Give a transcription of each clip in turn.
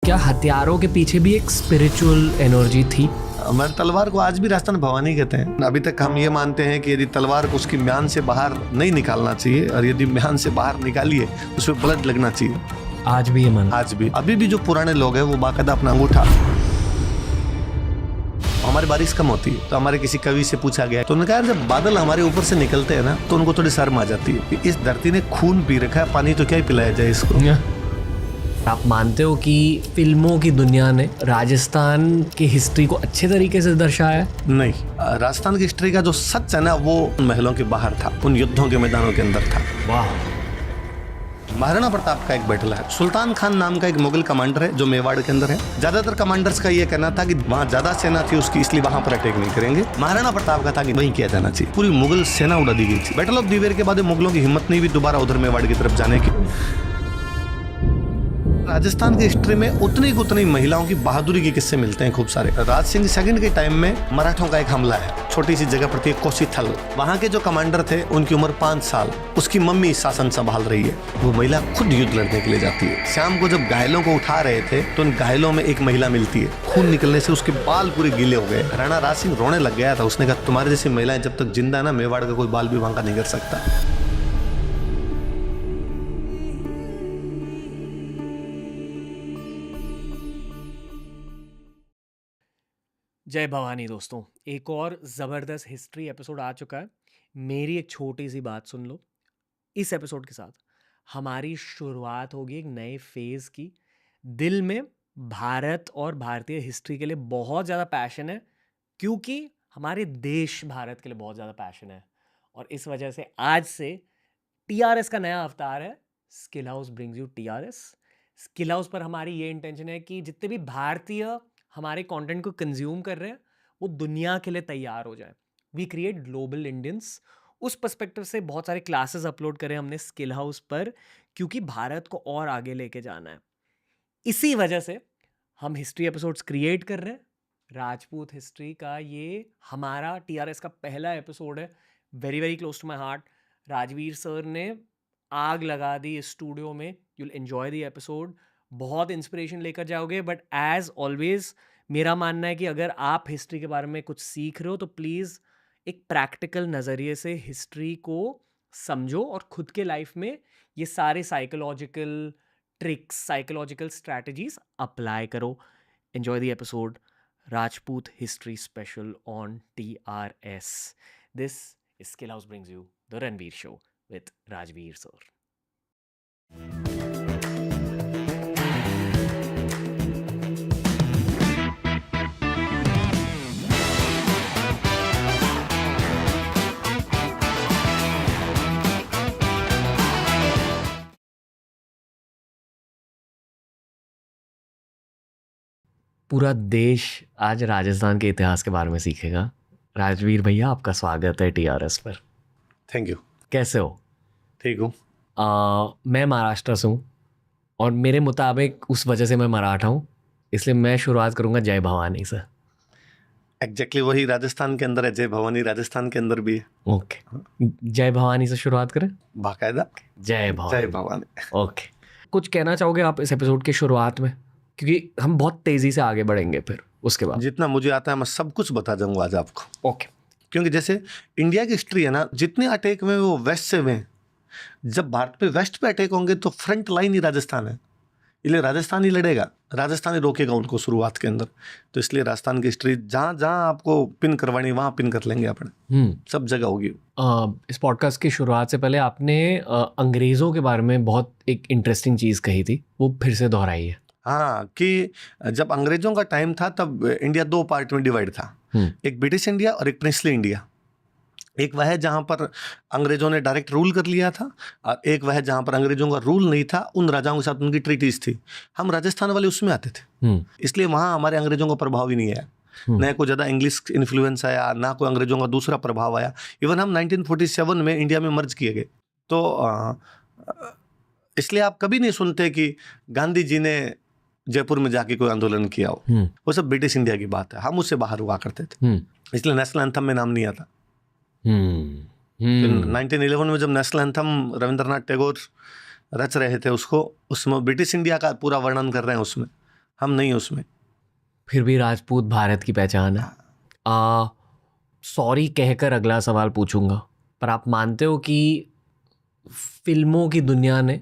क्या हथियारों के पीछे भी एक स्पिरिचुअल एनर्जी थी? हमारे तलवार को आज भी राजस्थान भवानी कहते हैं। अभी तक हम ये मानते हैं कि यदि तलवार को उसकी म्यान से बाहर नहीं निकालना चाहिए, और यदि म्यान से बाहर निकालिए उसमें ब्लड लगना चाहिए। आज भी ये मन, आज भी अभी भी जो पुराने लोग हैं वो बाकायदा अपना अंगूठा, हमारी बारिश कम होती है तो हमारे किसी कवि से पूछा गया तो उन्होंने कहा जब बादल हमारे ऊपर से निकलते हैं ना तो उनको थोड़ी शर्म आ जाती है। इस धरती ने खून पी रखा है, पानी तो क्या ही पिलाया जाए इसको। आप मानते हो कि फिल्मों की दुनिया ने राजस्थान की हिस्ट्री को अच्छे तरीके से दर्शाया है? नहीं, राजस्थान की हिस्ट्री का जो सच है ना वो उन महलों के बाहर था, उन युद्धों के मैदानों के अंदर था। वाह। महाराणा प्रताप का एक बैटल है, सुल्तान खान नाम का एक मुगल कमांडर है जो मेवाड़ के अंदर है। ज्यादातर कमांडर्स का ये कहना था कि वहाँ ज्यादा सेना थी उसकी, इसलिए वहां पर अटैक नहीं करेंगे। महाराणा प्रताप का था कि वहीं किया जाना चाहिए। पूरी मुगल सेना उड़ा दी गई थी। बैटल ऑफ दिवेर के बाद मुगलों की हिम्मत नहीं हुई दोबारा उधर मेवाड़ की तरफ जाने की। राजस्थान की हिस्ट्री में उतनी महिलाओं की बहादुरी के किस्से मिलते हैं खूब सारे। राज सिंह सेकंड के टाइम में मराठों का एक हमला है, छोटी सी जगह पर थी कोसीथल। वहां के जो कमांडर थे उनकी उम्र 5 साल, उसकी मम्मी शासन संभाल रही है। वो महिला खुद युद्ध लड़ने के लिए जाती है। शाम को जब घायलों को उठा रहे थे तो उन घायलों में एक महिला मिलती है, खून निकलने से उसके बाल पूरे गीले हो गए। राणा राज सिंह रोने लग गया था। उसने कहा तुम्हारे जैसी महिलाएं जब तक जिंदा है ना, मेवाड़ का कोई बाल भी वहां का नहीं कर सकता। जय भवानी दोस्तों, एक और ज़बरदस्त हिस्ट्री एपिसोड आ चुका है। मेरी एक छोटी सी बात सुन लो। इस एपिसोड के साथ हमारी शुरुआत होगी एक नए फेज़ की। दिल में भारत और भारतीय हिस्ट्री के लिए बहुत ज़्यादा पैशन है, क्योंकि हमारे देश भारत के लिए बहुत ज़्यादा पैशन है। और इस वजह से आज से TRS का नया अवतार है, skill house brings you TRS। Skill house पर हमारी ये इंटेंशन है कि जितने भी भारतीय हमारे कंटेंट को कंज्यूम कर रहे हैं वो दुनिया के लिए तैयार हो जाए। We create global Indians. उस पर्सपेक्टिव से बहुत सारे क्लासेस अपलोड करे हमने स्किल हाउस पर, क्योंकि भारत को और आगे लेके जाना है। इसी वजह से हम हिस्ट्री एपिसोड्स क्रिएट कर रहे हैं। राजपूत हिस्ट्री का ये हमारा TRS का पहला एपिसोड है, very very close to my heart. Rajveer sir ने आग लगा दी इस स्टूडियो में। यूल एंजॉय द एपिसोड, बहुत इंस्पिरेशन लेकर जाओगे। बट एज ऑलवेज मेरा मानना है कि अगर आप हिस्ट्री के बारे में कुछ सीख रहे हो तो प्लीज़ एक प्रैक्टिकल नज़रिए से हिस्ट्री को समझो और खुद के लाइफ में ये सारे psychological tricks, psychological strategies apply करो। Enjoy the episode, Rajput history special on TRS। This is skill house brings you the Ranveer show with Rajveer sir. पूरा देश आज राजस्थान के इतिहास के बारे में सीखेगा। राजवीर भैया, आपका स्वागत है TRS पर। Thank you. कैसे हो? ठीक हूँ। मैं महाराष्ट्र से हूँ और मेरे मुताबिक उस वजह से मैं मराठा हूँ, इसलिए मैं शुरुआत करूँगा जय भवानी से। एग्जैक्टली वही राजस्थान के अंदर है, जय भवानी राजस्थान के अंदर भी है। ओके, जय भवानी से शुरुआत करें। बाकायदा जय भवानी। जय भवानी। ओके, कुछ कहना चाहोगे आप इस एपिसोड के शुरुआत में? क्योंकि हम बहुत तेज़ी से आगे बढ़ेंगे फिर उसके बाद। जितना मुझे आता है मैं सब कुछ बता दूंगा आज आपको। ओके। क्योंकि जैसे इंडिया की हिस्ट्री है ना, जितने अटैक में वो वेस्ट से हुए, जब भारत पे वेस्ट पे अटैक होंगे तो फ्रंट लाइन ही राजस्थान है, इसलिए राजस्थान ही लड़ेगा, राजस्थान ही रोकेगा उनको शुरुआत के अंदर। तो इसलिए राजस्थान की हिस्ट्री जहाँ जहाँ आपको पिन करवानी वहाँ पिन कर लेंगे अपने, सब जगह होगी। इस पॉडकास्ट की शुरुआत से पहले आपने अंग्रेज़ों के बारे में बहुत एक इंटरेस्टिंग चीज़ कही थी, वो फिर से दोहराई है। हाँ, कि जब अंग्रेजों का टाइम था तब इंडिया 2 पार्ट में डिवाइड था, एक ब्रिटिश इंडिया और एक प्रिंसली इंडिया। एक वह है जहाँ पर अंग्रेजों ने डायरेक्ट रूल कर लिया था, और एक वह है जहाँ पर अंग्रेजों का रूल नहीं था, उन राजाओं के साथ उनकी ट्रीटीज थी। हम राजस्थान वाले उसमें आते थे, इसलिए वहाँ हमारे अंग्रेजों का प्रभाव ही नहीं आया, न कोई ज़्यादा इंग्लिश इन्फ्लुएंस आया, ना कोई अंग्रेजों का दूसरा प्रभाव आया। इवन हम 1947 में इंडिया में मर्ज किए गए। तो इसलिए आप कभी नहीं सुनते कि गांधी जी ने जयपुर में जाके कोई आंदोलन किया हो, वो सब ब्रिटिश इंडिया की बात है, हम उससे बाहर हुआ करते थे, इसलिए नेशनल एंथम में नाम नहीं आता। 1911 में जब नेशनल एंथम रविंद्रनाथ टैगोर रच रहे थे उसको, उसमें ब्रिटिश इंडिया का पूरा वर्णन कर रहे हैं उसमें, हम नहीं उसमें। फिर भी राजपूत भारत की पहचान है। सॉरी कहकर अगला सवाल पूछूंगा, पर आप मानते हो कि फिल्मों की दुनिया ने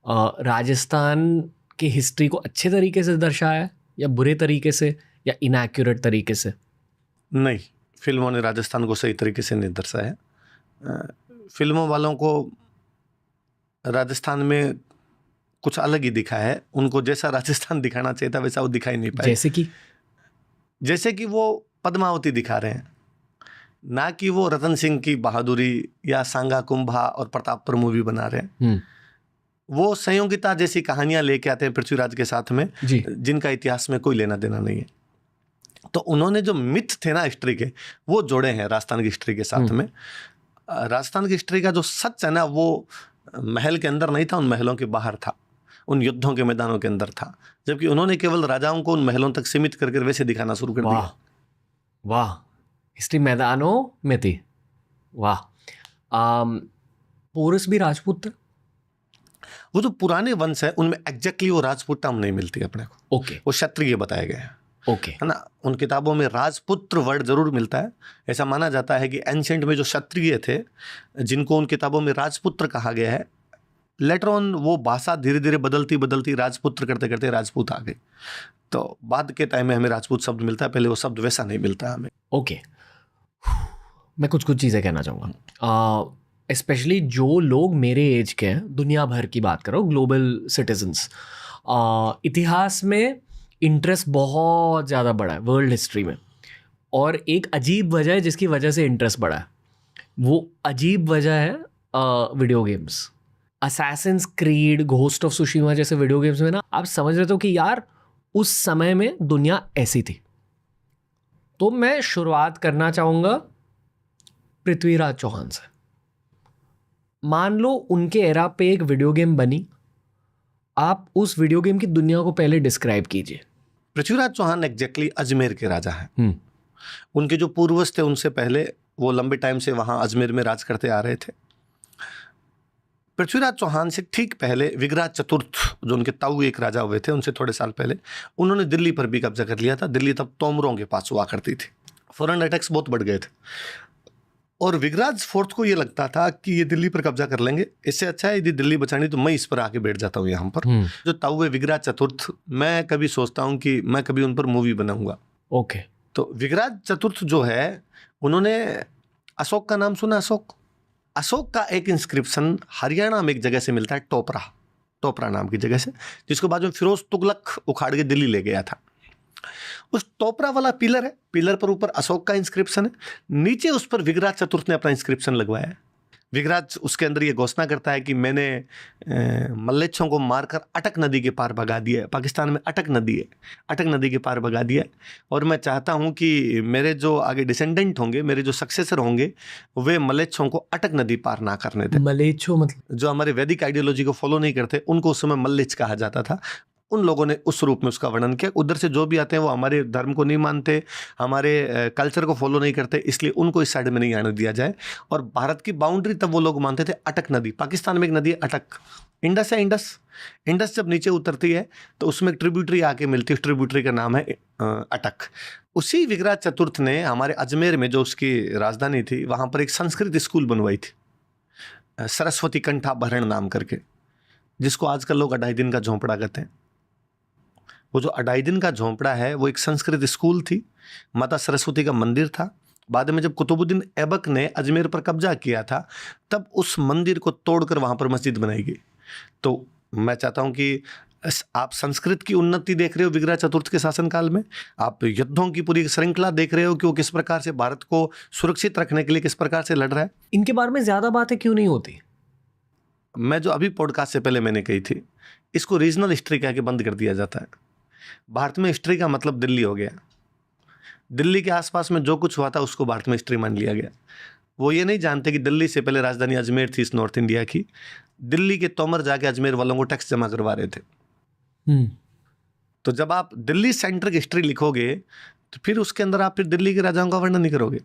राजस्थान की हिस्ट्री को अच्छे तरीके से दर्शाया है या बुरे तरीके से या इनएक्यूरेट तरीके से? नहीं, फिल्मों ने राजस्थान को सही तरीके से नहीं दर्शाया। फिल्मों वालों को राजस्थान में कुछ अलग ही दिखा है। उनको जैसा राजस्थान दिखाना चाहिए था वैसा वो दिखाई नहीं पाए। जैसे कि वो पद्मावती दिखा रहे हैं, ना कि वो रतन सिंह की बहादुरी या सांगा कुंभा और प्रतापपुर मूवी बना रहे हैं। वो संयोगिता जैसी कहानियां लेके आते हैं पृथ्वीराज के साथ में, जिनका इतिहास में कोई लेना देना नहीं है। तो उन्होंने जो मिथ थे ना हिस्ट्री के, वो जोड़े हैं राजस्थान की हिस्ट्री के साथ में। राजस्थान की हिस्ट्री का जो सच है ना, वो महल के अंदर नहीं था, उन महलों के बाहर था, उन युद्धों के मैदानों के अंदर था। जबकि उन्होंने केवल राजाओं को उन महलों तक सीमित करके वैसे दिखाना शुरू कर दिया। वाह, हिस्ट्री मैदानों में थी। वाह। पोरस भी राजपूत थे? वो जो पुराने वंश है उनमें एग्जैक्टली वो राजपूत टर्म नहीं मिलती अपने को। ओके। वो क्षत्रिय बताए गए हैं। ओके, है ना। उन किताबों में राजपुत्र वर्ड जरूर मिलता है। ऐसा माना जाता है कि एंशिएंट में जो क्षत्रिय थे, जिनको उन किताबों में राजपुत्र कहा गया है, लेटर ऑन वो भाषा धीरे धीरे बदलती बदलती राजपुत्र करते करते राजपूत आ गई। तो बाद के टाइम में हमें राजपूत शब्द मिलता है, पहले वो शब्द वैसा नहीं मिलता हमें। ओके, मैं कुछ चीज़ें कहना चाहूँगा। स्पेशली जो लोग मेरे एज के हैं, दुनिया भर की बात करो, ग्लोबल सिटीजन्स, इतिहास में इंटरेस्ट बहुत ज़्यादा बढ़ा है, वर्ल्ड हिस्ट्री में। और एक अजीब वजह है जिसकी वजह से इंटरेस्ट बढ़ा है। वो अजीब वजह है video games. Assassin's creed, ghost of Tsushima जैसे वीडियो गेम्स में ना आप समझ रहे हो कि यार उस समय में दुनिया ऐसी थी। तो मैं शुरुआत करना चाहूँगा पृथ्वीराज चौहान से। मान लो उनके एरा पे एक वीडियो गेम बनी, आप उस वीडियो गेम की दुनिया को पहले डिस्क्राइब कीजिए। पृथ्वीराज चौहान एग्जैक्टली अजमेर के राजा हैं। उनके जो पूर्वज थे उनसे पहले वो लंबे टाइम से वहां अजमेर में राज करते आ रहे थे। पृथ्वीराज चौहान से ठीक पहले विग्राज चतुर्थ, जो उनके ताऊ एक राजा हुए थे, उनसे थोड़े साल पहले उन्होंने दिल्ली पर भी कब्जा कर लिया था। दिल्ली तब तोमरों के पास हुआ करती थी। फॉरेन अटैक्स बहुत बढ़ गए थे और विग्राज फोर्थ को ये लगता था कि ये दिल्ली पर कब्जा कर लेंगे, इससे अच्छा है यदि दिल्ली बचानी तो मैं इस पर आके बैठ जाता हूँ यहाँ पर। जो ताऊ है विग्राज चतुर्थ, मैं कभी सोचता हूँ कि मैं कभी उन पर मूवी बनाऊंगा। ओके। तो विग्राज चतुर्थ जो है, उन्होंने अशोक का नाम सुना? अशोक का एक इंस्क्रिप्शन हरियाणा में एक जगह से मिलता है, टोपरा नाम की जगह से, जिसको बाद में फिरोज तुगलक उखाड़ के दिल्ली ले गया था। उस टोपरा वाला पिलर है, पिलर पर ऊपर अशोक का इंस्क्रिप्शन है, नीचे उस पर विग्राज चतुर्थ ने अपना इंस्क्रिप्शन लगवाया है। विग्राज उसके अंदर ये घोषणा करता है कि मैंने मल्लेच्छों को मारकर अटक नदी के पार भगा दिया है। पाकिस्तान में अटक नदी है, अटक नदी के पार भगा दिया है। और मैं चाहता हूँ कि मेरे जो आगे डिसेंडेंट होंगे, मेरे जो सक्सेसर होंगे, वे मल्लेच्छों को अटक नदी पार ना करने दें। मल्लेच्छो मतलब जो हमारे वैदिक आइडियोलॉजी को फॉलो नहीं करते, उनको उस समय मल्लेच्छ कहा जाता था। उन लोगों ने उस रूप में उसका वर्णन किया। उधर से जो भी आते हैं वो हमारे धर्म को नहीं मानते, हमारे कल्चर को फॉलो नहीं करते, इसलिए उनको इस साइड में नहीं आने दिया जाए। और भारत की बाउंड्री तब वो लोग मानते थे अटक नदी। पाकिस्तान में एक नदी है अटक, इंडस है, इंडस जब नीचे उतरती है तो उसमें एक ट्रिब्यूटरी आके मिलती है, उस ट्रिब्यूटरी का नाम है अटक। उसी विग्राज चतुर्थ ने हमारे अजमेर में, जो उसकी राजधानी थी, वहाँ पर एक संस्कृत स्कूल बनवाई थी, सरस्वती कंठाभरण नाम करके, जिसको आजकल लोग 2.5 दिन का झोंपड़ा कहते हैं। वो जो 2.5 दिन का झोंपड़ा है वो एक संस्कृत स्कूल थी, माता सरस्वती का मंदिर था। बाद में जब कुतुबुद्दीन ऐबक ने अजमेर पर कब्जा किया था, तब उस मंदिर को तोड़कर वहाँ पर मस्जिद बनाई गई। तो मैं चाहता हूँ कि आप संस्कृत की उन्नति देख रहे हो विग्रह चतुर्थ के शासनकाल में, आप युद्धों की पूरी श्रृंखला देख रहे हो कि वो किस प्रकार से भारत को सुरक्षित रखने के लिए किस प्रकार से लड़ रहा है। इनके बारे में ज़्यादा बातें क्यों नहीं होती? मैं जो अभी पॉडकास्ट से पहले मैंने कही थी, इसको रीजनल हिस्ट्री कह के बंद कर दिया जाता है। भारत में हिस्ट्री का मतलब दिल्ली हो गया। दिल्ली के आसपास में जो कुछ हुआ था उसको भारत में हिस्ट्री मान लिया गया। वो ये नहीं जानते कि दिल्ली से पहले राजधानी अजमेर थी इस नॉर्थ इंडिया की। दिल्ली के तोमर जाके अजमेर वालों को टैक्स जमा करवा रहे थे। तो जब आप दिल्ली सेंटर की हिस्ट्री लिखोगे तो फिर उसके अंदर आप फिर दिल्ली के राजाओं का वर्णन नहीं करोगे।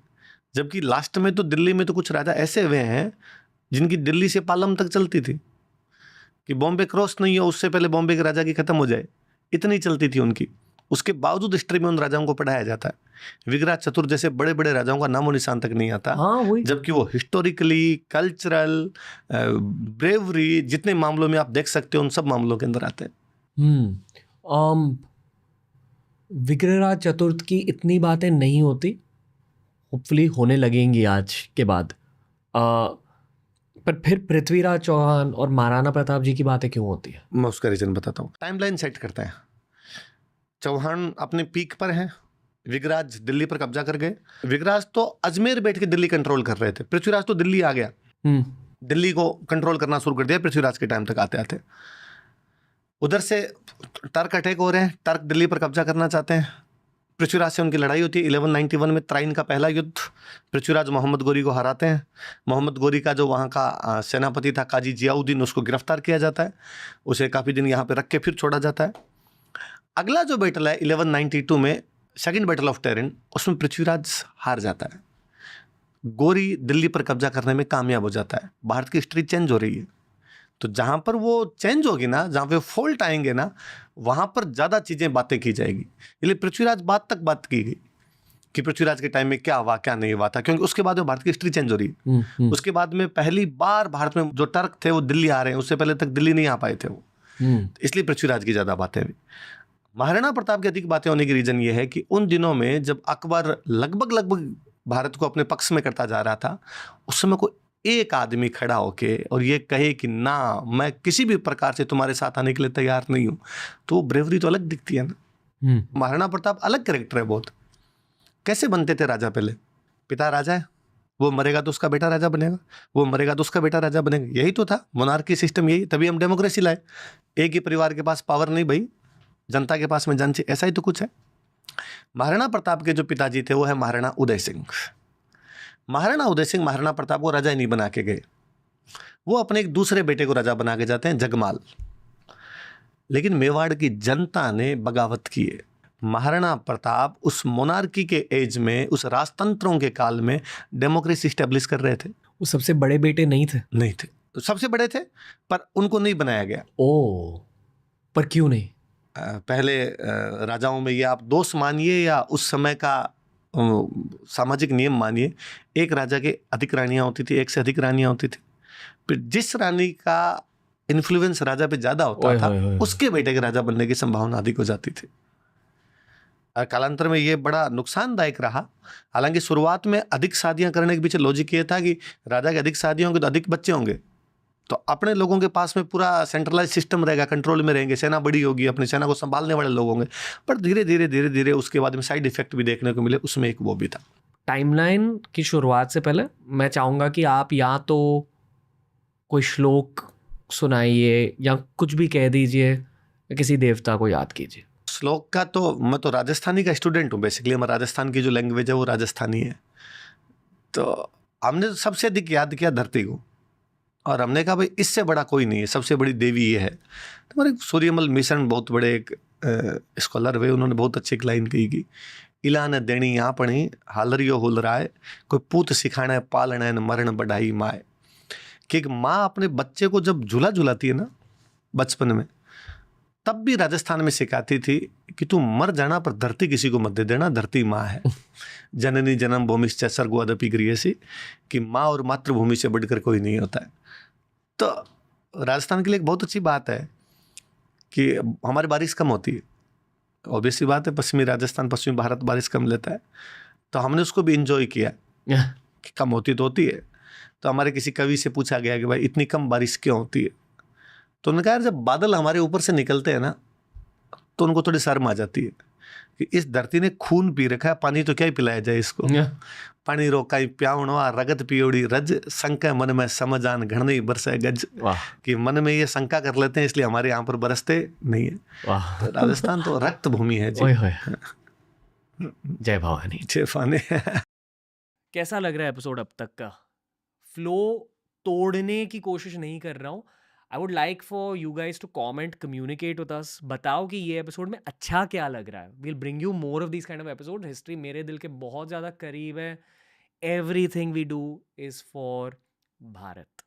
जबकि लास्ट में तो दिल्ली में तो कुछ राजा ऐसे हुए हैं जिनकी दिल्ली से पालम तक चलती थी कि बॉम्बे क्रॉस नहीं हो उससे पहले बॉम्बे के राजा की खत्म हो जाए। इतनी चलती थी उनकी, उसके बावजूद हिस्ट्री में उन राजाओं को पढ़ाया जाता है। विग्राज चतुर जैसे बड़े बड़े राजाओं का नामो निशान तक नहीं आता, हाँ वही। जबकि वो हिस्टोरिकली, कल्चरल, ब्रेवरी, जितने मामलों में आप देख सकते हो उन सब मामलों के अंदर आते हैं। विग्रहराज चतुर्थ की इतनी बातें नहीं होती, होपफुली होने लगेंगी आज के बाद। पर फिर पृथ्वीराज चौहान और महाराणा प्रताप जी की बातें क्यों होती है? मैं उसका रीजन बताता हूँ। टाइमलाइन सेट करते हैं। चौहान अपने पीक पर हैं, विग्राज दिल्ली पर कब्जा कर गए। विग्राज तो अजमेर बैठ के दिल्ली कंट्रोल कर रहे थे, पृथ्वीराज तो दिल्ली आ गया, दिल्ली को कंट्रोल करना शुरू कर दिया पृथ्वीराज के टाइम तक आते आते। उधर से टर्क अटैक हो रहे हैं, टर्क दिल्ली पर कब्जा करना चाहते हैं। पृथ्वीराज से उनकी लड़ाई होती है 1191 में, त्राइन का पहला युद्ध। पृथ्वीराज मोहम्मद गोरी को हराते हैं। मोहम्मद गोरी का जो वहाँ का सेनापति था काजी जियाउद्दीन, उसको गिरफ्तार किया जाता है, उसे काफ़ी दिन यहाँ पे रख के फिर छोड़ा जाता है। अगला जो बैटल है 1192 में, सेकंड बैटल ऑफ टेरिन, उसमें पृथ्वीराज हार जाता है। गोरी दिल्ली पर कब्जा करने में कामयाब हो जाता है। भारत की हिस्ट्री चेंज हो रही है, तो जहाँ पर वो चेंज होगी ना, जहाँ पे फॉल्ट आएंगे ना, वहाँ पर ज़्यादा चीज़ें बातें की जाएगी। इसलिए पृथ्वीराज बात की गई कि पृथ्वीराज के टाइम में क्या हुआ क्या नहीं हुआ था, क्योंकि उसके बाद में भारत की हिस्ट्री चेंज हो रही है। उसके बाद में पहली बार भारत में जो टर्क थे वो दिल्ली आ रहे हैं, उससे पहले तक दिल्ली नहीं आ पाए थे वो, इसलिए पृथ्वीराज की ज़्यादा बातें हुई। महाराणा प्रताप की अधिक बातें होने की रीज़न ये है कि उन दिनों में जब अकबर लगभग भारत को अपने पक्ष में करता जा रहा था, उस समय कोई एक आदमी खड़ा होके और ये कहे कि ना, मैं किसी भी प्रकार से तुम्हारे साथ आने के लिए तैयार नहीं हूं, तो ब्रेवरी तो अलग दिखती है ना। महाराणा प्रताप अलग कैरेक्टर है बहुत। कैसे बनते थे राजा? पहले पिता राजा है, वो मरेगा तो उसका बेटा राजा बनेगा, वो मरेगा तो उसका बेटा राजा बनेगा, यही तो था मोनार्की सिस्टम, यही। तभी हम डेमोक्रेसी लाए। एक ही परिवार के पास पावर नहीं भाई, जनता के पास में जन से, ऐसा ही तो कुछ है। महाराणा प्रताप के जो पिताजी थे वो है महाराणा उदय सिंह। महाराणा उदय सिंह महाराणा प्रताप को राजा ही नहीं बना के गए, वो अपने एक दूसरे बेटे को राजा बना के जाते हैं, जगमाल। लेकिन मेवाड़ की जनता ने बगावत की है। महाराणा प्रताप उस मोनार्की के एज में, उस राजतंत्रों के काल में डेमोक्रेसी स्टैब्लिश कर रहे थे। वो सबसे बड़े बेटे नहीं थे? नहीं थे, सबसे बड़े थे पर उनको नहीं बनाया गया। ओ, पर क्यों नहीं? पहले राजाओं में ये आप दोष मानिए या उस समय का सामाजिक नियम मानिए, एक राजा के अधिक रानियां होती थी, एक से अधिक रानियां होती थी। फिर जिस रानी का इन्फ्लुएंस राजा पे ज्यादा होता था, उसके बेटे के राजा बनने की संभावना अधिक हो जाती थी। कालांतर में ये बड़ा नुकसानदायक रहा। हालांकि शुरुआत में अधिक शादियां करने के पीछे लॉजिक ये था कि राजा के अधिक शादियां होंगे तो अधिक बच्चे होंगे, तो अपने लोगों के पास में पूरा सेंट्रलाइज सिस्टम रहेगा, कंट्रोल में रहेंगे, सेना बड़ी होगी, अपनी सेना को संभालने वाले लोग होंगे। पर धीरे धीरे उसके बाद में साइड इफेक्ट भी देखने को मिले, उसमें एक वो भी था। टाइमलाइन की शुरुआत से पहले मैं चाहूँगा कि आप या तो कोई श्लोक सुनाइए या कुछ भी कह दीजिए, किसी देवता को याद कीजिए। श्लोक का तो मैं तो राजस्थानी का स्टूडेंट हूँ बेसिकली, हमारा राजस्थान की जो लैंग्वेज है वो राजस्थानी है, तो हमने सबसे अधिक याद किया धरती को, और हमने कहा भाई इससे बड़ा कोई नहीं है, सबसे बड़ी देवी ये है। तो हमारे सूर्यमल मिशन बहुत बड़े एक स्कॉलर हुए, उन्होंने बहुत अच्छी एक लाइन कही कि इला न देनी यहाँ पढ़ी हालरियो हुल राय, कोई पूत सिखाना है पालना न मरण बढ़ाई माए। कि एक माँ अपने बच्चे को जब झूला झुलाती है ना बचपन में, तब भी राजस्थान में सिखाती थी कि तू मर जाना पर धरती किसी को मत दे देना, धरती माँ है। जननी जन्म भूमिश्च स्वर्गोदपि गृहसि, कि माँ और मातृभूमि से बढ़कर कोई नहीं होता है। तो राजस्थान के लिए एक बहुत अच्छी बात है कि हमारी बारिश कम होती है, ऑब्वियसली बात है, पश्चिमी राजस्थान, पश्चिमी भारत बारिश कम लेता है, तो हमने उसको भी इंजॉय किया कि कम होती तो होती है। तो हमारे किसी कवि से पूछा गया कि भाई इतनी कम बारिश क्यों होती है, तो उन्होंने कहा जब बादल हमारे ऊपर से निकलते हैं ना, तो उनको थोड़ी शर्म आ जाती है कि इस धरती ने खून पी रखा है, पानी तो क्या ही पिलाया जाए इसको। पानी रोकाई प्यावणवा रगत पियोड़ी रज, शंका मन में समझान घण नहीं बरसे गज। कि मन में ये शंका कर लेते हैं, इसलिए हमारे यहाँ पर बरसते नहीं है। तो राजस्थान तो रक्त भूमि है जी। जय भवानी। जय भवानी। कैसा लग रहा है एपिसोड अब तक का? फ्लो तोड़ने की कोशिश नहीं कर रहा हूँ। I would like for you guys to comment, communicate with us, बताओ कि ये एपिसोड में अच्छा क्या लग रहा है। We'll bring you more of this kind of episode. History मेरे दिल के बहुत ज़्यादा करीब है। Everything we do is for Bharat.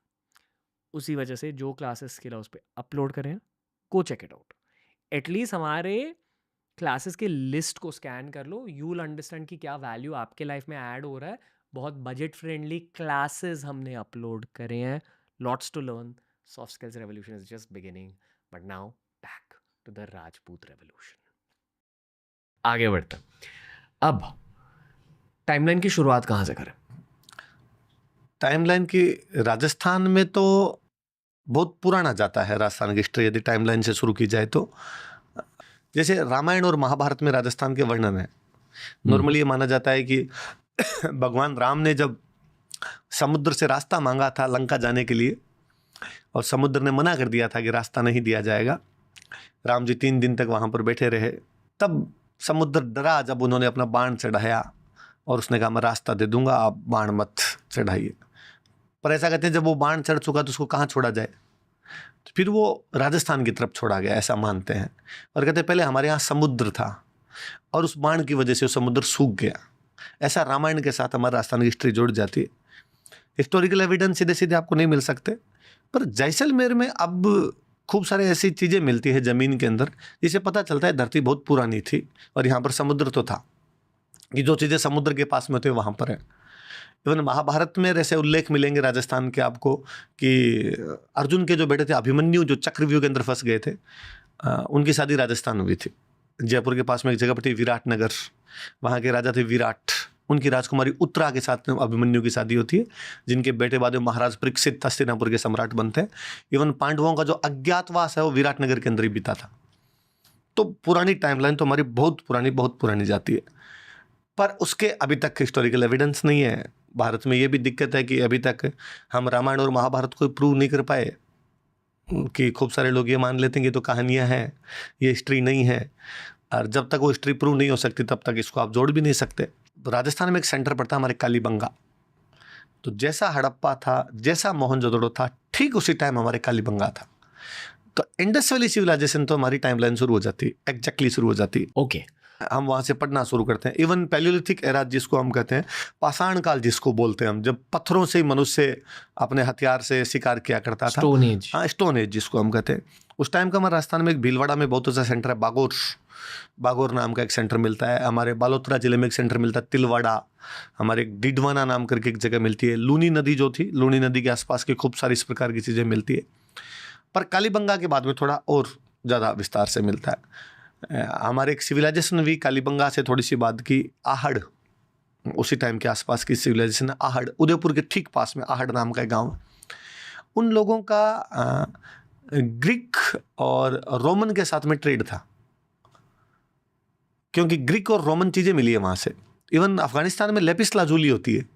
उसी वजह से जो क्लासेस के लिए उस पर अपलोड करें, go check it out. At least हमारे क्लासेस के लिस्ट को स्कैन कर लो, यू विल अंडरस्टैंड कि क्या वैल्यू आपके लाइफ में ऐड हो रहा है। बहुत बजट फ्रेंडली क्लासेस हमने अपलोड करे हैं, lots to learn. Soft skills revolution is just beginning, but now back to the Rajput revolution. आगे बढ़ते हैं। अब टाइमलाइन की शुरुआत कहाँ से करें? टाइमलाइन की राजस्थान में तो बहुत पुराना जाता है राजस्थान की हिस्ट्री, यदि टाइमलाइन से शुरू की जाए तो। जैसे रामायण और महाभारत में राजस्थान के वर्णन है। नॉर्मली ये माना जाता है कि भगवान राम ने जब समुद्र से रास्ता मांगा था लंका जाने के लिए, और समुद्र ने मना कर दिया था कि रास्ता नहीं दिया जाएगा, राम जी 3 दिन तक वहाँ पर बैठे रहे, तब समुद्र डरा जब उन्होंने अपना बाण चढ़ाया और उसने कहा मैं रास्ता दे दूंगा, आप बाण मत चढ़ाइए। पर ऐसा कहते हैं जब वो बाण चढ़ चुका तो उसको कहाँ छोड़ा जाए, तो फिर वो राजस्थान की तरफ छोड़ा गया, ऐसा मानते हैं। और कहते हैं पहले हमारे यहाँ समुद्र था और उस बाण की वजह से वो समुद्र सूख गया। ऐसा रामायण के साथ हमारा राजस्थान की हिस्ट्री जुड़ जाती है। हिस्टोरिकल एविडेंस सीधे सीधे आपको नहीं मिल सकते, पर जैसलमेर में अब खूब सारे ऐसी चीज़ें मिलती है ज़मीन के अंदर जिससे पता चलता है धरती बहुत पुरानी थी और यहाँ पर समुद्र तो था, कि जो चीज़ें समुद्र के पास में थे वहाँ पर है। इवन महाभारत में ऐसे उल्लेख मिलेंगे राजस्थान के आपको कि अर्जुन के जो बेटे थे अभिमन्यु, जो चक्रव्यूह के अंदर फंस गए थे, उनकी शादी राजस्थान हुई थी। जयपुर के पास में एक जगह पर थी विराटनगर, वहाँ के राजा थे विराट, उनकी राजकुमारी उत्तरा के साथ अभिमन्यु की शादी होती है, जिनके बेटे बाद में महाराज परीक्षित हस्तिनापुर के सम्राट बनते हैं। इवन पांडवों का जो अज्ञातवास है वो विराटनगर के अंदर ही बीता था। तो पुरानी टाइमलाइन तो हमारी बहुत पुरानी जाती है, पर उसके अभी तक हिस्टोरिकल एविडेंस नहीं है। भारत में ये भी दिक्कत है कि अभी तक हम रामायण और महाभारत को प्रूव नहीं कर पाए, कि खूब सारे लोग ये मान लेते हैं कि तो कहानियाँ हैं, ये हिस्ट्री नहीं है, और जब तक वो हिस्ट्री प्रूव नहीं हो सकती तब तक इसको आप जोड़ भी नहीं सकते। राजस्थान में एक सेंटर पड़ता है हमारे कालीबंगा, तो जैसा हड़प्पा था, जैसा मोहनजोदड़ो था, ठीक उसी टाइम हमारे कालीबंगा था। तो इंडस वैली सिविलाइजेशन तो हमारी टाइमलाइन शुरू हो जाती है, एग्जैक्टली शुरू हो जाती है। ओके, हम वहाँ से पढ़ना शुरू करते हैं। इवन पैलियोलिथिक एरा जिसको हम कहते हैं, पाषाण काल जिसको बोलते हैं हम, जब पत्थरों से मनुष्य अपने हथियार से शिकार किया करता था, स्टोन एज। हाँ, स्टोन एज जिसको हम कहते हैं, उस टाइम का हमारे राजस्थान में एक भीलवाड़ा में बहुत अच्छा सेंटर है, बागोर नाम का एक सेंटर मिलता है। हमारे बालोतरा जिले में एक सेंटर मिलता है तिलवाड़ा, हमारे एक डिडवाना नाम करके एक जगह मिलती है। लूनी नदी जो थी, लूनी नदी के आसपास की खूब सारी इस प्रकार की चीज़ें मिलती है, पर कालीबंगा के बाद में थोड़ा और ज़्यादा विस्तार से मिलता है। हमारे एक सिविलाइजेशन भी कालीबंगा से थोड़ी सी बाद की, आहड़, उसी टाइम के आसपास की सिविलाइजेशन है आहड़, उदयपुर के ठीक पास में आहड़ नाम का एक गाँव। उन लोगों का ग्रीक और रोमन के साथ में ट्रेड था, क्योंकि ग्रीक और रोमन चीज़ें मिली है वहाँ से। इवन अफगानिस्तान में लेपिस लाजुली होती है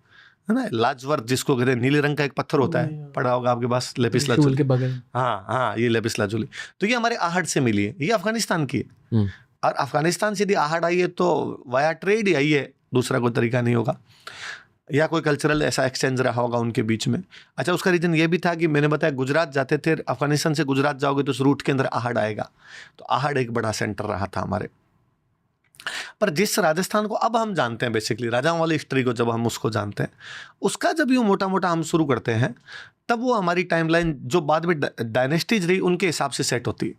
ना, लाजवर्थ जिसको कहते हैं, नीले रंग का एक पत्थर होता है, पड़ा होगा आपके पास, लेपिस लाजुली के बगल। हाँ, ये लेपिस लाजुली, तो ये हमारे आहड़ से मिली है, ये अफगानिस्तान की है। और अफगानिस्तान से यदि आहड़ आई है तो वाया ट्रेड ही आई है, दूसरा कोई तरीका नहीं होगा, या कोई कल्चरल ऐसा एक्सचेंज रहा होगा उनके बीच में। अच्छा, उसका रीज़न ये भी था कि मैंने बताया गुजरात जाते थे, अफगानिस्तान से गुजरात जाओगे तो उस रूट के अंदर आहड़ आएगा, तो आहड़ एक बड़ा सेंटर रहा था हमारे। पर जिस राजस्थान को अब हम जानते हैं, बेसिकली राजाओं वाली हिस्ट्री को जब हम उसको जानते हैं, उसका जब यूँ मोटा मोटा हम शुरू करते हैं, तब वो हमारी टाइमलाइन जो बाद में डायनेस्टीज रही उनके हिसाब से सेट होती है।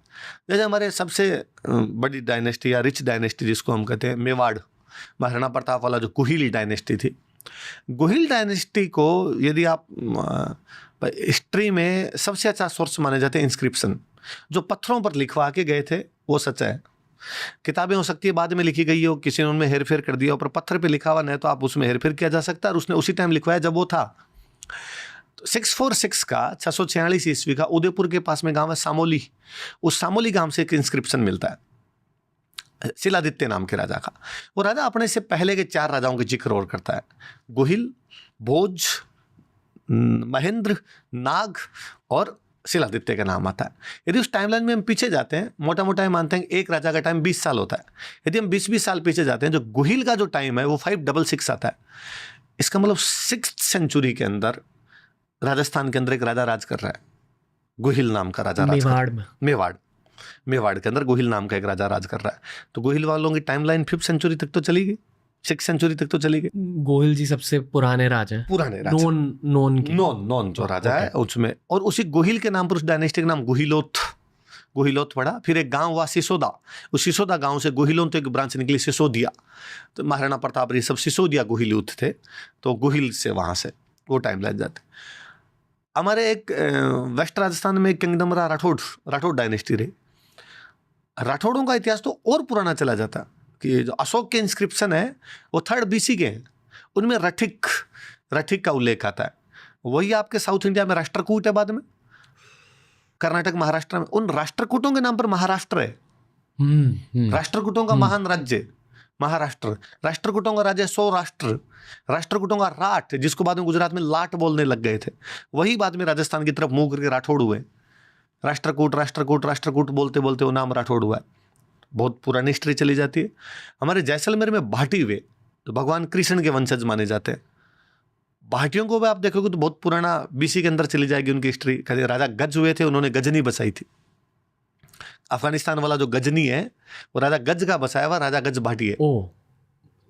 जैसे हमारे सबसे बड़ी डायनेस्टी या रिच डायनेस्टी जिसको हम कहते हैं, मेवाड़, महाराणा प्रताप वाला जो गुहिल डायनेस्टी थी, गुहिल डायनेस्टी को यदि आप हिस्ट्री में सबसे अच्छा सोर्स माने जाते हैं इंस्क्रिप्शन, जो पत्थरों पर लिखवा के गए थे वो सच है। किताबें हो सकती है बाद में लिखी गई हो, किसी ने उनमें हेरफेर कर दिया, पर पत्थर पे लिखा हुआ नहीं तो आप उसमें हेरफेर किया जा सकता है, और उसने उसी टाइम लिखवाया जब वो था। तो 646 का 646 ईस्वी का उदयपुर के पास में गांव है सामोली, उस सामोली गांव से एक इंस्क्रिप्शन मिलता है शिलादित्य नाम के राजा का। वो राजा अपने से पहले के 4 राजाओं के जिक्र और करता है, गुहिल, भोज, महेंद्र, नाग और शिलादित्य का नाम आता है। यदि उस टाइमलाइन में हम पीछे जाते हैं, मोटा मोटा हम मानते हैं एक राजा का टाइम 20 साल होता है। यदि हम 20-20 साल पीछे जाते हैं, जो गुहिल का जो टाइम है वो 566 आता है। इसका मतलब 6th सेंचुरी के अंदर राजस्थान के अंदर एक राजा राज कर रहा है, गुहिल नाम का राजा राज कर रहा है। मेवाड़ के अंदर गुहिल नाम का एक राजा राज कर रहा है। तो गुहिल वालों की टाइमलाइन 5th सेंचुरी तक तो चली गई, 6th सेंचुरी तक तो चली गई। गोहिल जी सबसे पुराने राजा हैं, नॉन जो राजा है उसमें, और उसी गोहिल के नाम पर उस डायनेस्टी का नाम गुहिलोथ गोहिलोत पड़ा, फिर एक गांव हुआ सिसोदा, उस सिसोदा गांव से गोहिलों तो एक ब्रांच निकली सिसोदिया, तो महाराणा प्रताप ये सब सिसोदिया गोहिलूत थे, तो गोहिल से वहां से वो टाइम लग जाते। हमारे एक वेस्ट राजस्थान में एक किंगडम रहा राठौड़ डायनेस्टी रही। राठौड़ों का इतिहास तो और पुराना चला जाता कि जो अशोक के इंस्क्रिप्शन है वो 3rd BC के हैं, उनमें रठिक का उल्लेख आता है। वही आपके साउथ इंडिया में राष्ट्रकूट है, बाद में कर्नाटक महाराष्ट्र में उन राष्ट्रकूटों के नाम पर महाराष्ट्र है। राष्ट्रकूटों का महान राज्य महाराष्ट्र, राष्ट्रकूटों का राज्य सौराष्ट्र, राष्ट्रकूटों का राठ, जिसको बाद में गुजरात में लाट बोलने लग गए थे, वही बाद में राजस्थान की तरफ मुंह करके राठौड़ हुए। राष्ट्रकूट बोलते बोलते वो नाम राठौड़ हुआ है। बहुत पुरानी हिस्ट्री चली जाती है। हमारे जैसलमेर में भाटी हुए तो भगवान कृष्ण के वंशज माने जाते हैं। भाटियों को भी आप देखोगे तो बहुत पुराना BC के अंदर चली जाएगी उनकी हिस्ट्री। राजा गज हुए थे, उन्होंने गजनी बसाई थी। अफगानिस्तान वाला जो गजनी है वो राजा गज का बसाया हुआ राजा गज भाटी है।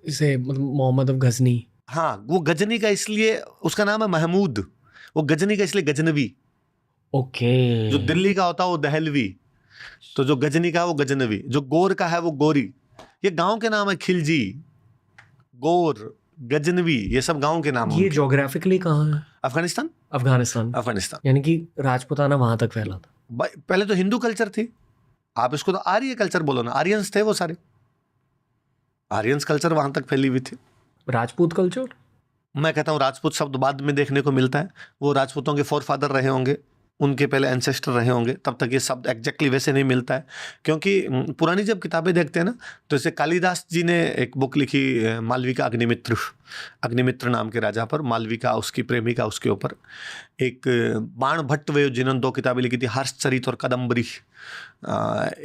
इसे मतलब मोहम्मद गजनी, हाँ, वो गजनी का इसलिए उसका नाम है महमूद, वो गजनी का इसलिए गजनवी। ओके। जो दिल्ली का होता है वो दहलवी, तो जो गजनी का है वो गजनवी, जो गोर का है वो गोरी। ये गांव के नाम है, खिलजी, गोर, गजनवी, ये सब गांव के नाम। ये ज्योग्राफिकली कहाँ है? अफगानिस्तान, यानी कि राजपूताना वहां तक फैला था। पहले तो हिंदू कल्चर थी, आप इसको तो आर्य कल्चर बोलो ना, आर्यंस थे वो सारे, आर्यंस कल्चर वहां तक फैली हुई थी। राजपूत कल्चर, मैं कहता हूँ राजपूत शब्द बाद में देखने को मिलता है, वो राजपूतों के फोरफादर रहे होंगे, उनके पहले एंसेस्टर रहे होंगे, तब तक ये शब्द एग्जैक्टली वैसे नहीं मिलता है। क्योंकि पुरानी जब किताबें देखते हैं ना, तो जैसे कालिदास जी ने एक बुक लिखी मालविका अग्निमित्र नाम के राजा पर, मालविका उसकी प्रेमिका, उसके ऊपर एक बाण भट्ट वे जिन्होंने 2 किताबें लिखी थी, हर्षचरित और कदम्बरी।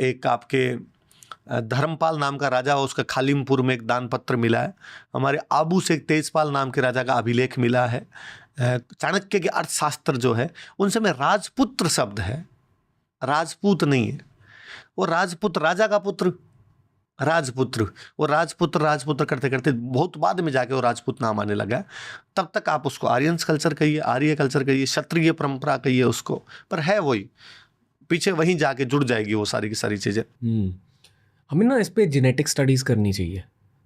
एक आपके धर्मपाल नाम का राजा, उसका खालिमपुर में एक दान पत्र मिला है। हमारे आबू से एक तेजपाल नाम के राजा का अभिलेख मिला है। चाणक्य के अर्थशास्त्र जो है उनसे में राजपुत्र शब्द है, राजपूत नहीं है। वो राजपुत्र, राजा का पुत्र, राजपुत्र, वो राजपुत्र करते करते बहुत बाद में जाके वो राजपूत नाम आने लगा। तब तक आप उसको आर्यंस कल्चर कहिए, आर्य कल्चर कहिए, क्षत्रिय परंपरा कहिए उसको, पर है वही, पीछे वहीं जाके जुड़ जाएगी वो सारी की सारी चीजें। हमें ना इस पे जेनेटिक स्टडीज करनी चाहिए,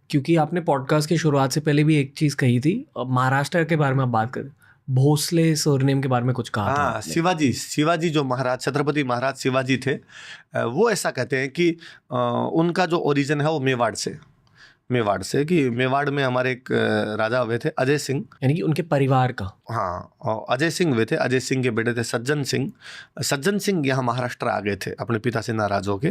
क्योंकि आपने पॉडकास्ट की शुरुआत से पहले भी एक चीज़ कही थी, महाराष्ट्र के बारे में आप बात करें, भोसले सरनेम के बारे में कुछ कहा था। हाँ, शिवाजी जो महाराज, छत्रपति महाराज शिवाजी थे, वो ऐसा कहते हैं कि उनका जो ओरिजिन है वो मेवाड़ से, कि मेवाड़ में हमारे एक राजा हुए थे अजय सिंह, यानी कि उनके परिवार का। हाँ, और अजय सिंह हुए थे, अजय सिंह के बेटे थे सज्जन सिंह यहाँ महाराष्ट्र आ गए थे अपने पिता से नाराज होके।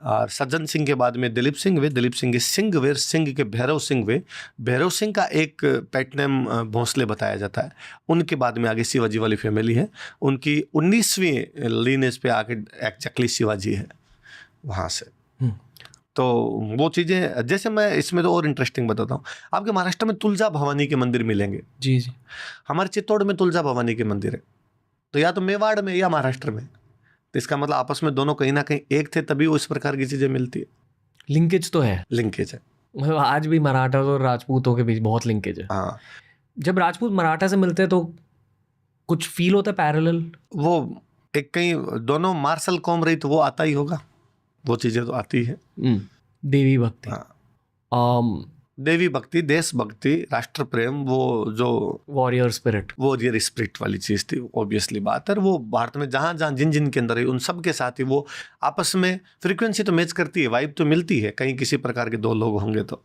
और सज्जन सिंह के बाद में दिलीप सिंह हुए, दिलीप सिंह के सिंह हुए, सिंह के भैरव सिंह हुए। भैरव सिंह का एक पेट नेम भोंसले बताया जाता है। उनके बाद में आगे शिवाजी वाली फैमिली है, उनकी 19वीं लीनेज पे आके एक्जैक्टली शिवाजी है वहाँ से। तो वो चीज़ें, जैसे मैं इसमें तो और इंटरेस्टिंग बताता हूँ, आपके महाराष्ट्र में तुलजा भवानी के मंदिर मिलेंगे। जी। हमारे चित्तौड़ में तुलजा भवानी के मंदिर है, तो या तो मेवाड़ में या महाराष्ट्र में, तो इसका मतलब आपस में दोनों कहीं ना कहीं एक थे, तभी वो इस प्रकार की चीज़ें मिलती है। लिंकेज तो है, लिंकेज है, आज भी मराठा और राजपूतों के बीच बहुत लिंकेज है। हाँ, जब राजपूत मराठा से मिलते हैं तो कुछ फील होता है पैरेलल, वो एक कहीं दोनों मार्शल कौम रही तो वो आता ही होगा, वो चीज़ें तो आती है। देवी भक्ति, देवी भक्ति, देश भक्ति, राष्ट्र प्रेम, वो जो वॉरियर स्पिरिट वाली चीज़ थी, ऑब्वियसली बात है। वो भारत में जहाँ जहाँ जिन के अंदर है, उन सब के साथ ही वो आपस में फ्रीक्वेंसी तो मैच करती है, वाइब तो मिलती है। कहीं किसी प्रकार के 2 लोग होंगे तो,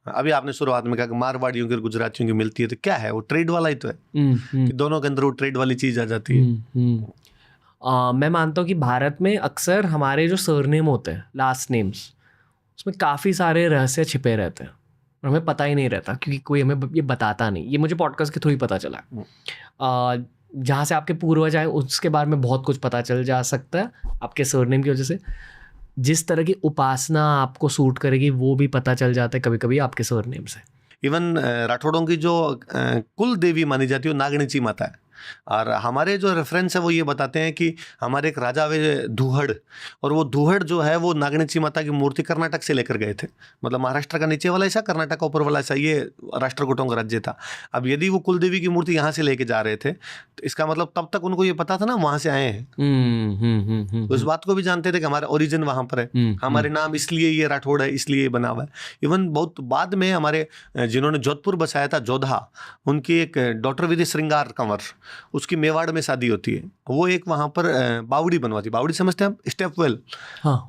अभी आपने शुरुआत में कहा कि मारवाड़ियों की और गुजरातियों की मिलती है, तो क्या है वो ट्रेड वाला ही तो है, कि दोनों के अंदर वो ट्रेड वाली चीज़ आ जाती है। मैं मानता हूँ कि भारत में अक्सर हमारे जो सरनेम होते हैं, लास्ट नेम्स, उसमें काफ़ी सारे रहस्य छिपे रहते हैं और हमें पता ही नहीं रहता, क्योंकि कोई हमें ये बताता नहीं। ये मुझे पॉडकास्ट के थ्रू ही पता चला। जहाँ से आपके पूर्वज आए उसके बारे में बहुत कुछ पता चल जा सकता है आपके सरनेम की वजह से। जिस तरह की उपासना आपको सूट करेगी वो भी पता चल जाता है कभी कभी आपके सरनेम से। इवन राठौड़ों की जो कुल देवी मानी जाती है वो नागणीची माता है। और हमारे जो रेफरेंस है वो ये बताते हैं कि हमारे एक राजा हुए धूहड़, और वो धूहड़ जो है वो नागणेची माता की मूर्ति कर्नाटक से लेकर गए थे। मतलब महाराष्ट्र का नीचे वाला हिस्सा, कर्नाटक का ऊपर वाला हिस्सा, ये राष्ट्रकूटों का राज्य था। अब यदि वो कुलदेवी की मूर्ति यहाँ से लेके जा रहे थे तो इसका मतलब तब तक उनको ये पता था ना वहाँ से आए हैं। उस बात को भी जानते थे कि हमारा ओरिजिन वहाँ पर है, हमारे नाम इसलिए ये राठौड़ है, इसलिए बना हुआ है। इवन बहुत बाद में हमारे जिन्होंने जोधपुर बसाया था, जोधा, उनकी एक डॉक्टर विधि श्रृंगार कंवर, उसकी मेवाड़ में शादी होती है। वो एक वहाँ पर बावड़ी बनवाती, बावड़ी समझते हैं आप, स्टेप वेल,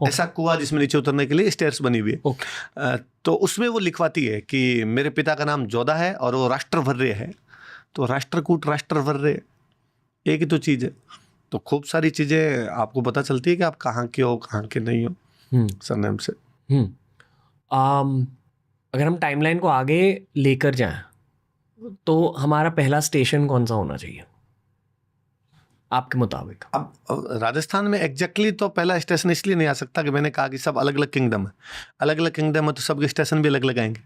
ऐसा कुआं जिसमें नीचे उतरने के लिए स्टेयर्स बनी हुई है। तो उसमें वो लिखवाती है कि मेरे पिता का नाम जोधा है और वो राष्ट्रवर्य है। तो राष्ट्रकूट, राष्ट्रवर्य एक ही तो चीज़ है। तो खूब सारी चीज़ें आपको पता चलती है कि आप कहाँ के हो, कहाँ के नहीं हो सरनेम से। अगर हम टाइमलाइन को आगे लेकर जाएं तो हमारा पहला स्टेशन कौन सा होना चाहिए आपके मुताबिक? अब राजस्थान में एग्जैक्टली तो पहला स्टेशन इसलिए नहीं आ सकता कि मैंने कहा कि सब अलग अलग किंगडम है, अलग अलग किंगडम है तो सबके स्टेशन भी अलग अलग आएंगे।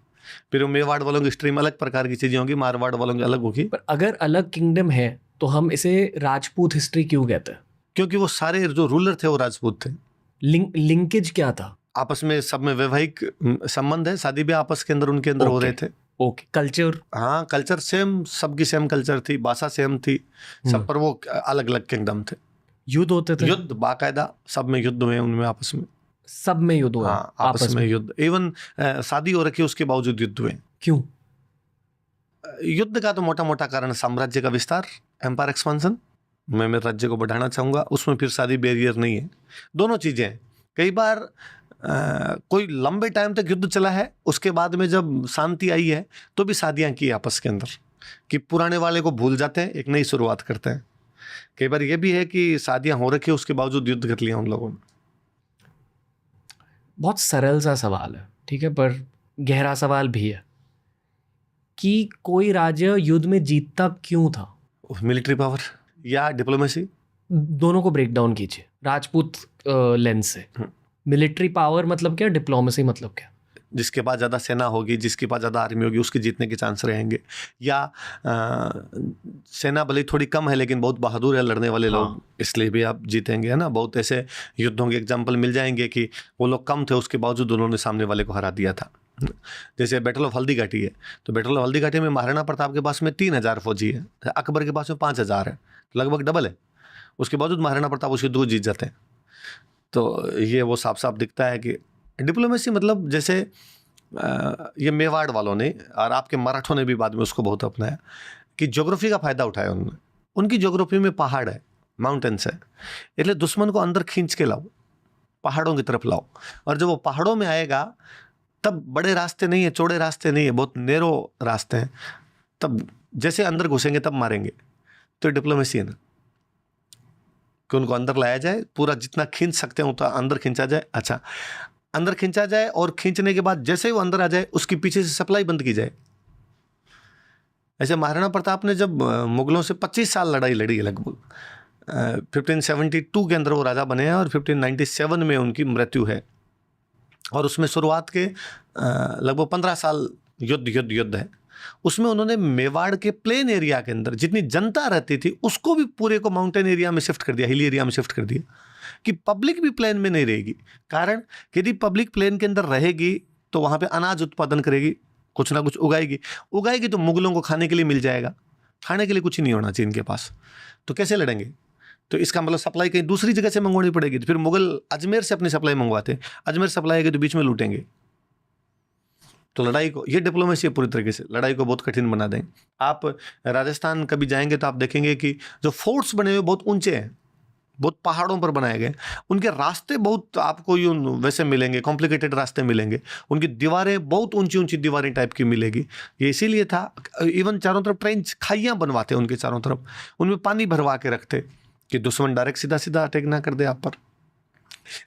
फिर वो मेवाड़ वालों की स्ट्रीम अलग प्रकार की चीज़ें होंगी, मारवाड़ वालों की अलग होगी। पर अगर अलग किंगडम है तो हम इसे राजपूत हिस्ट्री क्यों कहते हैं? क्योंकि वो सारे जो रूलर थे वो राजपूत थे। लिंकेज क्या था आपस में? सब में वैवाहिक संबंध है, शादी भी आपस के अंदर उनके अंदर हो रहे थे। Okay, culture? हाँ, कल्चर सेम, सबकी सेम कल्चर थी, भाषा सेम थी सब, पर वो अलग अलग किंगडम थे। युद्ध होते थे? युद्ध बाकायदा सब में युद्ध हुए उनमें, आपस में, सब में युद्ध हुआ? हाँ, आपस में युद्ध। इवन शादी हो रखी उसके बावजूद युद्ध हुए। क्यों? युद्ध का तो मोटा मोटा कारण साम्राज्य का विस्तार, एम्पायर एक्सपांशन, मैं मेरे राज्य को बढ़ाना चाहूँगा, उसमें फिर शादी बैरियर नहीं है। दोनों चीज़ें हैं। कई बार कोई लंबे टाइम तक युद्ध चला है, उसके बाद में जब शांति आई है तो भी शादियाँ की आपस के अंदर, कि पुराने वाले को भूल जाते हैं, एक नई शुरुआत करते हैं। कई बार ये भी है कि शादियाँ हो रखी है उसके बावजूद युद्ध कर लिया उन लोगों ने। बहुत सरल सा सवाल है, ठीक है, पर गहरा सवाल भी है कि कोई राज्य युद्ध में जीतता क्यों था? मिलिट्री पावर या डिप्लोमेसी? दोनों को ब्रेक डाउन कीजिए राजपूत लेंस से। मिलिट्री पावर मतलब क्या, डिप्लोमेसी मतलब क्या? जिसके पास ज़्यादा सेना होगी, जिसके पास ज़्यादा आर्मी होगी, उसके जीतने के चांस रहेंगे। या सेना भले थोड़ी कम है लेकिन बहुत बहादुर है लड़ने वाले लोग, इसलिए भी आप जीतेंगे, है ना। बहुत ऐसे युद्धों के एग्जाम्पल मिल जाएंगे कि वो लोग कम थे उसके बावजूद उन्होंने सामने वाले को हरा दिया था। जैसे बैटल ऑफ हल्दी घाटी है, तो बैटल ऑफ हल्दी घाटी में महाराणा प्रताप के पास में 3000 फौजी है, अकबर के पास में 5000 है, लगभग डबल है। उसके बावजूद महाराणा प्रताप उस युद्ध को जीत जाते हैं। तो ये वो साफ साफ दिखता है कि डिप्लोमेसी मतलब, जैसे ये मेवाड़ वालों ने और आपके मराठों ने भी बाद में उसको बहुत अपनाया कि ज्योग्राफी का फ़ायदा उठाया उन्होंने। उनकी ज्योग्राफी में पहाड़ है, माउंटेन्स है, इसलिए दुश्मन को अंदर खींच के लाओ, पहाड़ों की तरफ लाओ। और जब वो पहाड़ों में आएगा तब बड़े रास्ते नहीं है, चौड़े रास्ते नहीं है, बहुत नैरो रास्ते हैं, तब जैसे अंदर घुसेंगे तब मारेंगे। तो डिप्लोमेसी है ना, कि उनको अंदर लाया जाए, पूरा जितना खींच सकते हैं उतना अंदर खींचा जाए। अच्छा, अंदर खींचा जाए और खींचने के बाद जैसे ही वो अंदर आ जाए उसकी पीछे से सप्लाई बंद की जाए। ऐसे महाराणा प्रताप ने जब मुगलों से 25 साल लड़ाई लड़ी है, लगभग 1572 के अंदर वो राजा बने हैं और 1597 में उनकी मृत्यु है। और उसमें शुरुआत के लगभग 15 साल युद्ध है। उसमें उन्होंने मेवाड़ के प्लेन एरिया के अंदर जितनी जनता रहती थी उसको भी पूरे को माउंटेन एरिया में शिफ्ट कर दिया, हिल एरिया में शिफ्ट कर दिया, कि पब्लिक भी प्लेन में नहीं रहेगी। कारण यदि पब्लिक प्लेन के अंदर रहेगी तो वहाँ पे अनाज उत्पादन करेगी, कुछ ना कुछ उगाएगी तो मुगलों को खाने के लिए मिल जाएगा। खाने के लिए कुछ ही नहीं होना चाहिए इनके पास, तो कैसे लड़ेंगे? तो इसका मतलब सप्लाई कहीं दूसरी जगह से मंगवानी पड़ेगी। तो फिर मुगल अजमेर से अपनी सप्लाई मंगवाते, अजमेर सप्लाई आएगी तो बीच में लूटेंगे। तो लड़ाई को, ये डिप्लोमेसी पूरी तरीके से लड़ाई को बहुत कठिन बना देंगे। आप राजस्थान कभी जाएंगे तो आप देखेंगे कि जो फोर्ट्स बने हुए बहुत ऊंचे हैं, बहुत पहाड़ों पर बनाए गए, उनके रास्ते बहुत आपको यूं वैसे मिलेंगे, कॉम्प्लिकेटेड रास्ते मिलेंगे। उनकी दीवारें बहुत ऊंची ऊंची दीवारें टाइप की मिलेगी। ये इसीलिए था, इवन चारों तरफ ट्रेंच, खाइयाँ बनवाते उनके चारों तरफ, उनमें पानी भरवा के रखते कि दुश्मन डायरेक्ट सीधा सीधा अटैक ना कर दे आप पर।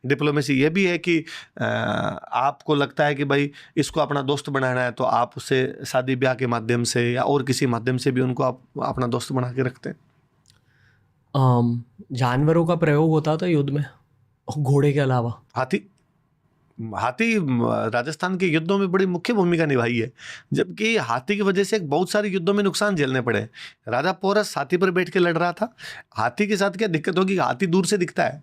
डिप्लोमेसी ये भी है कि आपको लगता है कि भाई इसको अपना दोस्त बनाना है तो आप उसे शादी ब्याह के माध्यम से या और किसी माध्यम से भी उनको आप अपना दोस्त बना के रखते हैं। जानवरों का प्रयोग होता था युद्ध में घोड़े के अलावा? हाथी, हाथी राजस्थान के युद्धों में बड़ी मुख्य भूमिका निभाई है, जबकि हाथी की वजह से बहुत सारे युद्धों में नुकसान झेलने पड़े। राजा पोरस हाथी पर बैठ के लड़ रहा था। हाथी के साथ क्या दिक्कत होगी, हाथी दूर से दिखता है,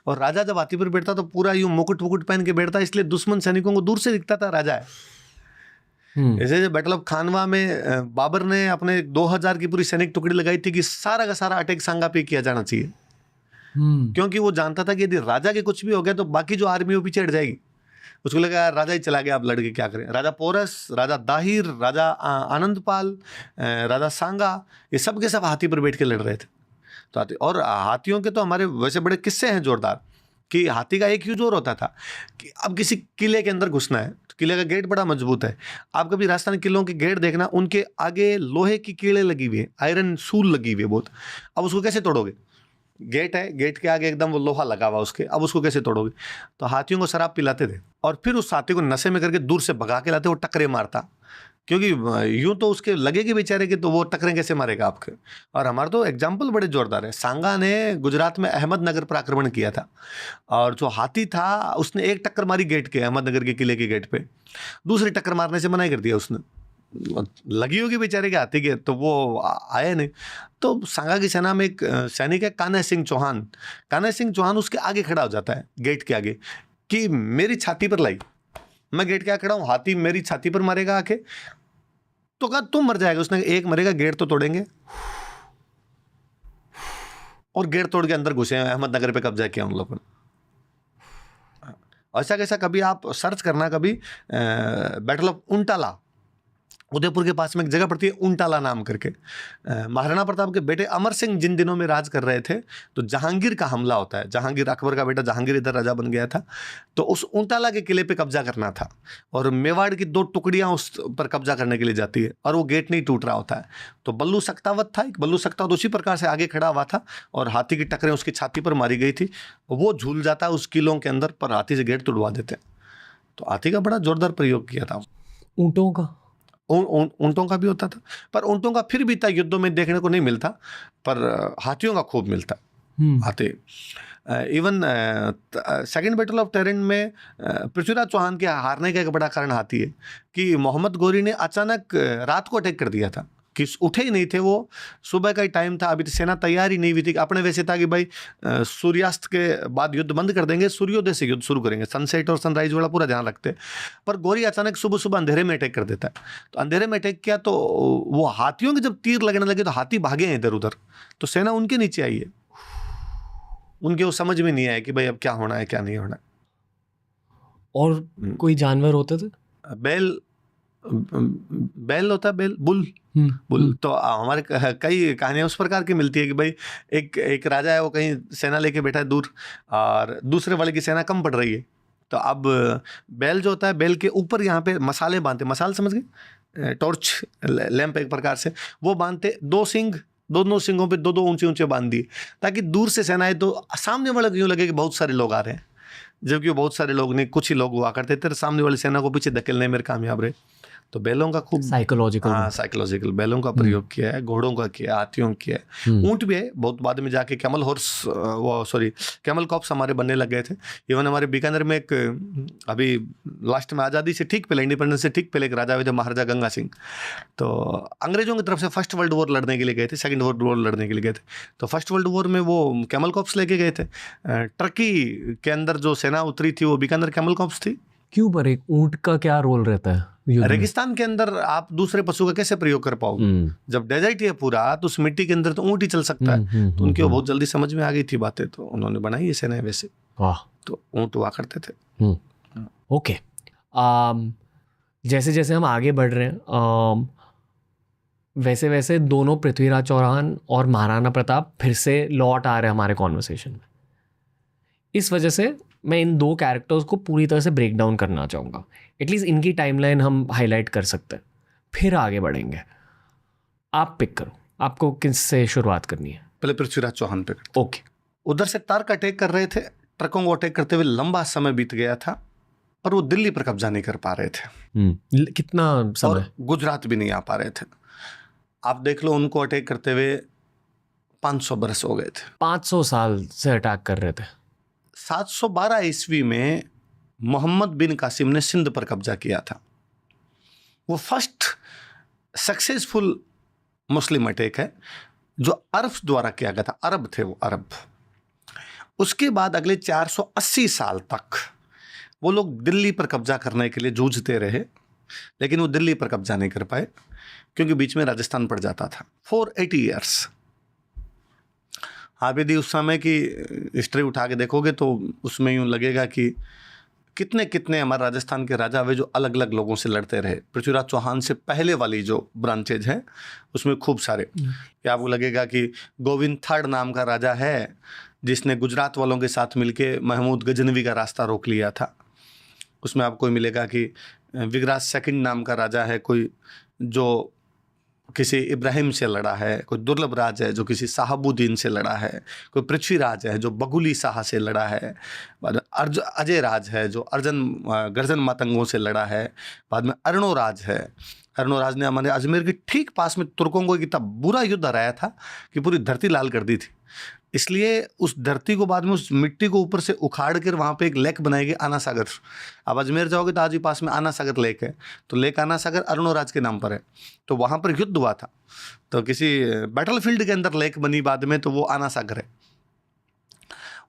और राजा जब हाथी पर बैठता तो पूरा यूं मुकुट वुकुट पहन के बैठता, इसलिए दुश्मन सैनिकों को दूर से दिखता था राजा है। ऐसे जो बैटल ऑफ खानवा में बाबर ने अपने 2000 की पूरी सैनिक टुकड़ी लगाई थी कि सारा का सारा अटैक सांगा पे किया जाना चाहिए, क्योंकि वो जानता था कि यदि राजा के कुछ भी हो गया तो बाकी जो आर्मी वो पीछे हट जाएगी। उसको लगा यार राजा ही चला गया, अब लड़के क्या करें। राजा पोरस, राजा दाहिर, राजा आनंदपाल, राजा सांगा, ये सब के सब हाथी पर बैठ के लड़ रहे थे। तो और हाथियों के तो हमारे वैसे बड़े किस्से हैं जोरदार, कि हाथी का एक यूज और होता था कि अब किसी किले के अंदर घुसना है तो किले का गेट बड़ा मजबूत है। आप कभी राजस्थान किलों के गेट देखना, उनके आगे लोहे की कीड़े लगी हुई है, आयरन सूल लगी हुई है बहुत। अब उसको कैसे तोड़ोगे, गेट है, गेट के आगे एकदम वो लोहा लगा हुआ उसके, अब उसको कैसे तोड़ोगे। तो हाथियों को शराब पिलाते थे और फिर उस हाथी को नशे में करके दूर से भगा के लाते, वो टकरे मारता, क्योंकि यूं तो उसके लगेगी बेचारे के, तो वो टकरे कैसे मारेगा आपके। और हमारा तो एग्जाम्पल बड़े जोरदार है। सांगा ने गुजरात में अहमदनगर पर आक्रमण किया था, और जो हाथी था उसने एक टक्कर मारी गेट के, अहमदनगर के किले के गेट पे, दूसरी टक्कर मारने से मना कर दिया उसने, लगी होगी बेचारे के हाथी के, तो वो आए नहीं। तो सांगा की सेना में एक सैनिक है कान्हा सिंह चौहान, कान्हा सिंह चौहान उसके आगे खड़ा हो जाता है गेट के आगे, कि मेरी छाती पर लाई, मैं गेट के आगे खड़ा हूं, हाथी मेरी छाती पर मारेगा आके, तो कहा तुम मर जाएगा। उसने एक मरेगा, गेट तो तोड़ेंगे, और गेट तोड़ के अंदर घुसे, अहमदनगर पे कब्जा किया उन लोगों ने। ऐसा कैसा कभी आप सर्च करना, कभी बैटल ऑफ उंटाला, उदयपुर के पास में एक जगह पड़ती है उंटाला नाम करके। महाराणा प्रताप के बेटे अमर सिंह जिन दिनों में राज कर रहे थे, तो जहांगीर का हमला होता है। जहांगीर, अकबर का बेटा जहांगीर इधर राजा बन गया था, तो उस उंटाला के किले पे कब्जा करना था, और मेवाड़ की 2 टुकड़ियां उस पर कब्जा करने के लिए जाती है, और वो गेट नहीं टूट रहा होता है। तो बल्लू सक्तावत था, एक बल्लू सक्तावत उसी प्रकार से आगे खड़ा हुआ था, और हाथी की टक्करें उसकी छाती पर मारी गई थी, वो झूल जाता उस किलों के अंदर, पर हाथी से गेट तुड़वा देते। तो हाथी का बड़ा जोरदार प्रयोग किया था। ऊंटों का, ऊंटों का भी होता था, पर ऊंटों का फिर भी था युद्धों में देखने को नहीं मिलता, पर हाथियों का खूब मिलता। हाथी इवन सेकंड बैटल ऑफ टेरिन में पृथ्वीराज चौहान के हारने का एक बड़ा कारण हाथी है, कि मोहम्मद गोरी ने अचानक रात को अटैक कर दिया था, कि उठे ही नहीं थे वो, सुबह का ही टाइम था, अभी तो सेना तैयार ही नहीं हुई थी। अपने वैसे था कि भाई सूर्यास्त के बाद युद्ध बंद कर देंगे, सूर्योदय से युद्ध शुरू करेंगे, सनसेट और सनराइज वाला पूरा ध्यान रखते। पर गोरी अचानक सुबह सुबह अंधेरे में अटैक कर देता है। तो अंधेरे में अटैक किया, तो वो हाथियों के जब तीर लगने लगे तो हाथी भागे हैं इधर उधर, तो सेना उनके नीचे आई है, उनके वो समझ में नहीं आया कि भाई अब क्या होना है क्या नहीं होना। और कोई जानवर होते थे, बैल होता है, बैल, बुल। तो हमारे कई कहानियां उस प्रकार की मिलती है कि भाई एक राजा है, वो कहीं सेना लेके बैठा है दूर, और दूसरे वाले की सेना कम पड़ रही है, तो अब बैल जो होता है, बैल के ऊपर यहाँ पे मसाले बांधते, मसाल समझ गए, टॉर्च लैंप एक प्रकार से, वो बांधते, 2 सिंग, दोनों सिंगों पे 2-2 ऊंचे ऊंचे बांध दिए, ताकि दूर से सेना आए तो सामने वाले को यूँ लगे कि बहुत सारे लोग आ रहे हैं, जबकि वो बहुत सारे लोग नहीं, कुछ ही लोग हुआ करते थे, सामने वाली सेना को पीछे धकेलने में कामयाब रहे। तो बैलों का खूब साइकोलॉजिकल बैलों का प्रयोग किया है, घोड़ों का किया, हाथियों का किया है, ऊंट भी है बहुत बाद में जाके, कैमल कॉप्स हमारे बनने लग गए थे। इवन हमारे बीकानेर में एक, अभी लास्ट में आज़ादी से ठीक पहले, इंडिपेंडेंस से ठीक पहले एक राजा हुए थे, महाराजा गंगा सिंह, तो अंग्रेजों की तरफ से फर्स्ट वर्ल्ड वॉर लड़ने के लिए गए थे, सेकेंड वर्ल्ड वॉर लड़ने के लिए गए थे। तो फर्स्ट वर्ल्ड वॉर में वो कैमल कॉप्स लेके गए थे, टर्की के अंदर जो सेना उतरी थी वो बीकानेर कैमल कॉप्स थी। क्यों, पर एक ऊंट का क्या रोल रहता है? रेगिस्तान के अंदर आप दूसरे पशु का कैसे प्रयोग कर पाओगे? जब डेजर्ट ही है पूरा, तो उस मिट्टी के अंदर तो ऊंट ही चल सकता है। तो उनके बहुत जल्दी समझ में आ गई थी बातें, तो उन्होंने बनाई ये सेना वैसे, तो ऊंट हुआ करते थे। ओके, जैसे जैसे हम आगे बढ़ रहे हैं, वैसे वैसे दोनों पृथ्वीराज चौहान और महाराणा प्रताप फिर से लौट आ रहे हैं हमारे कॉन्वर्सेशन में। इस वजह से मैं इन 2 कैरेक्टर्स को पूरी तरह से ब्रेक डाउन करना चाहूँगा, एटलीस्ट इनकी टाइमलाइन हम हाईलाइट कर सकते हैं, फिर आगे बढ़ेंगे। आप पिक करो, आपको किससे शुरुआत करनी है? पहले पृथ्वीराज चौहान पे करते। ओके। उधर से तर्क अटैक कर रहे थे, ट्रकों को अटैक करते हुए लंबा समय बीत गया था, पर वो दिल्ली पर कब्जा नहीं कर पा रहे थे। कितना समय? और गुजरात भी नहीं आ पा रहे थे। आप देख लो, उनको अटैक करते हुए 500 बरस हो गए थे। 500 साल से अटैक कर रहे थे। 712 ईस्वी में मोहम्मद बिन कासिम ने सिंध पर कब्जा किया था। वो फर्स्ट सक्सेसफुल मुस्लिम अटैक है जो अरब द्वारा किया गया था। अरब थे वो, अरब। उसके बाद अगले 480 साल तक वो लोग दिल्ली पर कब्जा करने के लिए जूझते रहे, लेकिन वो दिल्ली पर कब्जा नहीं कर पाए क्योंकि बीच में राजस्थान पड़ जाता था। 480 ईयर्स। आप यदि उस समय की हिस्ट्री उठा के देखोगे तो उसमें यूँ लगेगा कि कितने कितने हमारे राजस्थान के राजा हुए जो अलग अलग लोगों से लड़ते रहे। पृथ्वीराज चौहान से पहले वाली जो ब्रांचेज हैं उसमें खूब सारे, या आपको लगेगा कि गोविंद थर्ड नाम का राजा है जिसने गुजरात वालों के साथ मिलके महमूद गजनवी का रास्ता रोक लिया था। उसमें आपको मिलेगा कि विगराज सेकंड नाम का राजा है कोई जो किसी इब्राहिम से लड़ा है, कोई दुर्लभ राज है जो किसी साहबुद्दीन से लड़ा है, कोई पृथ्वीराज है जो बगुली शाह से लड़ा है, बाद में अजय राज है जो गर्जन मातंगों से लड़ा है, बाद में अर्णोराज है। अर्णोराज ने हमारे अजमेर के ठीक पास में तुर्कों को इतना बुरा युद्ध हराया था कि पूरी धरती लाल कर दी थी। इसलिए उस धरती को बाद में उस मिट्टी को ऊपर से उखाड़ कर वहाँ पे एक लेक बनाएगी, आना सागर। अब अजमेर जाओगे तो आज ही पास में आना सागर लेक है, तो लेक आना सागर अर्णोराज के नाम पर है। तो वहाँ पर युद्ध हुआ था, तो किसी बैटलफील्ड के अंदर लेक बनी बाद में, तो वो आना सागर है।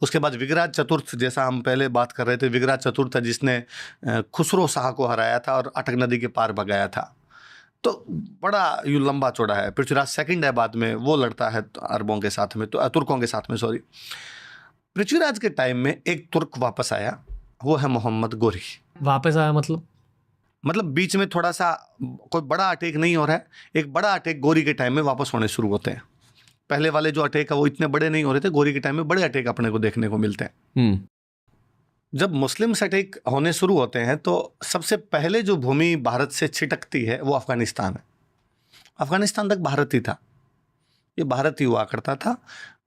उसके बाद विगराज चतुर्थ, जैसा हम पहले बात कर रहे थे, विगराज चतुर्थ है जिसने खुसरो शाह को हराया था और अटक नदी के पार भगाया था। तो बड़ा यूँ लंबा चौड़ा है। पृथ्वीराज सेकंड है बाद में, वो लड़ता है अरबों के साथ में, तो तुर्कों के साथ में, सॉरी। पृथ्वीराज के टाइम में एक तुर्क वापस आया, वो है मोहम्मद गोरी। वापस आया मतलब बीच में थोड़ा सा कोई बड़ा अटैक नहीं हो रहा है, एक बड़ा अटैक गोरी के टाइम में वापस होने शुरू होते हैं। पहले वाले जो अटैक है वो इतने बड़े नहीं हो रहे थे, गोरी के टाइम में बड़े अटैक अपने को देखने को मिलते हैं। जब मुस्लिम अटैक होने शुरू होते हैं तो सबसे पहले जो भूमि भारत से छिटकती है वो अफगानिस्तान है। अफगानिस्तान तक भारत ही था, ये भारत ही हुआ करता था,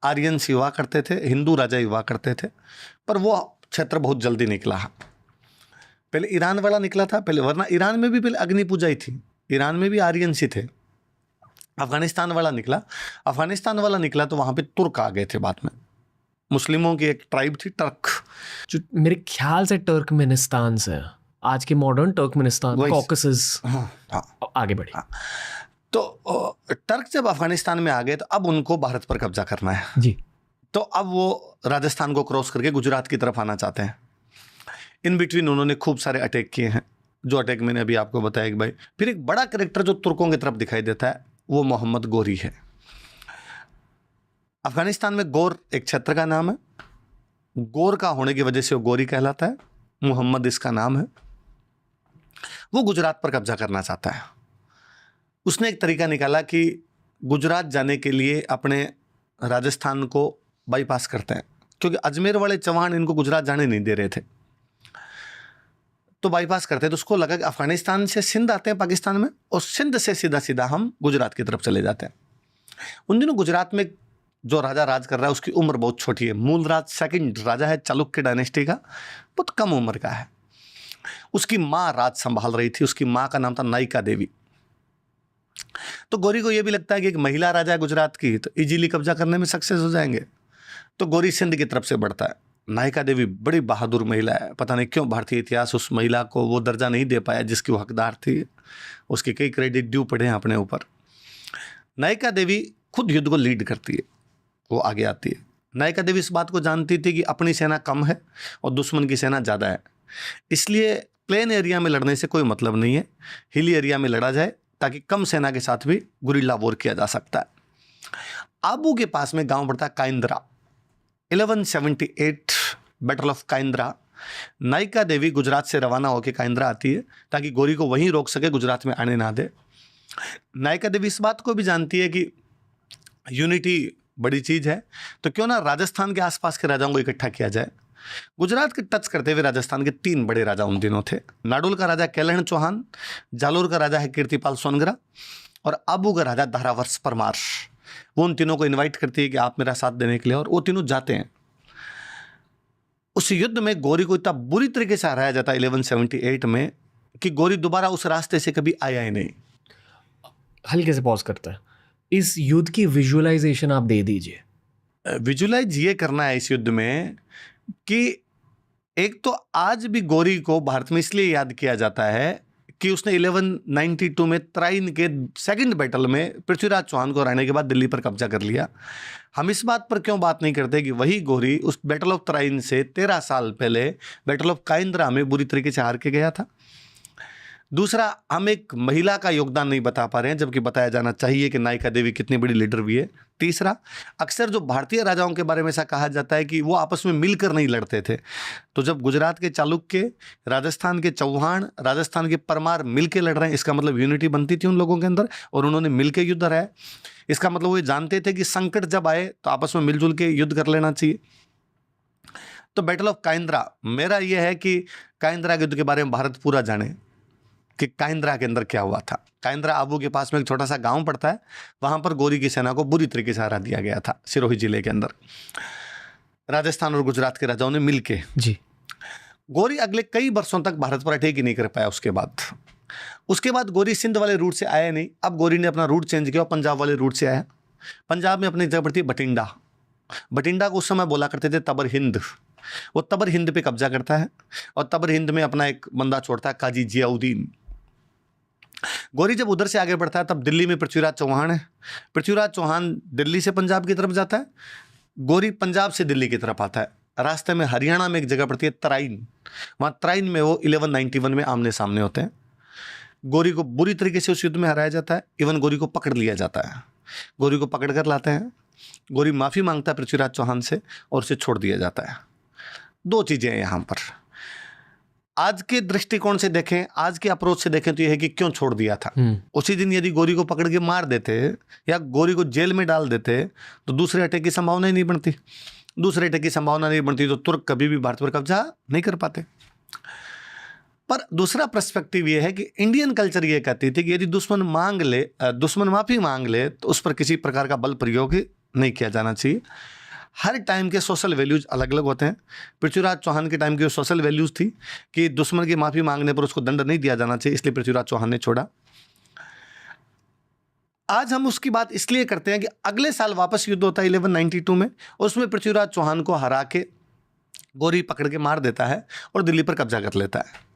आर्यंस ही हुआ करते थे, हिंदू राजा ही हुआ करते थे। पर वो क्षेत्र बहुत जल्दी निकला। पहले ईरान वाला निकला था पहले, वरना ईरान में भी पहले अग्नि पूजा ही थी, ईरान में भी आर्यंस ही थे। अफगानिस्तान वाला निकला, अफगानिस्तान वाला निकला तो वहाँ पे तुर्क आ गए थे बाद में। मुस्लिमों की एक ट्राइब थी टर्क, जो मेरे ख्याल से तुर्कमेनिस्तान से, आज के मॉडर्न तुर्कमेनिस्तान, कॉकेसस। हाँ, आगे बढ़े। हाँ। तो टर्क जब अफगानिस्तान में आ गए तो अब उनको भारत पर कब्जा करना है जी। तो अब वो राजस्थान को क्रॉस करके गुजरात की तरफ आना चाहते हैं। इन बिटवीन उन्होंने खूब सारे अटैक किए हैं, जो अटैक मैंने अभी आपको बताया एक भाई। फिर एक बड़ा कैरेक्टर जो तुर्कों की तरफ दिखाई देता है वो मोहम्मद गोरी है। अफगानिस्तान में गौर एक क्षेत्र का नाम है, गौर का होने की वजह से वो गोरी कहलाता है, मोहम्मद इसका नाम है। वो गुजरात पर कब्जा करना चाहता है। उसने एक तरीका निकाला कि गुजरात जाने के लिए अपने राजस्थान को बाईपास करते हैं, क्योंकि अजमेर वाले चौहान इनको गुजरात जाने नहीं दे रहे थे, तो बाईपास करते हैं। तो उसको लगा कि अफगानिस्तान से सिंध आते हैं पाकिस्तान में, और सिंध से सीधा सीधा हम गुजरात की तरफ चले जाते हैं। उन दिनों गुजरात में जो राजा राज कर रहा है उसकी उम्र बहुत छोटी है। मूलराज सेकंड राजा है चालुक्य डायनेस्टी का, बहुत कम उम्र का है। उसकी माँ राज संभाल रही थी, उसकी माँ का नाम था नायिका देवी। तो गोरी को यह भी लगता है कि एक महिला राजा है गुजरात की, तो इजीली कब्जा करने में सक्सेस हो जाएंगे, तो गोरी सिंध की तरफ से बढ़ता है। नायिका देवी बड़ी बहादुर महिला है, पता नहीं क्यों भारतीय इतिहास उस महिला को वो दर्जा नहीं दे पाया जिसकी वो हकदार थी। उसके कई क्रेडिट ड्यू पड़े हैं अपने ऊपर। नायिका देवी खुद युद्ध को लीड करती है, वो आगे आती है। नायिका देवी इस बात को जानती थी कि अपनी सेना कम है और दुश्मन की सेना ज़्यादा है, इसलिए प्लेन एरिया में लड़ने से कोई मतलब नहीं है, हिली एरिया में लड़ा जाए ताकि कम सेना के साथ भी गुरिल्ला वॉर किया जा सकता है। आबू के पास में गांव पड़ता है काइंद्रा। 1178 बैटल ऑफ काइंद्रा। नायिका देवी गुजरात से रवाना होकर काइंद्रा आती है ताकि गोरी को वहीं रोक सके, गुजरात में आने ना दे। नायिका देवी इस बात को भी जानती है कि यूनिटी बड़ी चीज है, तो क्यों ना राजस्थान के आसपास के राजाओं को इकट्ठा किया जाए। गुजरात के टच करते हुए राजस्थान के 3 बड़े राजा उन दिनों थे। नाडोल का राजा कैलहण चौहान, जालोर का राजा है कीर्तिपाल सोनगरा, और आबू का राजा धारावर्ष परमार। वो उन तीनों को इनवाइट करती है कि आप मेरा साथ देने के लिए, और वो तीनों जाते हैं। उस युद्ध में गोरी को इतना बुरी तरीके से हराया जाता है 1178 में कि गोरी दोबारा उस रास्ते से कभी आया ही नहीं। हल्के से पॉज करता है, इस युद्ध की विजुअलाइजेशन आप दे दीजिए। विजुअलाइज ये करना है इस युद्ध में कि एक तो आज भी गौरी को भारत में इसलिए याद किया जाता है कि उसने 1192 में तराइन के सेकंड बैटल में पृथ्वीराज चौहान को हराने के बाद दिल्ली पर कब्जा कर लिया। हम इस बात पर क्यों बात नहीं करते कि वही गौरी उस बैटल ऑफ तराइन से 13 साल पहले बैटल ऑफ काइंद्रा में बुरी तरीके से हार के गया था। दूसरा, हम एक महिला का योगदान नहीं बता पा रहे हैं, जबकि बताया जाना चाहिए कि नायिका देवी कितनी बड़ी लीडर भी है। तीसरा, अक्सर जो भारतीय राजाओं के बारे में ऐसा कहा जाता है कि वो आपस में मिलकर नहीं लड़ते थे। तो जब गुजरात के चालुक्य, राजस्थान के चौहान, राजस्थान के परमार मिलकर लड़ रहे हैं, इसका मतलब यूनिटी बनती थी उन लोगों के अंदर और उन्होंने मिलकर युद्ध हराया। इसका मतलब वो ये जानते थे कि संकट जब आए तो आपस में मिलजुल के युद्ध कर लेना चाहिए। तो बैटल ऑफ काइंद्रा, मेरा यह है कि काइंद्रा के युद्ध के बारे में भारत पूरा जाने कि काइंद्रा के अंदर क्या हुआ था। काइंद्रा आबू के पास में एक छोटा सा गांव पड़ता है, वहां पर गौरी की सेना को बुरी तरीके से हरा दिया गया था सिरोही जिले के अंदर, राजस्थान और गुजरात के राजाओं ने मिलके जी। गौरी अगले कई वर्षों तक भारत पर अटैक ही नहीं कर पाया। उसके बाद गौरी सिंध वाले रूट से आया नहीं। अब गौरी ने अपना रूट चेंज किया और पंजाब वाले रूट से आया। पंजाब में अपनी जगह पड़ती बठिंडा। बठिंडा को उस समय बोला करते थे तबर हिंद। वो तबर हिंद पे कब्जा करता है और तबर हिंद में अपना एक बंदा छोड़ता है, काजी जियाउद्दीन। गौरी जब उधर से आगे बढ़ता है तब दिल्ली में पृथ्वीराज चौहान है। पृथ्वीराज चौहान दिल्ली से पंजाब की तरफ जाता है, गौरी पंजाब से दिल्ली की तरफ आता है। रास्ते में हरियाणा में एक जगह पड़ती है तराइन, वहाँ तराइन में वो 1191 में आमने सामने होते हैं। गौरी को बुरी तरीके से उस युद्ध में हराया जाता है, इवन गौरी को पकड़ लिया जाता है। गौरी को पकड़ कर लाते हैं, गौरी माफ़ी मांगता है पृथ्वीराज चौहान से और उसे छोड़ दिया जाता है। दो चीज़ें हैं यहाँ पर। आज के दृष्टिकोण से देखें, आज के अप्रोच से देखें तो यह है कि क्यों छोड़ दिया था। उसी दिन यदि गौरी को पकड़ के मार देते या गौरी को जेल में डाल देते तो दूसरे अटैक की संभावना ही नहीं बनती। दूसरे अटैक की संभावना नहीं बनती तो तुर्क कभी भी भारत पर कब्जा नहीं कर पाते। पर दूसरा पर्सपेक्टिव ये है कि इंडियन कल्चर ये कहती थी कि यदि दुश्मन माफी मांग ले तो उस पर किसी प्रकार का बल प्रयोग नहीं किया जाना चाहिए। हर टाइम के सोशल वैल्यूज अलग अलग होते हैं। पृथ्वीराज चौहान के टाइम की सोशल वैल्यूज थी कि दुश्मन की माफी मांगने पर उसको दंड नहीं दिया जाना चाहिए, इसलिए पृथ्वीराज चौहान ने छोड़ा। आज हम उसकी बात इसलिए करते हैं कि अगले साल वापस युद्ध होता है 1192 में, उसमें पृथ्वीराज चौहान को हरा के गौरी पकड़ के मार देता है और दिल्ली पर कब्जा कर लेता है।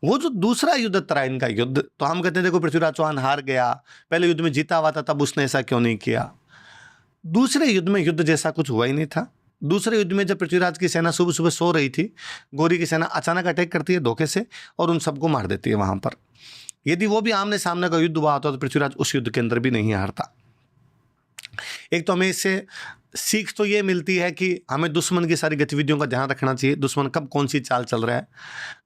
वो जो दूसरा युद्ध तराइन का युद्ध, तो हम कहते हैं देखो पृथ्वीराज चौहान हार गया, पहले युद्ध में जीता हुआ था तब उसने ऐसा क्यों नहीं किया। दूसरे युद्ध में युद्ध जैसा कुछ हुआ ही नहीं था। दूसरे युद्ध में जब पृथ्वीराज की सेना सुबह सुबह सो रही थी, गौरी की सेना अचानक अटैक करती है धोखे से और उन सबको मार देती है वहां पर। यदि वो भी आमने सामने का युद्ध हुआ होता तो पृथ्वीराज उस युद्ध के अंदर भी नहीं हारता। एक तो हमें इससे सीख तो ये मिलती है कि हमें दुश्मन की सारी गतिविधियों का ध्यान रखना चाहिए, दुश्मन कब कौन सी चाल चल रहा है।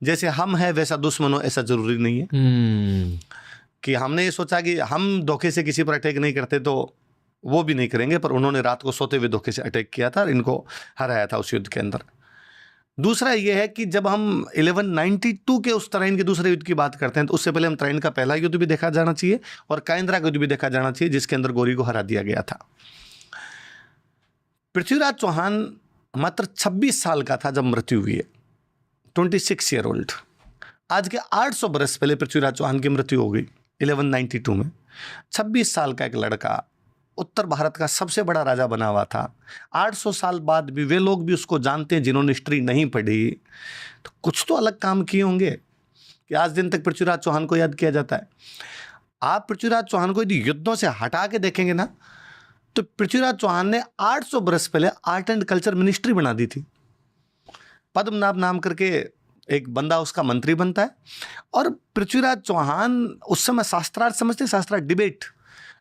जैसे हम है वैसा दुश्मन हो ऐसा जरूरी नहीं है कि हमने ये सोचा कि हम धोखे से किसी पर अटैक नहीं करते तो वो भी नहीं करेंगे, पर उन्होंने रात को सोते हुए धोखे से अटैक किया था और इनको हराया था उस युद्ध के अंदर। दूसरा ये है कि जब हम 1192 के उस तराइन के दूसरे युद्ध की बात करते हैं तो उससे पहले हम तराइन का पहला युद्ध भी देखा जाना चाहिए और काइंद्रा का युद्ध भी देखा जाना चाहिए जिसके अंदर गौरी को हरा दिया गया था। पृथ्वीराज चौहान मात्र 26 साल का था जब मृत्यु हुई है, 26 ईयर ओल्ड। आज के 800 बरस पहले पृथ्वीराज चौहान की मृत्यु हो गई 1192 में। 26 साल का एक लड़का उत्तर भारत का सबसे बड़ा राजा बना हुआ था। 800 साल बाद भी वे लोग भी उसको जानते हैं जिन्होंने हिस्ट्री नहीं पढ़ी, तो कुछ तो अलग काम किए होंगे कि आज दिन तक पृथ्वीराज चौहान को याद किया जाता है। आप पृथ्वीराज चौहान को यदि युद्धों से हटा के देखेंगे ना तो पृथ्वीराज चौहान ने 800 बरस पहले आर्ट एंड कल्चर मिनिस्ट्री बना दी थी। पद्मनाभ नाम करके एक बंदा उसका मंत्री बनता है और पृथ्वीराज चौहान उस समय शास्त्रार्थ समझते, शास्त्रार्थ डिबेट,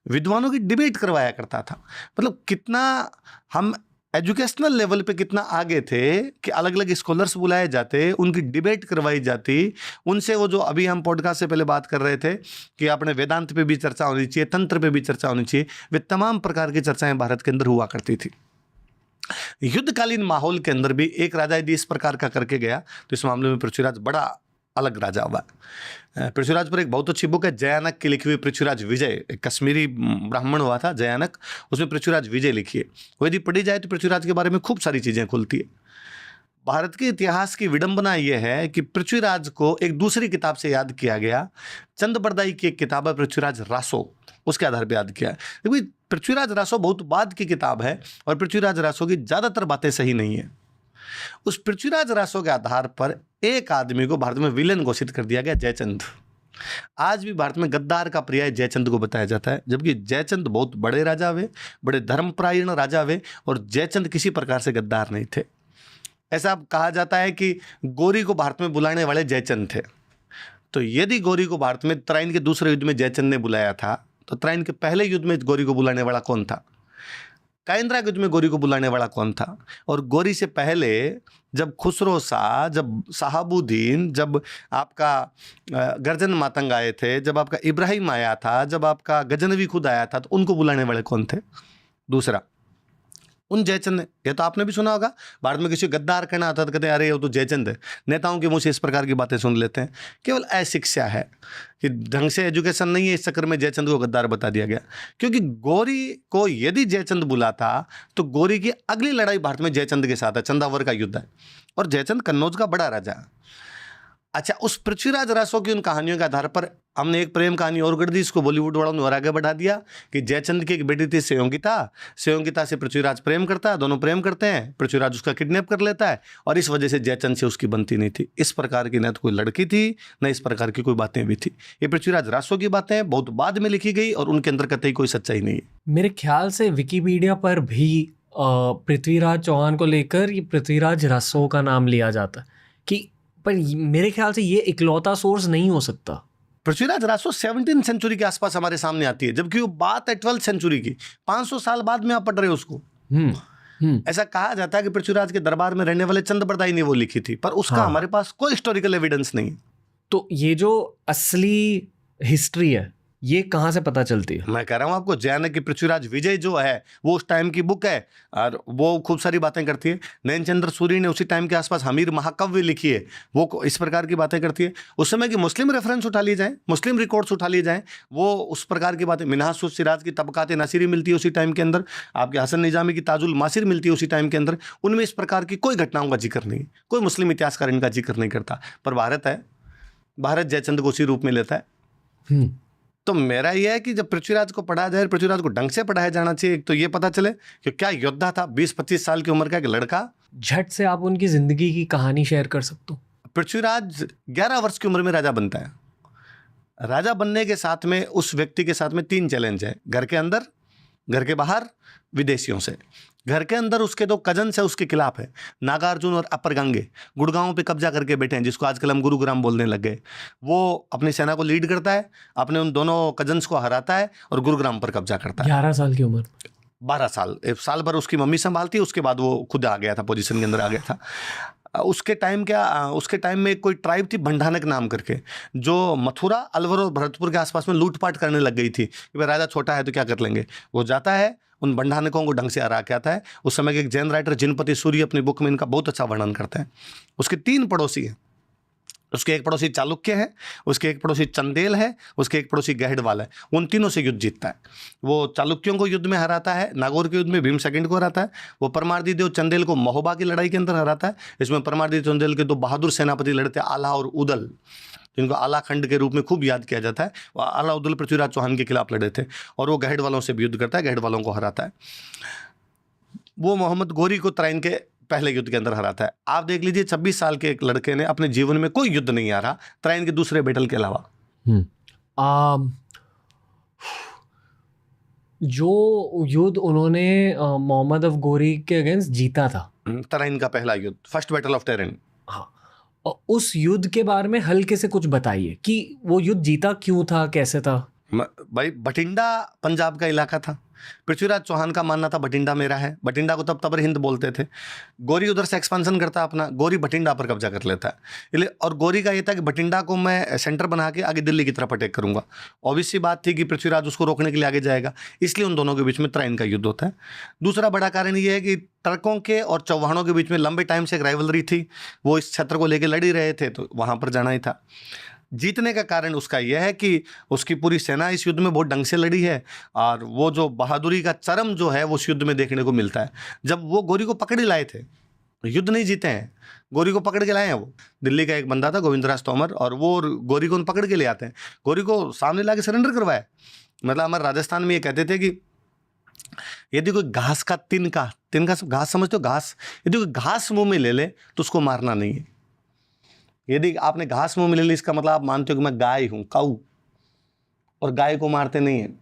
विद्वानों की डिबेट करवाया करता था। मतलब कितना हम एजुकेशनल लेवल पे कितना आगे थे कि अलग अलग स्कॉलर्स बुलाए जाते, उनकी डिबेट करवाई जाती, उनसे वो जो अभी हम पॉडकास्ट से पहले बात कर रहे थे कि अपने वेदांत पे भी चर्चा होनी चाहिए, तंत्र पे भी चर्चा होनी चाहिए, वे तमाम प्रकार की चर्चाएं भारत के अंदर हुआ करती थी। युद्धकालीन माहौल के अंदर भी एक राजा यदि इस प्रकार का करके गया तो इस मामले में पृथ्वीराज बड़ा अलग राजा हुआ। पृथ्वीराज पर एक बहुत अच्छी बुक है जयानक की लिखी हुई पृथ्वीराज विजय, एक कश्मीरी ब्राह्मण हुआ था जयानक, उसमें पृथ्वीराज विजय लिखी है। वो यदि पढ़ी जाए तो पृथ्वीराज के बारे में खूब सारी चीज़ें खुलती है। भारत के इतिहास की विडंबना यह है कि पृथ्वीराज को एक दूसरी किताब से याद किया गया। चंद बरदाई की एक किताब है पृथ्वीराज रासो, उसके आधार पर याद किया है। देखिए पृथ्वीराज रासो बहुत बाद की किताब है और पृथ्वीराज रासो की ज़्यादातर बातें सही नहीं है। उस पृथ्वीराज रासो के आधार पर एक आदमी को भारत में विलेन घोषित कर दिया गया, जयचंद। आज भी भारत में गद्दार का पर्याय जयचंद को बताया जाता है, जबकि जयचंद बहुत बड़े राजा हुए, बड़े धर्मपरायण राजा हुए, और जयचंद किसी प्रकार से गद्दार नहीं थे। ऐसा कहा जाता है कि गौरी को भारत में बुलाने वाले जयचंद थे। तो यदि गौरी को भारत में तराइन के दूसरे युद्ध में जयचंद ने बुलाया था, तो तराइन के पहले युद्ध में गौरी को बुलाने वाला कौन था? काइंद्रा के युद्ध में गौरी को बुलाने वाला कौन था? और गौरी से पहले जब खुसरो शाह, जब शहाबुद्दीन, जब आपका गर्जन मातंग आए थे, जब आपका इब्राहिम आया था, जब आपका गजनवी खुद आया था, तो उनको बुलाने वाले कौन थे? दूसरा, उन जयचंद ने, ये तो आपने भी सुना होगा, भारत में किसी गद्दार कहना आता तो कहते हैं अरे वो तो जयचंद है। नेताओं के मुंह से इस प्रकार की बातें सुन लेते हैं। केवल अशिक्षा है कि ढंग से एजुकेशन नहीं है, इस चक्कर में जयचंद को गद्दार बता दिया गया। क्योंकि गौरी को यदि जयचंद बुलाता तो गौरी की अगली लड़ाई भारत में जयचंद के साथ है, चंदावर का युद्ध है, और जयचंद कन्नौज का बड़ा राजा है। अच्छा, उस पृथ्वीराज रासो की उन कहानियों के आधार पर हमने एक प्रेम कहानी और गढ़ दी, इसको बॉलीवुड वालों ने और आगे बढ़ा दिया कि जयचंद की एक बेटी थी सेयोंगिता, सेयोंगिता से पृथ्वीराज प्रेम करता है, दोनों प्रेम करते हैं, पृथ्वीराज उसका किडनैप कर लेता है, और इस वजह से जयचंद से उसकी बनती नहीं थी। इस प्रकार की न तो कोई लड़की थी, न इस प्रकार की कोई बातें भी थी। ये पृथ्वीराज रासो की बातें बहुत बाद में लिखी गई और उनके अंदर कतई कोई सच्चाई नहीं है। मेरे ख्याल से विकिपीडिया पर भी पृथ्वीराज चौहान को लेकर ये पृथ्वीराज रासो का नाम लिया जाता है कि, पर मेरे ख्याल से ये इकलौता सोर्स नहीं हो सकता। पृथ्वीराज रासो 17वीं सेंचुरी के आसपास हमारे सामने आती है, जबकि वो बात है 12वीं सेंचुरी की। 500 साल बाद में आप पढ़ रहे हो उसको। ऐसा कहा जाता है कि पृथ्वीराज के दरबार में रहने वाले चंद्रप्रदायी ने वो लिखी थी, पर उसका हमारे पास कोई हिस्टोरिकल एविडेंस नहीं है। तो ये जो असली हिस्ट्री है ये कहाँ से पता चलती है? मैं कह रहा हूँ आपको, जैन की पृथ्वीराज विजय जो है वो उस टाइम की बुक है, और वो खूब सारी बातें करती है। नैनचंद्र सूरी ने उसी टाइम के आसपास हमीर महाकाव्य लिखी है, वो इस प्रकार की बातें करती है। उस समय की मुस्लिम रेफरेंस उठा लिए जाएं, मुस्लिम रिकॉर्ड्स उठा लिए जाएं, वो उस प्रकार की बातें। मिन्हाजुस सिराज की तबकात नसीरी मिलती है उसी टाइम के अंदर, आपके हसन निजामी की ताजुल मासिर मिलती है उसी टाइम के अंदर। उनमें इस प्रकार की कोई घटनाओं का जिक्र नहीं, कोई मुस्लिम इतिहासकार इनका जिक्र नहीं करता। पर भारत है, भारत जयचंद को उसी रूप में लेता है। तो मेरा यह है कि जब पृथ्वीराज को पढ़ा जाए, पृथ्वीराज को ढंग से पढ़ाया जाना चाहिए। एक तो ये पता चले कि क्या योद्धा था, 20-25 साल की उम्र का एक लड़का। झट से आप उनकी जिंदगी की कहानी शेयर कर सकते हो। पृथ्वीराज 11 वर्ष की उम्र में राजा बनता है। राजा बनने के साथ में उस व्यक्ति के साथ में 3 चैलेंज है, घर के अंदर, घर के बाहर, विदेशियों से। घर के अंदर उसके 2 कजन्स है उसके खिलाफ है, नागार्जुन और अपर गंगे, गुड़गांव पे कब्जा करके बैठे हैं, जिसको आजकल हम गुरुग्राम बोलने लग गए। वो अपनी सेना को लीड करता है, अपने उन दोनों कजन्स को हराता है और गुरुग्राम पर कब्जा करता है। 11 साल की उम्र, 12 साल, 1 साल भर उसकी मम्मी संभालती है, उसके बाद वो खुद आ गया था, पोजीशन के अंदर आ गया था। उसके टाइम में कोई ट्राइब थी भंडानक नाम करके, जो मथुरा, अलवर और भरतपुर के आसपास में लूटपाट करने लग गई थी कि भाई राजा छोटा है तो क्या कर लेंगे। वो जाता है, उन भंडानकों को ढंग से हरा के आता है। उस समय के एक जैन राइटर जिनपति सूर्य अपनी बुक में इनका बहुत अच्छा वर्णन करते हैं। उसके 3 पड़ोसी हैं, उसके एक पड़ोसी चालुक्य है, उसके एक पड़ोसी चंदेल है, उसके एक पड़ोसी गहडवाल है। उन तीनों से युद्ध जीतता है। वो चालुक्यों को युद्ध में हराता है, नागौर के युद्ध में भीम सेकंड को हराता है। वो परमार्दी देव चंदेल को महोबा की लड़ाई के अंदर हराता है। इसमें परमार्दी चंदेल के 2 बहादुर सेनापति लड़ते हैं, आला और उदल, जिनको आला खंड के रूप में खूब याद किया जाता है। वो आला उदल पृथ्वीराज चौहान के खिलाफ लड़े थे, और वो गहड वालों से भी युद्ध करता है, गहड वालों को हराता है। वो मोहम्मद गोरी को तराइन के पहले युद्ध के अंदर हराता है। आप देख लीजिए, 26 साल के एक लड़के ने अपने जीवन में कोई युद्ध नहीं हारा तराइन के दूसरे बैटल के अलावा। जो युद्ध उन्होंने मोहम्मद अफ गोरी के अगेंस्ट जीता था, तराइन का पहला युद्ध, फर्स्ट बैटल ऑफ टेरेन। हाँ, और उस युद्ध के बारे में हल्के से कुछ बताइए कि वो युद्ध जीता क्यों था, कैसे था। भाई, बठिंडा पंजाब का इलाका था। पृथ्वीराज चौहान का मानना था बठिंडा मेरा है। बठिंडा को तब तबर हिंद बोलते थे। गोरी उधर से एक्सपेंशन करता अपना, गोरी बठिंडा पर कब्जा कर लेता है। इसलिए, और गोरी का ये था कि बठिंडा को मैं सेंटर बना के आगे दिल्ली की तरफ अटैक करूंगा। ऑब्वियस सी बात थी कि पृथ्वीराज उसको रोकने के लिए आगे जाएगा, इसलिए उन दोनों के बीच में तराइन का युद्ध होता है। दूसरा बड़ा कारण ये है कि टर्कों के और चौहानों के बीच में लंबे टाइम से एक राइवलरी थी, वो इस क्षेत्र को लेकर लड़ ही रहे थे, तो वहां पर जाना ही था। जीतने का कारण उसका यह है कि उसकी पूरी सेना इस युद्ध में बहुत ढंग से लड़ी है, और वो जो बहादुरी का चरम जो है वो उस युद्ध में देखने को मिलता है। जब वो गोरी को पकड़ ही लाए थे, युद्ध नहीं जीते हैं, गोरी को पकड़ के लाए हैं। वो दिल्ली का एक बंदा था गोविंदराज तोमर, और वो गोरी को पकड़ के ले आते हैं। गोरी को सामने ला के सरेंडर करवाया। मतलब हमारे राजस्थान में ये कहते थे कि यदि कोई घास का तिनका घास समझते हो, घास, यदि कोई घास मुंह में ले ले तो उसको मारना नहीं है। यदि आपने घास मुंह में ले ली, इसका मतलब आप मानते हो कि मैं गाय हूं, काऊ, और गाय को मारते नहीं है।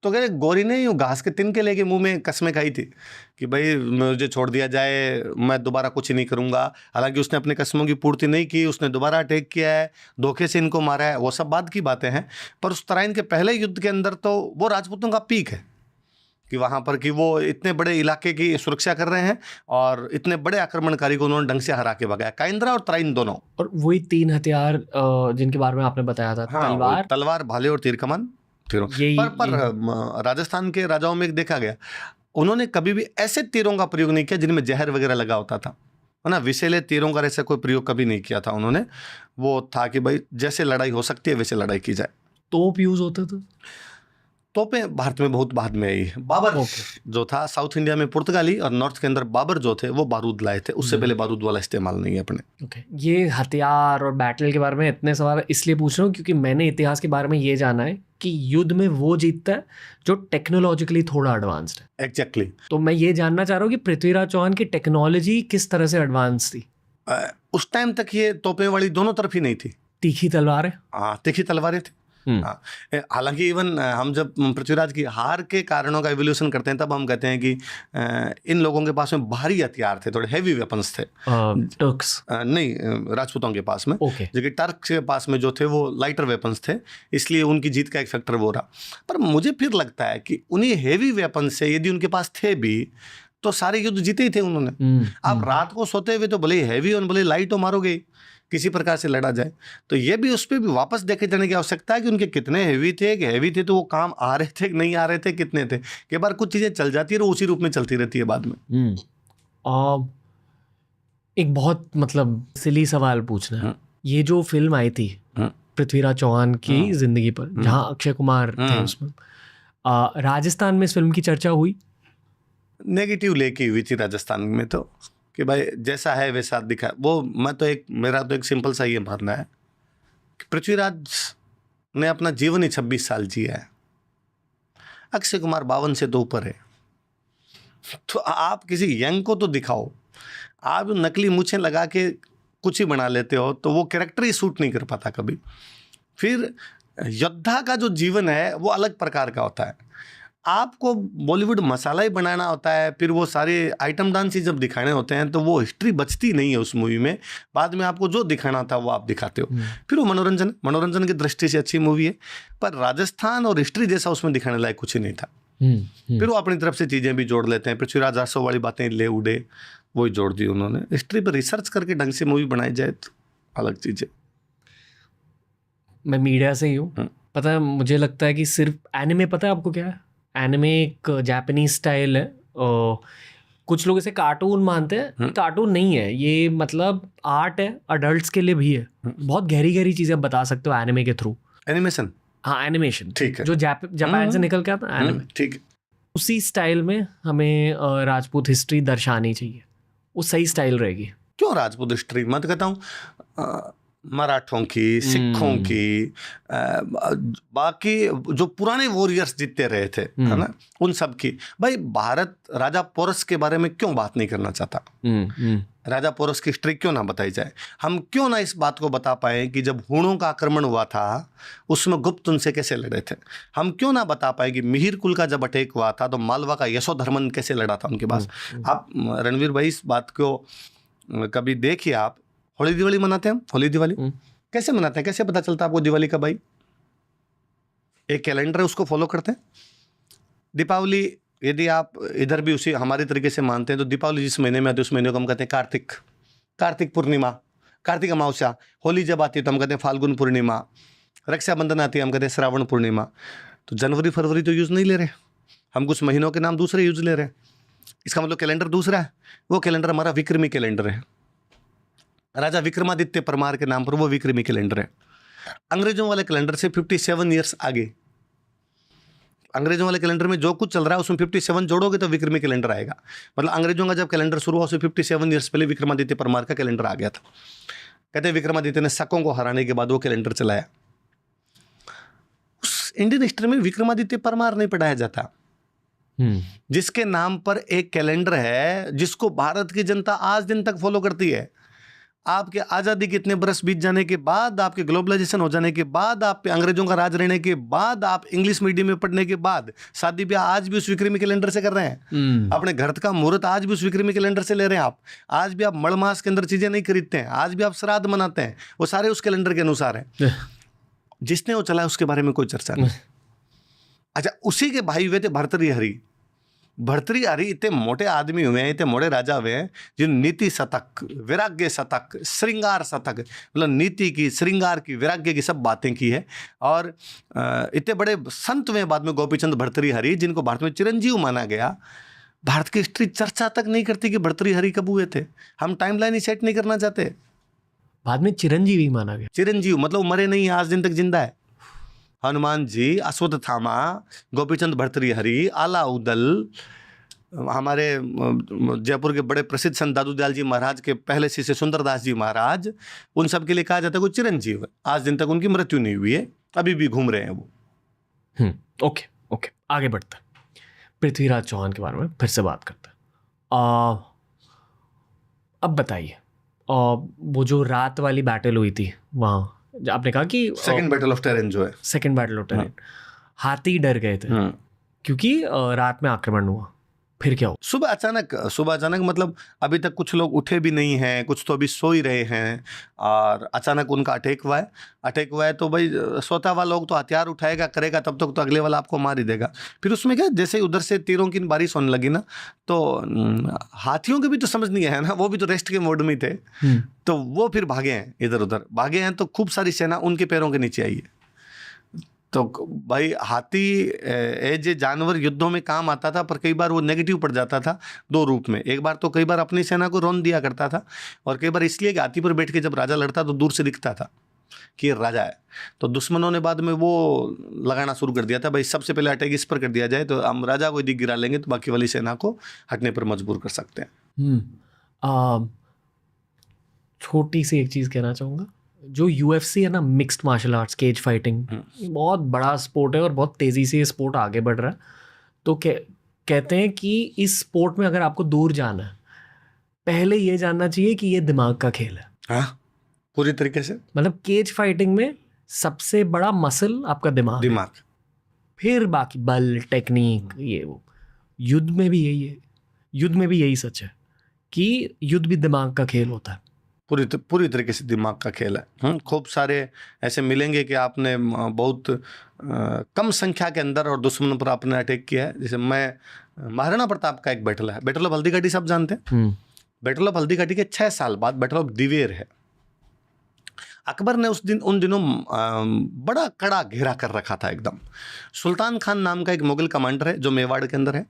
तो कहते गौरी ने यूं घास के तिनके लेके मुंह में कसमें खाई थी कि भाई मुझे छोड़ दिया जाए, मैं दोबारा कुछ नहीं करूंगा। हालांकि उसने अपने कसमों की पूर्ति नहीं की, उसने दोबारा अटैक किया है, धोखे से इनको मारा है, वो सब बाद की बातें हैं। पर उस तराइन के पहले युद्ध के अंदर तो वो राजपूतों का पीक है कि वहाँ पर कि वो इतने बड़े इलाके की सुरक्षा कर रहे हैं और इतने बड़े आक्रमणकारी को उन्होंने ढंग से हरा के भगाया, काइंद्रा और तराइन दोनों। और वही 3 हथियार जिनके बारे में आपने बताया था, हाँ, तलवार, भाले और तीर कमान। पर राजस्थान के राजाओं में देखा गया, उन्होंने कभी भी ऐसे तीरों का प्रयोग नहीं किया जिनमें जहर वगैरह लगा होता था, है ना। विषैले तीरों का ऐसा कोई प्रयोग कभी नहीं किया था उन्होंने। वो था कि भाई जैसे लड़ाई हो सकती है वैसे लड़ाई की जाए। तोप यूज होते थे? तोपें भारत में बहुत बाद में आई। बाबर जो था साउथ इंडिया में पुर्तगाली, और नॉर्थ के अंदर बाबर जो थे वो बारूद लाए थे, उससे पहले बारूद वाला इस्तेमाल नहीं है अपने। ये हथियार और बैटल के बारे में इतने सवाल इसलिए पूछ रहा हूँ क्योंकि मैंने इतिहास के बारे में ये जाना है कि युद्ध में वो जीतता है जो टेक्नोलॉजिकली थोड़ा एडवांस्ड है। एग्जैक्टली। तो मैं ये जानना चाह रहा हूँ कि पृथ्वीराज चौहान की टेक्नोलॉजी किस तरह से एडवांस थी? उस टाइम तक ये तोपें वाली दोनों तरफ ही नहीं थी। तीखी तलवारें? हाँ, तीखी तलवारें थी। हालांकि इवन हम जब पृथ्वीराज की हार के कारणों का इवोल्यूशन करते हैं तब हम कहते हैं कि इन लोगों के पास में भारी हथियार थे, थोड़े हैवी वेपन्स थे। टर्क्स नहीं, राजपूतों के पास में। जो कि टर्क्स के पास में जो थे वो लाइटर वेपन्स थे, इसलिए उनकी जीत का एक फैक्टर वो रहा। पर मुझे फिर लगता है कि उन्हीं हैवी वेपन्स से यदि उनके पास थे भी तो सारे युद्ध जीते ही थे उन्होंने। आप रात को सोते हुए तो भले हैवी और भले लाइट हो मारोगे, किसी प्रकार से लड़ा जाए। तो ये भी उस पर भी वापस देखे जाने की आवश्यकता है कि उनके कितने हैवी थे, कि हैवी थे तो वो काम आ रहे थे कि नहीं आ रहे थे, कितने थे। कई बार कुछ चीज़ें चल जाती है और उसी रूप में चलती रहती है बाद में। एक बहुत मतलब सिली सवाल पूछना है। ये जो फिल्म आई थी पृथ्वीराज चौहान की जिंदगी पर, जहाँ अक्षय कुमार थे उसमें, राजस्थान में इस फिल्म की चर्चा हुई? नेगेटिव लेके हुई थी राजस्थान में, तो कि भाई जैसा है वैसा दिखा वो। मेरा तो एक सिंपल सा ये मानना है कि पृथ्वीराज ने अपना जीवन ही 26 साल जिया है, अक्षय कुमार 52 से तो ऊपर है। तो आप किसी यंग को तो दिखाओ, आप नकली मूछें लगा के कुछ ही बना लेते हो तो वो कैरेक्टर ही सूट नहीं कर पाता कभी। फिर योद्धा का जो जीवन है वो अलग प्रकार का होता है। आपको बॉलीवुड मसाला ही बनाना होता है, फिर वो सारे आइटम डांस ही जब दिखाने होते हैं तो वो हिस्ट्री बचती नहीं है उस मूवी में। बाद में आपको जो दिखाना था वो आप दिखाते हो। फिर वो मनोरंजन की दृष्टि से अच्छी मूवी है, पर राजस्थान और हिस्ट्री जैसा उसमें दिखाने लायक कुछ ही नहीं था। फिर वो अपनी तरफ से चीज़ें भी जोड़ लेते हैं। पृथ्वीराज राजस्व वाली बातें ले उड़े, वही जोड़ दी उन्होंने। हिस्ट्री पर रिसर्च करके ढंग से मूवी बनाई जाए तो अलग चीज़ है। मैं मीडिया से ही हूँ, पता है, मुझे लगता है कि सिर्फ एनिमे, पता है आपको क्या है? एनिमे एक जापानीज स्टाइल है। कुछ लोग इसे कार्टून मानते हैं, कार्टून नहीं है ये, मतलब आर्ट है, अडल्ट्स के लिए भी है। बहुत गहरी गहरी चीज़ें आप बता सकते हो एनिमे के थ्रू। एनिमेशन? हाँ, एनिमेशन, ठीक है, जो जापान से निकल के आता है एनिमे। ठीक है। उसी स्टाइल में हमें राजपूत हिस्ट्री दर्शानी चाहिए, वो सही स्टाइल रहेगी। क्यों राजपूत हिस्ट्री? मैं तो कहता हूँ मराठों की, सिखों की, बाकी जो पुराने वॉरियर्स जितने रहे थे, है ना, उन सब की। भाई भारत राजा पोरस के बारे में क्यों बात नहीं करना चाहता? राजा पोरस की हिस्ट्री क्यों ना बताई जाए? हम क्यों ना इस बात को बता पाए कि जब हूणों का आक्रमण हुआ था उसमें गुप्त उनसे कैसे लड़े थे? हम क्यों ना बता पाए कि मिहिर कुल का जब अटैक हुआ था तो मालवा का यशोधर्मन कैसे लड़ा था उनके पास? आप रणवीर भाई इस बात को कभी देखिए। आप होली दिवाली मनाते हैं, होली दिवाली कैसे मनाते हैं? कैसे पता चलता है आपको दिवाली का? भाई एक कैलेंडर है, उसको फॉलो करते हैं। दीपावली यदि आप इधर भी उसी हमारे तरीके से मानते हैं तो दीपावली जिस महीने में आती है उस महीने को हम कहते हैं कार्तिक पूर्णिमा, कार्तिक अमावस्या। होली जब आती है तो हम कहते हैं फाल्गुन पूर्णिमा। रक्षाबंधन आती है हम कहते हैं श्रावण पूर्णिमा। तो जनवरी फरवरी तो यूज़ नहीं ले रहे हम, कुछ महीनों के नाम दूसरे यूज़ ले रहे हैं। इसका मतलब कैलेंडर दूसरा है। वो कैलेंडर हमारा विक्रमी कैलेंडर है, राजा विक्रमादित्य परमार के नाम पर वो विक्रमी कैलेंडर है। अंग्रेजों वाले कैलेंडर से 57 ईयर्स आगे। अंग्रेजों वाले कैलेंडर में जो कुछ चल रहा है उसमें 57 जोड़ोगे तो विक्रमी कैलेंडर आएगा। मतलब अंग्रेजों का जब कैलेंडर शुरू हुआ उससे 57 ईयर्स पहले विक्रमादित्य परमार का कैलेंडर आ गया था। कहते हैं विक्रमादित्य ने शकों को हराने के बाद वो कैलेंडर चलाया। उस इंडियन हिस्ट्री में विक्रमादित्य परमार नहीं पढ़ाया जाता। जिसके नाम पर एक कैलेंडर है जिसको भारत की जनता आज दिन तक फॉलो करती है। आपके आज़ादी के इतने बरस बीत जाने के बाद, आपके ग्लोबलाइजेशन हो जाने के बाद, आप पे अंग्रेजों का राज रहने के बाद, आप इंग्लिश मीडियम में पढ़ने के बाद, शादी ब्याह आज भी उस विक्रमी कैलेंडर से कर रहे हैं। अपने घर का मुहूर्त आज भी उस विक्रमी कैलेंडर से ले रहे हैं। आप आज भी आप मड़ मास के अंदर चीजें नहीं खरीदते हैं, आज भी आप श्राद्ध मनाते हैं, वो सारे उस कैलेंडर के अनुसार है। जिसने वो चला उसके बारे में कोई चर्चा नहीं। अच्छा, उसी के भाई हुए थे भर्तृहरि। भर्तृहरि इतने मोटे आदमी हुए हैं, इतने मोटे राजा हुए हैं जिन नीति शतक, वैराग्य शतक, श्रृंगार शतक, मतलब नीति की, श्रृंगार की, वैराग्य की सब बातें की है। और इतने बड़े संत हुए बाद में गोपीचंद भर्तृहरि, जिनको भारत में चिरंजीव माना गया। भारत की हिस्ट्री चर्चा तक नहीं करती कि भर्तृहरि कब हुए थे। हम टाइमलाइन ही सेट नहीं करना चाहते। बाद में चिरंजीवी माना गया। चिरंजीव मतलब मरे नहीं, आज दिन तक जिंदा है। हनुमान जी, अश्वत्थामा, गोपीचंद भर्तृहरि, आलाउदल, हमारे जयपुर के बड़े प्रसिद्ध संत दादू दयाल जी महाराज के पहले शिष्य सुंदरदास जी महाराज, उन सब के लिए कहा जाता है कोई चिरंजीव है। आज दिन तक उनकी मृत्यु नहीं हुई है, अभी भी घूम रहे हैं वो। ओके, आगे बढ़ते हैं। पृथ्वीराज चौहान के बारे में फिर से बात करते हैं। अब बताइए, वो जो रात वाली बैटल हुई थी वहाँ, आपने कहा कि सेकंड बैटल ऑफ टेरेन जो है, सेकंड बैटल ऑफ टेरेन, हाथी डर गए थे क्योंकि रात में आक्रमण हुआ। फिर क्या हुआ? सुबह अचानक मतलब अभी तक कुछ लोग उठे भी नहीं हैं, कुछ तो अभी सो ही रहे हैं, और अचानक उनका अटैक हुआ है। तो भाई सोता हुआ लोग तो हथियार उठाएगा, करेगा, तब तक तो अगले वाला आपको मार ही देगा। फिर उसमें क्या, जैसे ही उधर से तीरों की बारिश होने लगी ना, तो हाथियों के भी तो समझ नहीं है ना, वो भी तो रेस्ट के मोड में थे। तो वो फिर भागे हैं, इधर उधर भागे हैं, तो खूब सारी सेना उनके पैरों के नीचे आई है। तो भाई हाथी एज ए जानवर युद्धों में काम आता था, पर कई बार वो नेगेटिव पड़ जाता था दो रूप में। एक बार तो कई बार अपनी सेना को रौंद दिया करता था, और कई बार इसलिए कि हाथी पर बैठ के जब राजा लड़ता तो दूर से दिखता था कि ये राजा है। तो दुश्मनों ने बाद में वो लगाना शुरू कर दिया था, भाई सबसे पहले अटैक इस पर कर दिया जाए, तो हम राजा को यदि गिरा लेंगे तो बाकी वाली सेना को हटने पर मजबूर कर सकते हैं। छोटी सी एक चीज़ कहना चाहूँगा, जो UFC है ना, mixed martial arts, cage fighting, बहुत बड़ा स्पोर्ट है और बहुत तेज़ी से ये स्पोर्ट आगे बढ़ रहा है। तो कहते हैं कि इस स्पोर्ट में अगर आपको दूर जाना है, पहले ये जानना चाहिए कि ये दिमाग का खेल है। हाँ, पूरी तरीके से। मतलब केज फाइटिंग में सबसे बड़ा मसल आपका दिमाग, फिर बाकी बल, टेक्निक, ये वो। युद्ध में भी यही है, युद्ध में भी यही सच है कि युद्ध भी दिमाग का खेल होता है। पूरी तरीके से दिमाग का खेल है। खूब सारे ऐसे मिलेंगे कि आपने बहुत कम संख्या के अंदर और दुश्मनों पर आपने अटैक किया है। जैसे महाराणा प्रताप का एक बैटल है, बैटल ऑफ हल्दीघाटी, सब जानते हैं। बैटल ऑफ हल्दीघाटी के 6 साल बाद बैटल ऑफ दिवेर है। अकबर ने उन दिनों बड़ा कड़ा घेरा कर रखा था एकदम। सुल्तान खान नाम का एक मुगल कमांडर है जो मेवाड़ के अंदर है।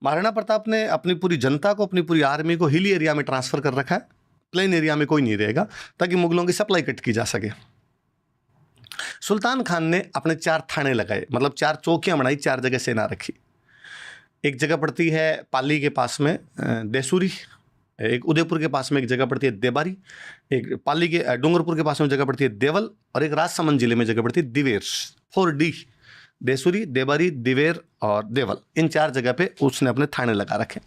महाराणा प्रताप ने अपनी पूरी जनता को, अपनी पूरी आर्मी को हिली एरिया में ट्रांसफर कर रखा है। प्लेन एरिया में कोई नहीं रहेगा, ताकि मुगलों की सप्लाई कट की जा सके। सुल्तान खान ने अपने 4 थाने लगाए, मतलब 4 चौकियां बनाई, 4 जगह सेना रखी। एक जगह पड़ती है पाली के पास में देसूरी, एक उदयपुर के पास में एक जगह पड़ती है देबारी, एक पाली के डूंगरपुर के पास में जगह पड़ती है देवल, और एक राजसमंद जिले में जगह पड़ती है दिवेर। 4D, देसूरी, देबारी, दिवेर और देवल, इन 4 जगह पे उसने अपने थाने लगा रखे।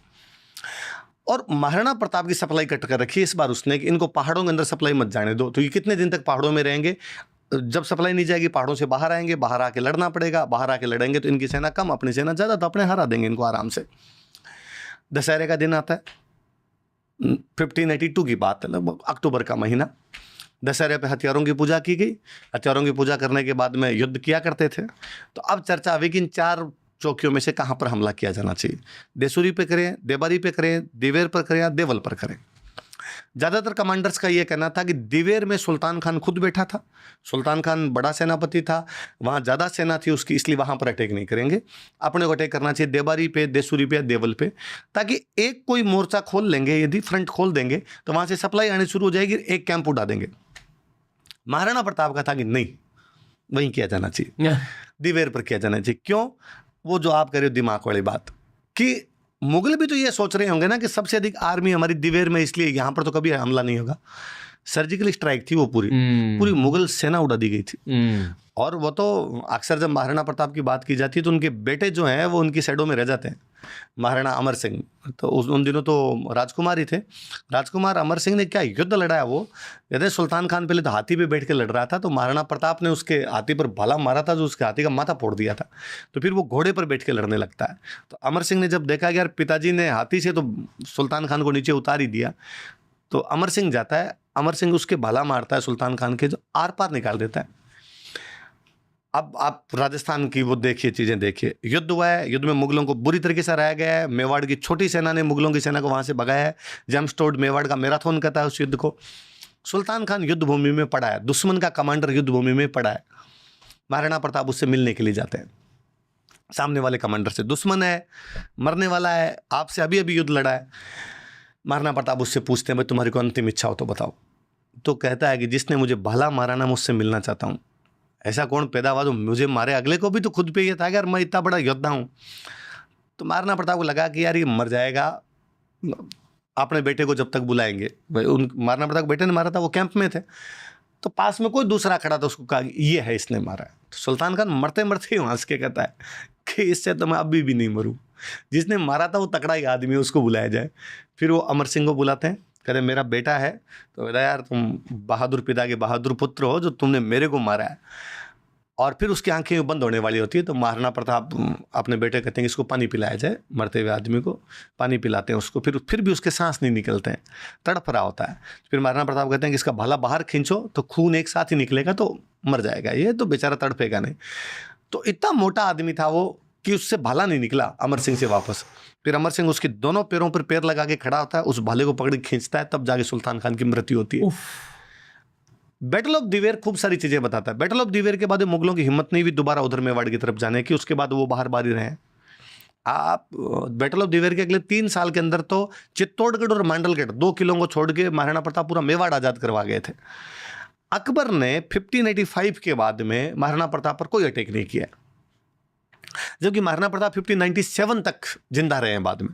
और महाराणा प्रताप की सप्लाई कट कर रखी है इस बार उसने कि इनको पहाड़ों के अंदर सप्लाई मत जाने दो। तो ये कितने दिन तक पहाड़ों में रहेंगे? जब सप्लाई नहीं जाएगी पहाड़ों से बाहर आएंगे, बाहर आके लड़ना पड़ेगा, बाहर आके लड़ेंगे तो इनकी सेना कम, अपनी सेना ज़्यादा, तो अपने हरा देंगे इनको आराम से। दशहरे का दिन आता है, 1582 की बात है, लगभग अक्टूबर का महीना। दशहरे पे हथियारों की पूजा की गई। हथियारों की पूजा करने के बाद में युद्ध किया करते थे। तो अब चर्चा हुई कि इन 4 चौकियों में से कहाँ पर हमला किया जाना चाहिए। देसूरी पे करें, देबारी पे करें, दिवेर पर करें या देवल पर करें। ज़्यादातर कमांडर्स का ये कहना था कि दिवेर में सुल्तान खान खुद बैठा था, सुल्तान खान बड़ा सेनापति था, वहाँ ज़्यादा सेना थी उसकी, इसलिए वहाँ पर अटैक नहीं करेंगे। अपने को अटैक करना चाहिए देबारी पे, देसूरी पे या देवल पे, ताकि एक कोई मोर्चा खोल लेंगे, यदि फ्रंट खोल देंगे तो वहाँ से सप्लाई आनी शुरू हो जाएगी, एक कैंप उड़ा देंगे। महाराणा प्रताप का था कि नहीं, वहीं किया जाना चाहिए, दिवेर पर किया जाना चाहिए। क्यों? वो जो आप कह रहे हो दिमाग वाली बात, कि मुगल भी तो ये सोच रहे होंगे ना कि सबसे अधिक आर्मी हमारी दिवेर में, इसलिए यहाँ पर तो कभी हमला नहीं होगा। सर्जिकल स्ट्राइक थी वो, पूरी मुगल सेना उड़ा दी गई थी। और वो तो अक्सर जब महाराणा प्रताप की बात की जाती है तो उनके बेटे जो हैं वो उनकी साइडों में रह जाते हैं। महाराणा अमर सिंह तो उन दिनों तो राजकुमार ही थे। राजकुमार अमर सिंह ने क्या युद्ध लड़ाया वो, कहते हैं सुल्तान खान पहले तो हाथी पे बैठ के लड़ रहा था, तो महाराणा प्रताप ने उसके हाथी पर भाला मारा था जो उसके हाथी का माथा फोड़ दिया था, तो फिर वो घोड़े पर बैठ के लड़ने लगता है। तो अमर सिंह ने जब देखा कि यार पिताजी ने हाथी से तो सुल्तान खान को नीचे उतार ही दिया, तो अमर सिंह जाता है, अमर सिंह उसके भाला मारता है सुल्तान खान के, जो आर पार निकाल देता है। अब आप राजस्थान की वो देखिए, चीज़ें देखिए, युद्ध हुआ है, युद्ध में मुगलों को बुरी तरीके से हराया गया है। मेवाड़ की छोटी सेना ने मुगलों की सेना को वहाँ से भगाया है। जेम्स टोड मेवाड़ का मैराथन कहता है उस युद्ध को। सुल्तान खान युद्ध भूमि में पड़ा है, दुश्मन का कमांडर युद्ध भूमि में पड़ा है। महाराणा प्रताप उससे मिलने के लिए जाते हैं, सामने वाले कमांडर से, दुश्मन है, मरने वाला है, आपसे अभी अभी युद्ध लड़ा है। महाराणा प्रताप उससे पूछते हैं भाई तुम्हारी कोई अंतिम इच्छा हो तो बताओ। तो कहता है कि जिसने मुझे भाला मारा ना, मुझसे मिलना चाहता हूँ। ऐसा कौन पैदा हुआ जो मुझे मारे? अगले को भी तो खुद पे ये था कि यार मैं इतना बड़ा योद्धा हूँ। तो महाराणा प्रताप को लगा कि यार ये मर जाएगा, अपने बेटे को जब तक बुलाएंगे। भाई उन महाराणा प्रताप को बेटे ने मारा था, वो कैंप में थे, तो पास में कोई दूसरा खड़ा था, उसको कहा ये है इसने मारा है। तो सुल्तान खान मरते मरते ही हंस के कहता है कि इससे तो मैं अभी भी नहीं मरूँ, जिसने मारा था वो तकड़ा ही आदमी है, उसको बुलाया जाए। फिर वो अमर सिंह को बुलाते हैं, कहते मेरा बेटा है। तो कहता यार तुम बहादुर पिता के बहादुर पुत्र हो जो तुमने मेरे को मारा है। और फिर उसकी आंखें बंद होने वाली होती है, तो महाराणा प्रताप अपने बेटे कहते हैं कि इसको पानी पिलाया जाए, मरते हुए आदमी को पानी पिलाते हैं उसको। फिर भी उसके सांस नहीं निकलते हैं, तड़प रहा होता है। फिर महाराणा प्रताप कहते हैं कि इसका भाला बाहर खींचो तो खून एक साथ ही निकलेगा तो मर जाएगा, ये तो बेचारा तड़पेगा नहीं। तो इतना मोटा आदमी था वो कि उससे भाला नहीं निकला अमर सिंह से वापस। फिर अमर सिंह उसके दोनों पैरों पर पैर लगा के खड़ा होता है, उस भाले को पकड़ के खींचता है, तब जाके सुल्तान खान की मृत्यु होती है। बैटल ऑफ दिवेर खूब सारी चीजें बताता है। बैटल ऑफ दिवेर के बाद मुगलों की हिम्मत नहीं हुई दोबारा उधर मेवाड़ की तरफ जाने की, उसके बाद वो बाहर ही रहे। आप बैटल ऑफ दिवेर के अगले 3 साल के अंदर तो चित्तौड़गढ़ और मांडलगढ़ 2 किलों को छोड़ के महाराणा प्रताप पूरा मेवाड़ आजाद करवा गए थे। अकबर ने 1585 के बाद में महाराणा प्रताप पर कोई अटैक नहीं किया, जबकि महाराणा प्रताप 1597 तक जिंदा रहे हैं बाद में।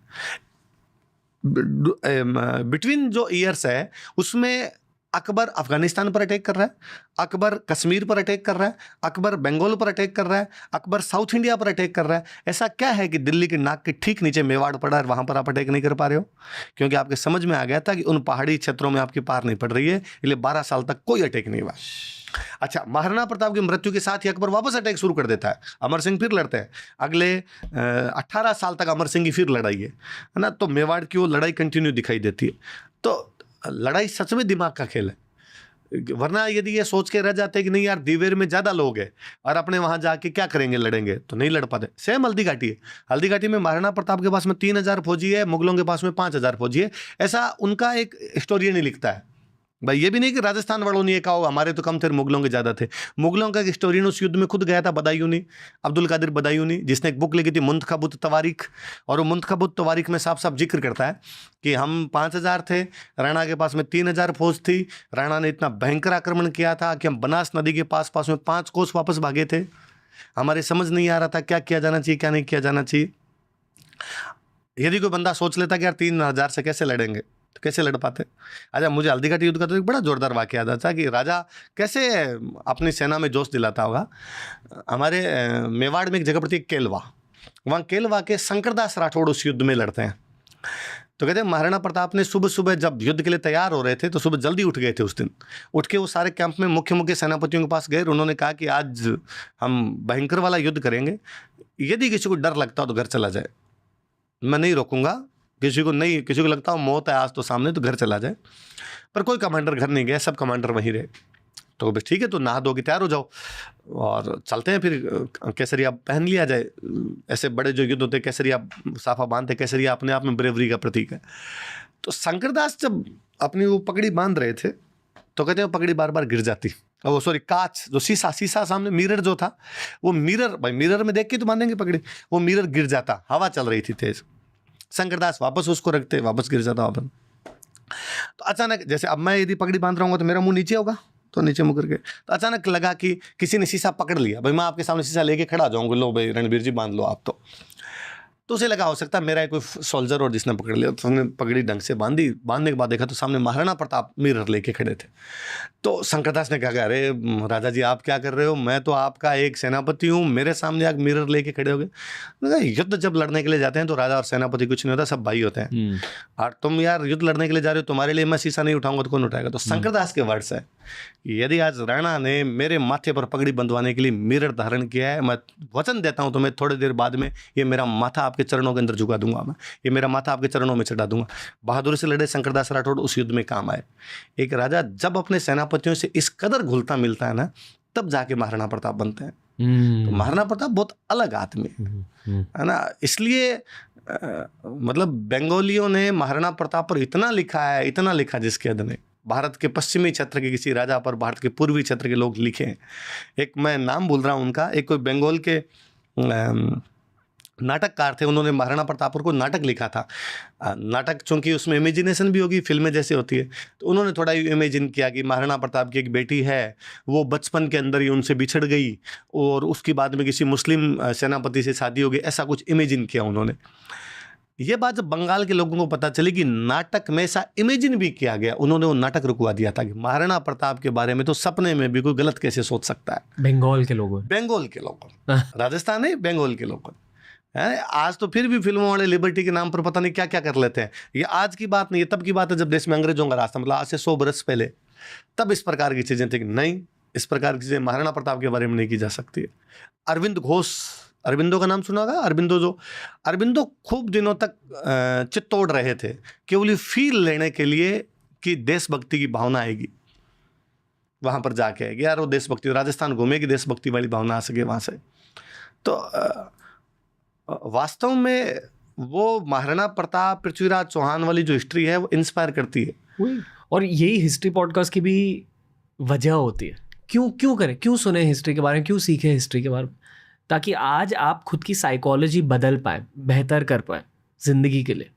बिटवीन जो ईयर्स है उसमें अकबर अफगानिस्तान पर अटैक कर रहा है, अकबर कश्मीर पर अटैक कर रहा है, अकबर बंगाल पर अटैक कर रहा है, अकबर साउथ इंडिया पर अटैक कर रहा है। ऐसा क्या है कि दिल्ली की नाक के ठीक नीचे मेवाड़ पड़ा है, वहां पर आप अटैक नहीं कर पा रहे हो? क्योंकि आपके समझ में आ गया था कि उन पहाड़ी क्षेत्रों में आपकी पार नहीं पड़ रही है, इसलिए 12 साल तक कोई अटैक नहीं हुआ। अच्छा, महाराणा प्रताप की मृत्यु के साथ ही अकबर वापस अटैक शुरू कर देता है, अमर सिंह फिर लड़ते हैं। अगले 18 साल तक अमर सिंह की फिर लड़ाई है ना, तो मेवाड़ की वो लड़ाई कंटिन्यू दिखाई देती है। तो लड़ाई सच में दिमाग का खेल है, वरना यदि ये सोच के रह जाते कि नहीं यार दिवेर में ज़्यादा लोग हैं और अपने वहाँ जाके क्या करेंगे, लड़ेंगे, तो नहीं लड़ पाते। सेम हल्दी घाटी है, हल्दी घाटी में महाराणा प्रताप के पास में 3000 फौजी है, मुगलों के पास में 5000 फौजी है। ऐसा उनका एक हिस्टोरियन ही लिखता है। भाई ये भी नहीं कि राजस्थान वालों ने ये कहा हमारे तो कम थे, मुगलों के ज़्यादा थे। मुगलों का एक हिस्टोरियन उस युद्ध में खुद गया था, बदायूनी, अब्दुल कादिर बदायूनी, जिसने एक बुक लिखी थी मुंतखबुत तवारीख, और वो मुंतखबुत तवारीख में साफ साफ जिक्र करता है कि हम 5000 थे, राणा के पास में 3000 फौज थी। राणा ने इतना भयंकर आक्रमण किया था कि हम बनास नदी के पास में 5 कोस वापस भागे थे। हमारे समझ नहीं आ रहा था क्या किया जाना चाहिए, क्या नहीं किया जाना चाहिए। यदि कोई बंदा सोच लेता कि यार 3000 से कैसे लड़ेंगे, तो कैसे लड़ पाते। अच्छा, मुझे हल्दी घाटी युद्ध का तो एक बड़ा जोरदार वाकया याद आता कि राजा कैसे अपनी सेना में जोश दिलाता होगा। हमारे मेवाड़ में एक जगह पड़ती है केलवा, वहाँ केलवा के शंकरदास राठौड़ उस युद्ध में लड़ते हैं। तो कहते हैं महाराणा प्रताप ने सुबह सुबह जब युद्ध के लिए तैयार हो रहे थे तो सुबह जल्दी उठ गए थे। उस दिन उठ के वो सारे कैंप में मुख्य सेनापतियों के पास गए, उन्होंने कहा कि आज हम भयंकर वाला युद्ध करेंगे, यदि किसी को डर लगता हो तो घर चला जाए, मैं नहीं रोकूंगा। किसी को लगता हो मौत है आज तो सामने, तो घर चला जाए। पर कोई कमांडर घर नहीं गया, सब कमांडर वहीं रहे। तो बस ठीक है, तो नहा धो के तैयार हो जाओ और चलते हैं। फिर केसरिया पहन लिया जाए, ऐसे बड़े जो युद्ध होते केसरिया साफा बांधते, केसरिया अपने आप में ब्रेवरी का प्रतीक है। तो शंकरदास जब अपनी वो पगड़ी बांध रहे थे तो कहते हैं पगड़ी बार बार गिर जाती, वो सॉरी कांच जो शीशा सामने मिरर जो था, वो मिरर में देख के तो बांधेंगे पगड़ी, वो मिरर गिर जाता, हवा चल रही थी तेज। शंकरदास वापस उसको रखते, वापस गिर जाता वापस। तो अचानक, जैसे अब मैं यदि पगड़ी बांध रहा हूँ तो मेरा मुंह नीचे होगा, तो नीचे मुकर के, तो अचानक लगा कि किसी ने शीशा पकड़ लिया। भाई मैं आपके सामने शीशा लेके खड़ा जाऊंगा, लो भाई रणबीर जी बांध लो आप। तो तो उसे लगा हो सकता है मेरा कोई सोल्जर और जिसने पकड़ लिया, तो उसने पगड़ी ढंग से बांधी। बांधने के बाद देखा तो सामने महाराणा प्रताप मिरर लेके खड़े थे। तो शंकरदास ने कहा, अरे राजा जी आप क्या कर रहे हो, मैं तो आपका एक सेनापति हूँ, मेरे सामने आप मिरर लेके खड़े हो गए। युद्ध जब लड़ने के लिए जाते हैं तो राजा और सेनापति कुछ नहीं होता, सब भाई होते हैं। और तुम यार युद्ध लड़ने के लिए जा रहे हो, तुम्हारे लिए मैं शीशा नहीं उठाऊंगा तो कौन उठाएगा। तो शंकरदास के वर्ड्स है, यदि आज राणा ने मेरे माथे पर पगड़ी बंधवाने के लिए मिरर धारण किया है, मैं वचन देता हूं तुम्हें थोड़ी देर बाद में ये मेरा माथा आपके चरणों के अंदर झुका दूंगा, मैं ये मेरा माथा आपके चरणों में चढ़ा दूंगा। बहादुरी से लड़े शंकरदास राठौड़ उस युद्ध में काम आए। एक राजा जब अपने सेनापतियों से इस कदर घुलता मिलता है ना, तब जाके महाराणा प्रताप बनते हैं। तो महाराणा प्रताप बहुत अलग आदमी है ना। इसलिए मतलब बंगालियों ने महाराणा प्रताप पर इतना लिखा है, इतना लिखा जिसके हद नहीं। भारत के पश्चिमी क्षेत्र के किसी राजा पर भारत के पूर्वी क्षेत्र के लोग लिखे हैं। एक मैं नाम भूल रहा हूँ उनका, एक कोई बंगाल के नाटककार थे, उन्होंने महाराणा प्रताप पर कोई नाटक लिखा था। नाटक चूंकि उसमें इमेजिनेशन भी होगी, फिल्में जैसे होती है, तो उन्होंने थोड़ा इमेजिन किया कि महाराणा प्रताप की एक बेटी है, वो बचपन के अंदर ही उनसे बिछड़ गई और उसके बाद में किसी मुस्लिम सेनापति से शादी हो गई, ऐसा कुछ इमेजिन किया उन्होंने। ये बात जब बंगाल के लोगों को पता चली कि नाटक में ऐसा इमेजिन भी किया गया, उन्होंने वो नाटक रुकवा दिया था कि महाराणा प्रताप के बारे में तो सपने में भी कोई गलत कैसे सोच सकता है। बंगाल के लोगों, राजस्थान नहीं, बंगाल के लोगों। आज तो फिर भी फिल्मों वाले लिबर्टी के नाम पर पता नहीं क्या क्या कर लेते हैं। ये आज की बात नहीं है, तब की बात है जब देश में अंग्रेजों का राज था, मतलब आज से 100 बरस पहले, तब इस प्रकार की चीजें थी कि नहीं, इस प्रकार की चीजें महाराणा प्रताप के बारे में नहीं की जा सकती। अरविंद घोष, अरविंदो का नाम सुना होगा, अरविंदो खूब दिनों तक चित्तौड़ रहे थे, केवल फील लेने के लिए कि देशभक्ति की भावना आएगी वहां पर जाके आएगी, यार वो देशभक्ति, राजस्थान घूमेगी, देशभक्ति वाली भावना आ सके वहां से। तो वास्तव में वो महाराणा प्रताप, पृथ्वीराज चौहान वाली जो हिस्ट्री है वो इंस्पायर करती है। और यही हिस्ट्री पॉडकास्ट की भी वजह होती है। क्यों करें, क्यों सुने हिस्ट्री के बारे में, क्यों सीखें हिस्ट्री के बारे में, ताकि आज आप खुद की साइकोलॉजी बदल पाए, बेहतर कर पाए जिंदगी के लिए।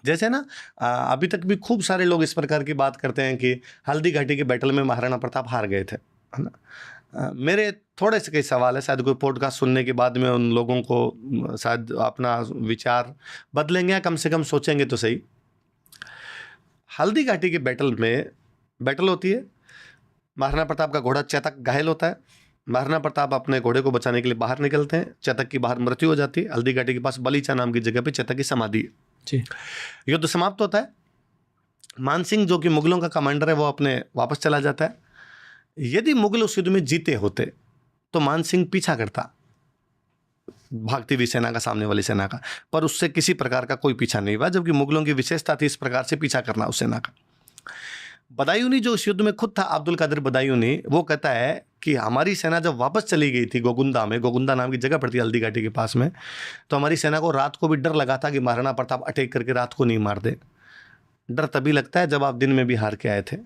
जैसे ना अभी तक भी खूब सारे लोग इस प्रकार की बात करते हैं कि हल्दी घाटी के बैटल में महाराणा प्रताप हार गए थे, है ना। मेरे थोड़े से कई सवाल है, शायद कोई पॉडकास्ट सुनने के बाद में उन लोगों को शायद अपना विचार बदलेंगे या कम से कम सोचेंगे तो सही। हल्दी घाटी के बैटल होती है, महाराणा प्रताप का घोड़ा चेतक घायल होता है, महाराणा प्रताप अपने घोड़े को बचाने के लिए बाहर निकलते हैं, चेतक की बाहर मृत्यु हो जाती है। हल्दी घाटी के पास बलीचा नाम की जगह पे चेतक की समाधि है। युद्ध समाप्त होता है, मानसिंह जो कि मुगलों का कमांडर है वो अपने वापस चला जाता है। यदि मुगल उस युद्ध में जीते होते तो मानसिंह पीछा करता भागती हुई सेना का, सामने वाली सेना का, पर उससे किसी प्रकार का कोई पीछा नहीं हुआ, जबकि मुगलों की विशेषता थी इस प्रकार से पीछा करना उस सेना का। बदायूनी जो इस युद्ध में खुद था, अब्दुल कादिर बदायूनी, वो कहता है कि हमारी सेना जब वापस चली गई थी गोगुंदा में, गोगुंदा नाम की जगह पड़ती है हल्दी घाटी के पास में, तो हमारी सेना को रात को भी डर लगा था कि महाराणा प्रताप अटैक करके रात को नहीं मार दे। डर तभी लगता है जब आप दिन में भी हार के आए थे।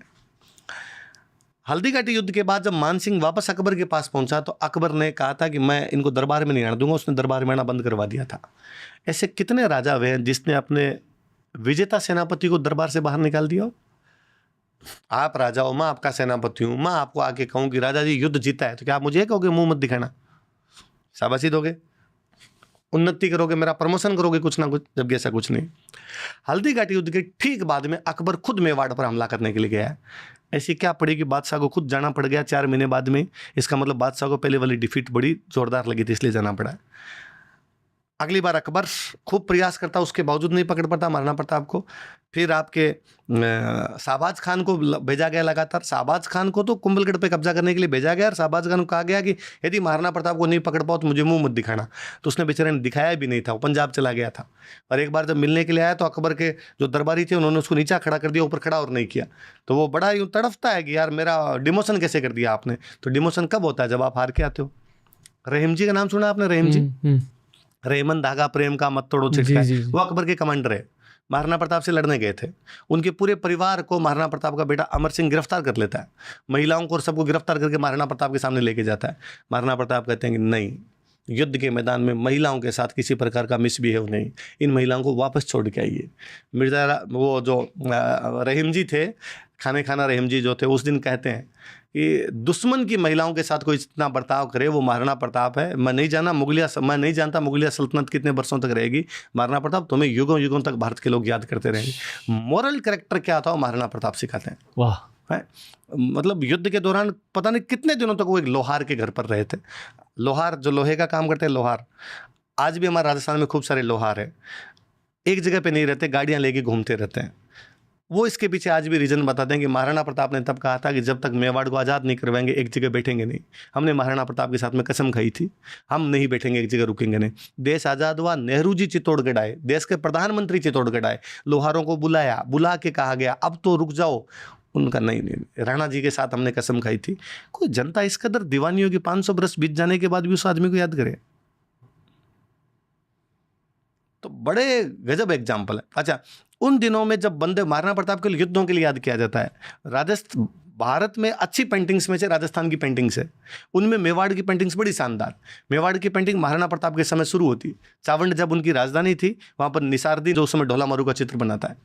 हल्दी घाटी युद्ध के बाद जब मानसिंह वापस अकबर के पास पहुंचा तो अकबर ने कहा था कि मैं इनको दरबार में नहीं आने दूंगा, उसने दरबार में आना बंद करवा दिया था। ऐसे कितने राजा हुए हैं जिसने अपने विजेता सेनापति को दरबार से बाहर निकाल दिया हो? आप राजा हो, मैं आपका सेनापति हूं, मैं आपको आके कहूं कि राजा जी युद्ध जीता है, तो क्या आप मुझे कहोगे मुंह मत दिखाना, शाबाशी दोगे, उन्नति करोगे, मेरा प्रमोशन करोगे कुछ ना कुछ? जबकि ऐसा कुछ नहीं। हल्दी घाटी युद्ध के ठीक बाद में अकबर खुद मेवाड़ पर हमला करने के लिए गया है। ऐसी क्या पड़ी कि बादशाह को खुद जाना पड़ गया 4 महीने बाद में। इसका मतलब बादशाह को पहले वाली डिफीट बड़ी जोरदार लगी थी, इसलिए जाना पड़ा। अगली बार अकबर खूब प्रयास करता, उसके बावजूद नहीं पकड़ पाता महाराणा प्रताप को। फिर आपके शाहबाज खान को भेजा गया लगातार। शाहबाज खान को तो कुंभलगढ़ पे कब्जा करने के लिए भेजा गया और शाहबाज खान को कहा गया कि यदि महाराणा प्रताप को नहीं पकड़ पाओ तो मुझे मुंह मत दिखाना। तो उसने बेचारे ने दिखाया भी नहीं था, वो पंजाब चला गया था। और एक बार जब मिलने के लिए आया तो अकबर के जो दरबारी थे उन्होंने उसको नीचा खड़ा कर दिया, ऊपर खड़ा और नहीं किया। तो वो बड़ा यूँ तड़फता है कि यार मेरा डिमोशन कैसे कर दिया आपने। तो डिमोशन कब होता है? जब आप हार के आते हो। रहीम जी का नाम सुना आपने? रहीम जी, रेमन धागा प्रेम का मत तोड़ो छिटका, वो अकबर के कमांडर है, महाराणा प्रताप से लड़ने गए थे। उनके पूरे परिवार को महाराणा प्रताप का बेटा अमर सिंह गिरफ्तार कर लेता है, महिलाओं को और सबको गिरफ्तार करके महाराणा प्रताप के सामने लेके जाता है। महाराणा प्रताप कहते हैं कि नहीं, युद्ध के मैदान में महिलाओं के साथ किसी प्रकार का मिसबिहेव नहीं, इन महिलाओं को वापस छोड़ के आइए। मिर्जा वो जो रहीम जी थे, खाना रहीम जी जो थे, उस दिन कहते हैं कि दुश्मन की महिलाओं के साथ कोई इतना बर्ताव करे वो महाराणा प्रताप है। मैं नहीं जानता मुगलिया सल्तनत कितने वर्षों तक रहेगी। महाराणा प्रताप तुम्हें युगों युगों तक भारत के लोग याद करते रहेंगे। मॉरल कैरेक्टर क्या था वो महाराणा प्रताप सिखाते हैं। वाह। है मतलब युद्ध के दौरान पता नहीं कितने दिनों तक वो एक लोहार के घर पर रहे थे। लोहार जो लोहे का काम करते हैं, लोहार। आज भी हमारे राजस्थान में खूब सारे लोहार है, एक जगह पे नहीं रहते, गाड़ियां लेके घूमते रहते हैं। वो इसके पीछे आज भी रीजन बताते हैं कि महाराणा प्रताप ने तब कहा था कि जब तक मेवाड़ को आज़ाद नहीं करवाएंगे एक जगह बैठेंगे नहीं। हमने महाराणा प्रताप के साथ में कसम खाई थी, हम नहीं बैठेंगे, एक जगह रुकेंगे नहीं। देश आज़ाद हुआ, नेहरू जी चित्तौड़गढ़ आए, देश के प्रधानमंत्री चित्तौड़गढ़ आए, लोहारों को बुला के कहा गया अब तो रुक जाओ। उनका नहीं, राणा जी के साथ हमने कसम खाई थी। कोई जनता इस कदर दीवानी होगी 500 बरस बीत जाने के बाद भी उस आदमी को याद करे, तो बड़े गजब एग्जाम्पल है। अच्छा, उन दिनों में जब बंदे महाराणा प्रताप के युद्धों के लिए याद किया जाता है, भारत में अच्छी पेंटिंग्स में से राजस्थान की पेंटिंग्स है, उनमें मेवाड़ की पेंटिंग्स बड़ी शानदार। मेवाड़ की पेंटिंग महाराणा प्रताप के समय शुरू होती। चावंड जब उनकी राजधानी थी, वहाँ पर निसारदीन जो उस समय ढोला मारू का चित्र बनाता है।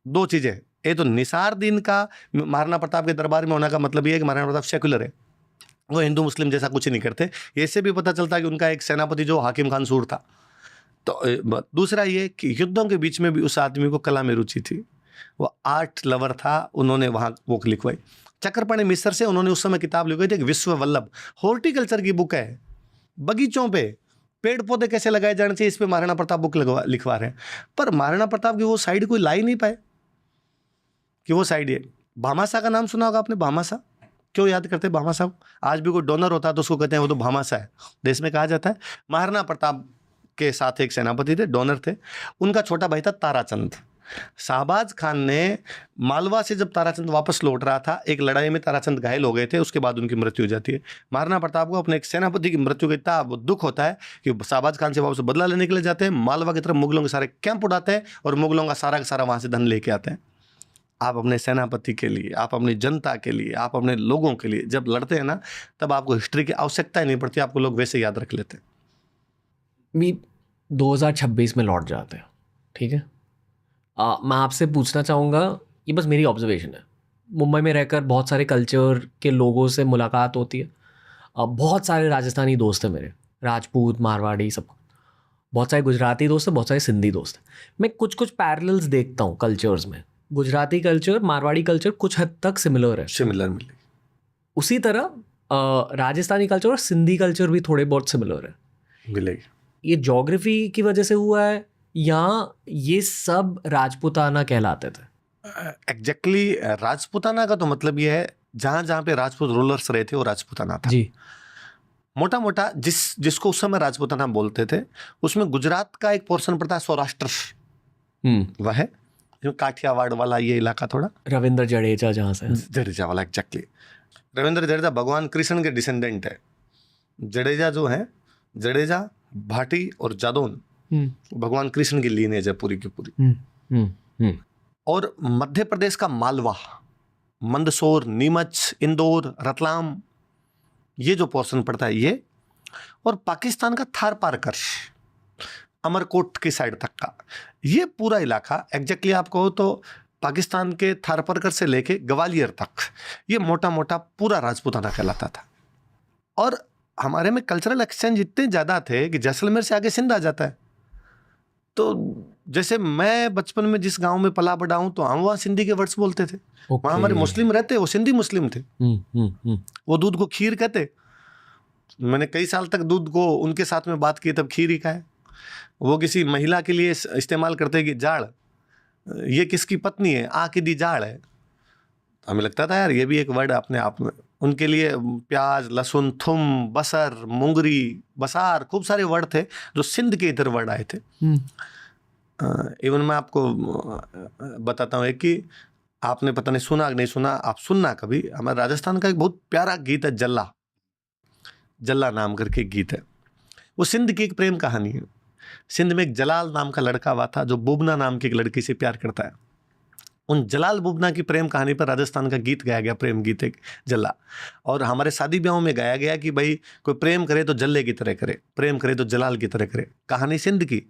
दो चीज़ें, एक तो निसारदीन का महाराणा प्रताप के दरबार में होने का मतलब ये है कि महाराणा प्रताप सेक्युलर है, वो हिंदू मुस्लिम जैसा कुछ नहीं करते। इससे भी पता चलता है कि उनका एक सेनापति जो हाकिम खान सूर था। तो दूसरा ये कि युद्धों के बीच में भी उस आदमी को कला में रुचि थी, वो आर्ट लवर था। उन्होंने वहाँ वो लिखवाई चक्रपाणी मिश्र से, उन्होंने उस समय किताब लिखवाई थी, विश्व वल्लभ हॉर्टिकल्चर की बुक है, बगीचों पे पेड़ पौधे कैसे लगाए जाने चाहिए, इस पे महाराणा प्रताप बुक लिखवा रहे हैं। पर महाराणा प्रताप की वो साइड कोई ला ही नहीं पाए कि वो साइड है। भामाशाह का नाम सुना होगा आपने, भामाशाह क्यों याद करते हैं भामाशाह? आज भी कोई डोनर होता है तो उसको कहते हैं वो तो भामाशाह है, देश में कहा जाता है। महाराणा प्रताप के साथ एक सेनापति थे, डोनर थे, उनका छोटा भाई था ताराचंद। शाहबाज खान ने मालवा से जब ताराचंद वापस लौट रहा था, एक लड़ाई में ताराचंद घायल हो गए थे, उसके बाद उनकी मृत्यु हो जाती है। महाराणा प्रताप को अपने एक सेनापति की मृत्यु का इतना दुख होता है कि शाहबाज खान से वापस बदला लेने के लिए जाते हैं, मालवा की तरफ मुगलों के सारे कैंप उड़ाते हैं और मुगलों का सारा वहाँ से धन लेके आते हैं। आप अपने सेनापति के लिए, आप अपनी जनता के लिए, आप अपने लोगों के लिए जब लड़ते हैं ना, तब आपको हिस्ट्री की आवश्यकता ही नहीं पड़ती, आपको लोग वैसे याद रख लेते हैं। 2026 में लौट जाते हैं, ठीक है। मैं आपसे पूछना चाहूँगा, ये बस मेरी ऑब्जर्वेशन है, मुंबई में रहकर बहुत सारे कल्चर के लोगों से मुलाकात होती है। बहुत सारे राजस्थानी दोस्त हैं मेरे, राजपूत, मारवाड़ी, सब, बहुत सारे गुजराती दोस्त हैं, बहुत सारे सिंधी दोस्त हैं। मैं कुछ पैरेलल्स देखता हूँ कल्चर्स में। गुजराती कल्चर, मारवाड़ी कल्चर कुछ हद तक सिमिलर है, मिले। उसी तरह राजस्थानी कल्चर और सिंधी कल्चर भी थोड़े बहुत सिमिलर है। मिलेगी। ये ज्योग्राफी की वजह से हुआ है या ये सब राजपूताना कहलाते थे? एग्जैक्टली राजपूताना का तो मतलब ये है जहाँ पे राजपूत रूलर्स रहे थे वो राजपूताना था जी। मोटा मोटा जिसको उस समय राजपूताना बोलते थे, उसमें गुजरात का एक पोर्शन पड़ता है, सौराष्ट्र, वह है काठियावाड़ वाला ये इलाका, थोड़ा रविंद्र जडेजा जहाँ से, जडेजा वाला, एग्जैक्टली। रविंद्र जडेजा भगवान कृष्ण के डिसेंडेंट है। जडेजा जो है, जडेजा, भाटी और जादौन भगवान कृष्ण की लीनेज है पूरी की पूरी। और मध्य प्रदेश का मालवा, मंदसौर, नीमच, इंदौर, रतलाम, ये जो पोर्शन पड़ता है ये, और पाकिस्तान का थार पारकर, अमरकोट की साइड तक का ये पूरा इलाका, एग्जैक्टली आप कहो तो पाकिस्तान के थार पारकर से लेके ग्वालियर तक, ये मोटा मोटा पूरा राजपूताना कहलाता था। और हमारे में कल्चरल एक्सचेंज इतने ज़्यादा थे कि जैसलमेर से आगे सिंध आ जाता है। तो जैसे मैं बचपन में जिस गांव में पला बढ़ा हूं, तो हम वहाँ सिंधी के वर्ड्स बोलते थे। वहाँ हमारे मुस्लिम रहते, वो सिंधी मुस्लिम थे। वो दूध को खीर कहते। मैंने कई साल तक दूध को उनके साथ में बात की, तब खीर ही खाए। वो किसी महिला के लिए इस्तेमाल करते कि जाड़, ये किसकी पत्नी है, आ की दी जाड़ है। हमें लगता था यार ये भी एक वर्ड अपने आप में। उनके लिए प्याज, लहसुन, थुम, बसर, मुंगरी, बसार, खूब सारे वर्ड थे जो सिंध के इधर वर्ड आए थे। इवन मैं आपको बताता हूँ एक कि आपने पता नहीं सुना नहीं सुना, आप सुनना कभी। हमारे राजस्थान का एक बहुत प्यारा गीत है, जल्ला, जल्ला नाम करके एक गीत है। वो सिंध की एक प्रेम कहानी है। सिंध में एक जलाल नाम का लड़का हुआ था जो बुबना नाम की एक लड़की से प्यार करता है। उन जलाल बुबना की प्रेम कहानी पर राजस्थान का गीत गाया गया, प्रेम गीत एक जल्ला। और हमारे शादी ब्याहों में गाया गया कि भाई कोई प्रेम करे तो जल्ले की तरह करे, प्रेम करे तो जलाल की तरह करे। कहानी सिंध की,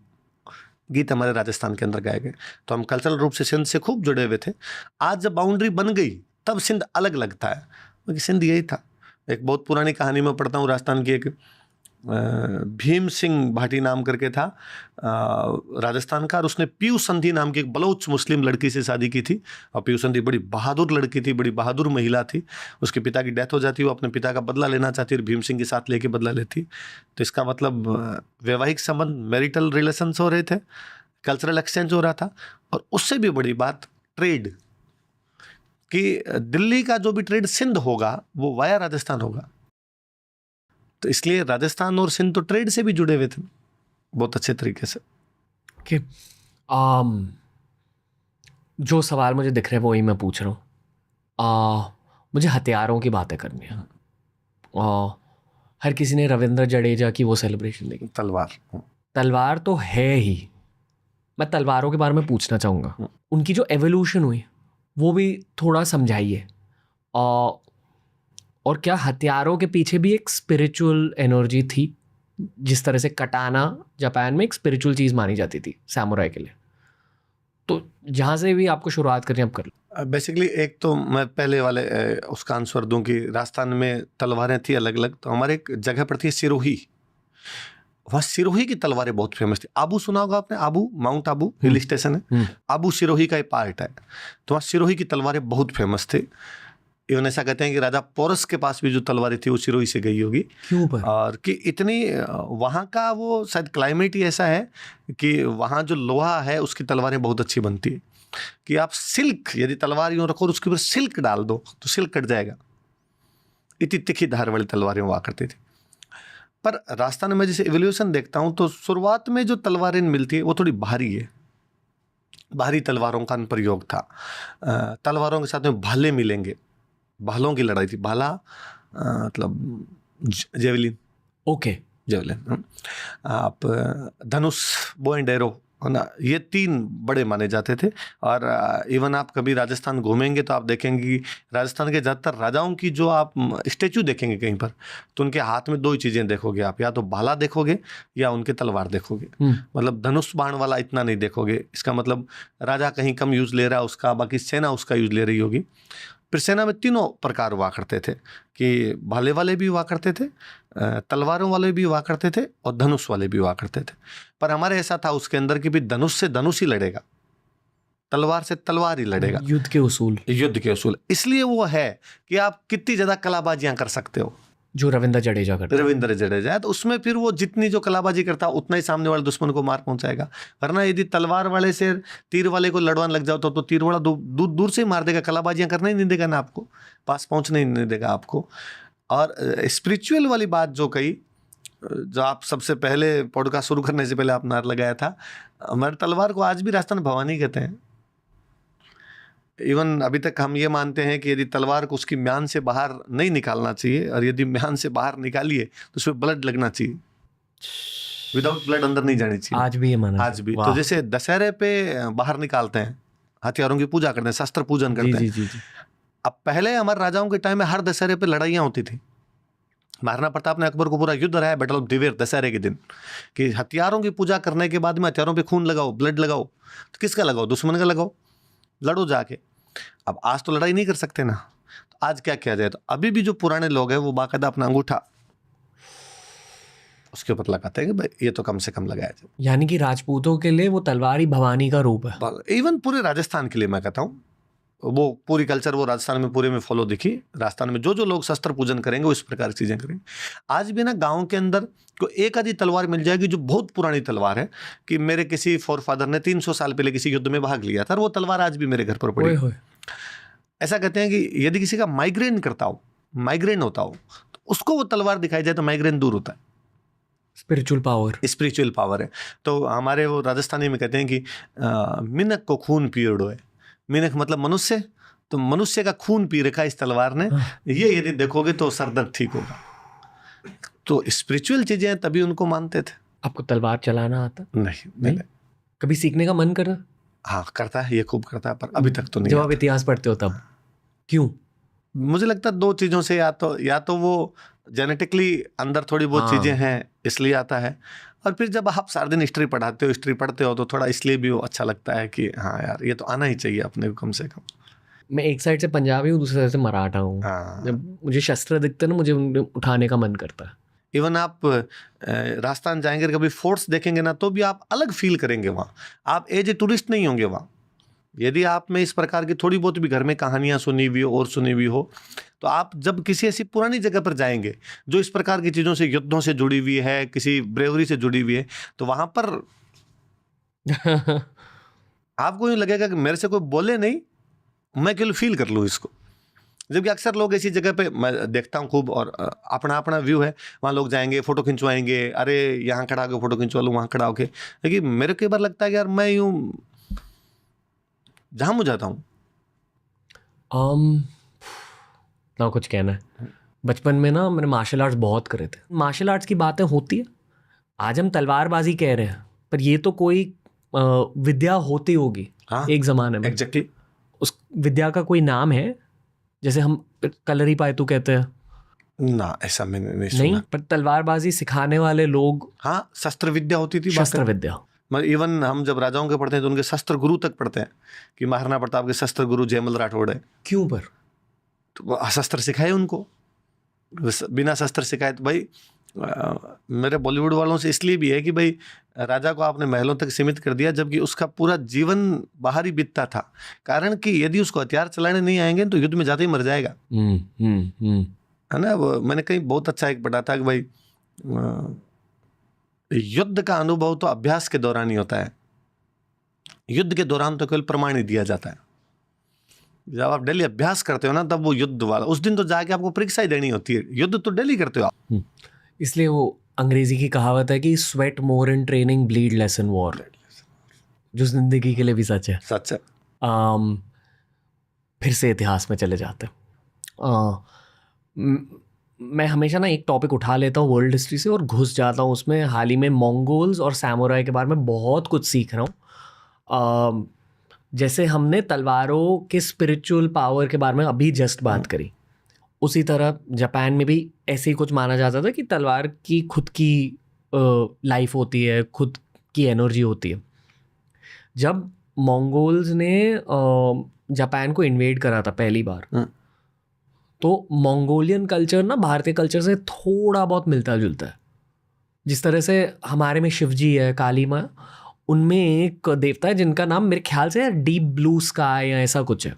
गीत हमारे राजस्थान के अंदर गाए गए। तो हम कल्चरल रूप से सिंध से खूब जुड़े हुए थे। आज जब बाउंड्री बन गई तब सिंध अलग लगता है। क्योंकि सिंध यही था। एक बहुत पुरानी कहानी में पढ़ता हूँ, राजस्थान की एक भीम सिंह भाटी नाम करके था राजस्थान का, और उसने पीयू संधि नाम की एक बलोच मुस्लिम लड़की से शादी की थी। और पीयू संधि बड़ी बहादुर लड़की थी, बड़ी बहादुर महिला थी। उसके पिता की डेथ हो जाती, वो अपने पिता का बदला लेना चाहती और भीम सिंह के साथ लेके बदला लेती। तो इसका मतलब वैवाहिक संबंध, मैरिटल रिलेशंस हो रहे थे, कल्चरल एक्सचेंज हो रहा था। और उससे भी बड़ी बात ट्रेड, कि दिल्ली का जो भी ट्रेड सिंध होगा वो वाया राजस्थान होगा। तो इसलिए राजस्थान और सिंध तो ट्रेड से भी जुड़े हुए थे बहुत अच्छे तरीके से। कि जो सवाल मुझे दिख रहे हैं वही मैं पूछ रहा हूँ। मुझे हथियारों की बातें करनी है। हर किसी ने रविंद्र जडेजा की वो सेलिब्रेशन देखी, तलवार तो है ही। मैं तलवारों के बारे में पूछना चाहूँगा, उनकी जो एवोल्यूशन हुई वो भी थोड़ा समझाइए। और क्या हथियारों के पीछे भी एक स्पिरिचुअल एनर्जी थी? जिस तरह से कटाना जापान में एक स्पिरिचुअल चीज़ मानी जाती थी सैमुराई के लिए, तो जहाँ से भी आपको शुरुआत करनी आप कर लो। बेसिकली एक तो मैं पहले वाले उसका आंसर दूं कि राजस्थान में तलवारें थी अलग अलग। तो हमारे एक जगह पर थी सिरोही, वहाँ सिरोही की तलवारें बहुत फेमस थी। आबू सुना होगा आपने, Abu, mount Abu hill station है, आबू सिरोही का एक पार्ट है। तो वहाँ सिरोही की तलवारें बहुत फेमस थे। इवन ऐसा कहते हैं कि राजा पोरस के पास भी जो तलवारें थी वो सिरोही से गई होगी। क्यों पर? और कि इतनी वहाँ का वो शायद क्लाइमेट ही ऐसा है कि वहाँ जो लोहा है उसकी तलवारें बहुत अच्छी बनती है। कि आप सिल्क, यदि तलवार यूँ रखो और उसके ऊपर सिल्क डाल दो तो सिल्क कट जाएगा। इतनी तिखी धार वाली तलवारें हुआ करती थी। पर राजस्थान में जैसे एवोल्यूशन देखता हूँ तो शुरुआत में जो तलवारें मिलती है वो थोड़ी भारी है, भारी तलवारों का प्रयोग था। तलवारों के साथ में भाले मिलेंगे, भालों की लड़ाई थी। भाला मतलब जेवलिन, ओके, जेवलिन। आप धनुष, बो एंड एरो ना, ये 3 बड़े माने जाते थे। और इवन आप कभी राजस्थान घूमेंगे तो आप देखेंगे कि राजस्थान के ज़्यादातर राजाओं की जो आप स्टेचू देखेंगे कहीं पर, तो उनके हाथ में 2 ही चीज़ें देखोगे आप, या तो भाला देखोगे या उनके तलवार देखोगे। मतलब धनुष बाण वाला इतना नहीं देखोगे। इसका मतलब राजा कहीं कम यूज़ ले रहा है उसका, बाकी सेना उसका यूज़ ले रही होगी। फिर सेना में 3 प्रकार हुआ करते थे, कि भाले वाले भी हुआ करते थे, तलवारों वाले भी हुआ करते थे और धनुष वाले भी हुआ करते थे। पर हमारे ऐसा था उसके अंदर कि भी धनुष से धनुष ही लड़ेगा, तलवार से तलवार ही लड़ेगा। युद्ध के उसूल, युद्ध के उसूल। इसलिए वो है कि आप कितनी ज़्यादा कलाबाजियाँ कर सकते हो, जो रविंद्र जडेजा करता है। रविंद्र जडेजा है, तो उसमें फिर वो जितनी जो कलाबाजी करता है उतना ही सामने वाले दुश्मन को मार पहुंचाएगा। वरना यदि तलवार वाले से तीर वाले को लड़वान लग जाओ तो तीर वाला दूर से ही मार देगा, कलाबाजियां करना ही नहीं देगा ना, आपको पास पहुंचने ही नहीं देगा आपको। और स्पिरिचुअल वाली बात जो कही, जो आप सबसे पहले पॉडकास्ट शुरू करने से पहले आप नार लगाया था, हमारे तलवार को आज भी राजस्थान भवानी कहते हैं। इवन अभी तक हम ये मानते हैं कि यदि तलवार को उसकी म्यान से बाहर नहीं निकालना चाहिए, और यदि म्यान से बाहर निकालिए तो उसमें ब्लड लगना चाहिए, विदाउट ब्लड अंदर नहीं जानी चाहिए। आज भी ये माना, आज भी। तो जैसे दशहरे पे बाहर निकालते हैं, हथियारों की पूजा करते हैं, शस्त्र पूजन करते हैं। जी। अब पहले हमारे राजाओं के टाइम में हर दशहरे पे लड़ाइयाँ होती थी। महाराणा प्रताप ने अकबर को पूरा युद्ध रहा है बैटल ऑफ दिवेर दशहरे के दिन, कि हथियारों की पूजा करने के बाद में हथियारों पे खून लगाओ, ब्लड लगाओ। तो किसका लगाओ? दुश्मन का लगाओ, लड़ो जाके। अब आज तो लड़ाई नहीं कर सकते ना, तो आज क्या किया जाए? तो अभी भी जो पुराने लोग हैं वो बाकायदा अपना अंगूठा उसके ऊपर लगाते हैं कि भाई ये तो कम से कम लगाया जाए। यानी कि राजपूतों के लिए वो तलवार ही भवानी का रूप है। इवन पूरे राजस्थान के लिए मैं कहता हूँ, वो पूरी कल्चर वो राजस्थान में पूरे में फॉलो दिखी। राजस्थान में जो लोग शस्त्र पूजन करेंगे वो इस प्रकार की चीज़ें करेंगे। आज भी ना गाँव के अंदर को एक आधी तलवार मिल जाएगी जो बहुत पुरानी तलवार है, कि मेरे किसी फोरफादर ने 300 साल पहले किसी युद्ध में भाग लिया था, और वो तलवार आज भी मेरे घर पर पड़ी। ऐसा कहते हैं कि यदि किसी का माइग्रेन होता हो तो उसको वो तलवार दिखाई जाए तो माइग्रेन दूर होता है। स्पिरिचुअल पावर है। तो हमारे वो राजस्थानी में कहते हैं कि मिनक को खून पियोड़ो है। मिनक मतलब मनुष्य, तो मनुष्य का खून पी रखा इस तलवार ने। ये यदि देखोगे तो सरदर्द ठीक होगा। तो स्पिरिचुअल चीजें हैं, तभी उनको मानते थे। आपको तलवार चलाना आता? नहीं। कभी सीखने का मन करा? हाँ, करता है, ये खूब करता है, पर अभी तक तो नहीं। जब आप इतिहास पढ़ते हो तब क्यों? मुझे लगता है 2 चीज़ों से, या तो वो जेनेटिकली अंदर थोड़ी बहुत चीज़ें हैं इसलिए आता है, और फिर जब आप सारा दिन हिस्ट्री पढ़ते हो तो थोड़ा इसलिए भी वो अच्छा लगता है कि हाँ यार ये तो आना ही चाहिए अपने को कम से कम। मैं एक साइड से पंजाबी हूँ, दूसरी साइड से मराठा हूँ। हाँ। जब मुझे शस्त्र दिखते हैं ना, मुझे उन्हें उठाने का मन करता है। इवन आप राजस्थान जाएंगे, कभी फोर्ट्स देखेंगे ना, तो भी आप अलग फील करेंगे वहाँ। आप एज ए टूरिस्ट नहीं होंगे वहाँ। यदि आप में इस प्रकार की थोड़ी बहुत भी घर में कहानियां सुनी हुई और सुनी हुई हो, तो आप जब किसी ऐसी पुरानी जगह पर जाएंगे जो इस प्रकार की चीज़ों से, युद्धों से जुड़ी हुई है, किसी ब्रेवरी से जुड़ी हुई है, तो वहाँ पर आपको यूँ लगेगा कि मेरे से कोई बोले नहीं, मैं केवल फील कर लूँ इसको। जबकि अक्सर लोग ऐसी जगह पे मैं देखता हूँ खूब, और अपना अपना व्यू है, वहाँ लोग जाएंगे फ़ोटो खिंचवाएंगे, अरे यहाँ खड़ा होकर फ़ोटो खिंचवा लूँ, वहाँ खड़ा होके। लेकिन मेरे को एक बार लगता है कि यार मैं यूँ जहाँ मैं जाता हूँ। ना कुछ कहना है। बचपन में ना मैंने मार्शल आर्ट्स बहुत करे थे। मार्शल आर्ट्स की बातें होती है, आज हम तलवारबाजी कह रहे हैं, पर ये तो कोई विद्या होती होगी। हाँ, एक ज़माने में एग्जैक्टली। उस विद्या का कोई नाम है, जैसे हम कलरी पायतू कहते हैं ना, ऐसा मैंने नहीं नहीं, सुना। पर तलवारबाजी सिखाने वाले लोग, हाँ, शस्त्र विद्या होती थी। शस्त्र विद्या। इवन हम जब राजाओं के पढ़ते हैं तो उनके शस्त्र गुरु तक पढ़ते हैं कि महाराणा प्रताप के शस्त्र गुरु जयमल राठौड़ है। क्यों? पर तो वो शस्त्र सिखाए उनको, बिना शस्त्र सिखाए। तो भाई मेरे बॉलीवुड वालों से इसलिए भी है कि भाई राजा को आपने महलों तक सीमित कर दिया, जबकि उसका पूरा जीवन बाहर ही बीतता था। कारण कि यदि उसको हथियार चलाने नहीं आएंगे तो युद्ध में जाते ही मर जाएगा। है ना। वो मैंने कहीं बहुत अच्छा एक पढ़ा था कि भाई युद्ध का अनुभव तो अभ्यास के दौरान ही होता है, युद्ध के दौरान तो केवल प्रमाण ही दिया जाता है। जब आप डेली अभ्यास करते हो ना, तब वो युद्ध वाला उस दिन तो जाके आपको परीक्षा ही देनी होती है। युद्ध तो डेली करते हो आप। इसलिए वो अंग्रेजी की कहावत है कि sweat more in training, bleed less in war, जो जिंदगी के लिए भी सच है। सच है। फिर से इतिहास में चले जाते हैं। मैं हमेशा ना एक टॉपिक उठा लेता हूँ वर्ल्ड हिस्ट्री से और घुस जाता हूँ उसमें। हाल ही में मंगोल्स और सैमुराई के बारे में बहुत कुछ सीख रहा हूँ। जैसे हमने तलवारों के स्पिरिचुअल पावर के बारे में अभी जस्ट बात करी, उसी तरह जापान में भी ऐसे ही कुछ माना जाता था कि तलवार की खुद की लाइफ होती है, खुद की एनर्जी होती है। जब मंगोल्स ने जापान को इन्वेड करा था पहली बार, तो मंगोलियन कल्चर ना भारतीय कल्चर से थोड़ा बहुत मिलता जुलता है। जिस तरह से हमारे में शिवजी है, काली माँ, उनमें एक देवता है जिनका नाम मेरे ख्याल से डीप ब्लू स्काई या ऐसा कुछ है।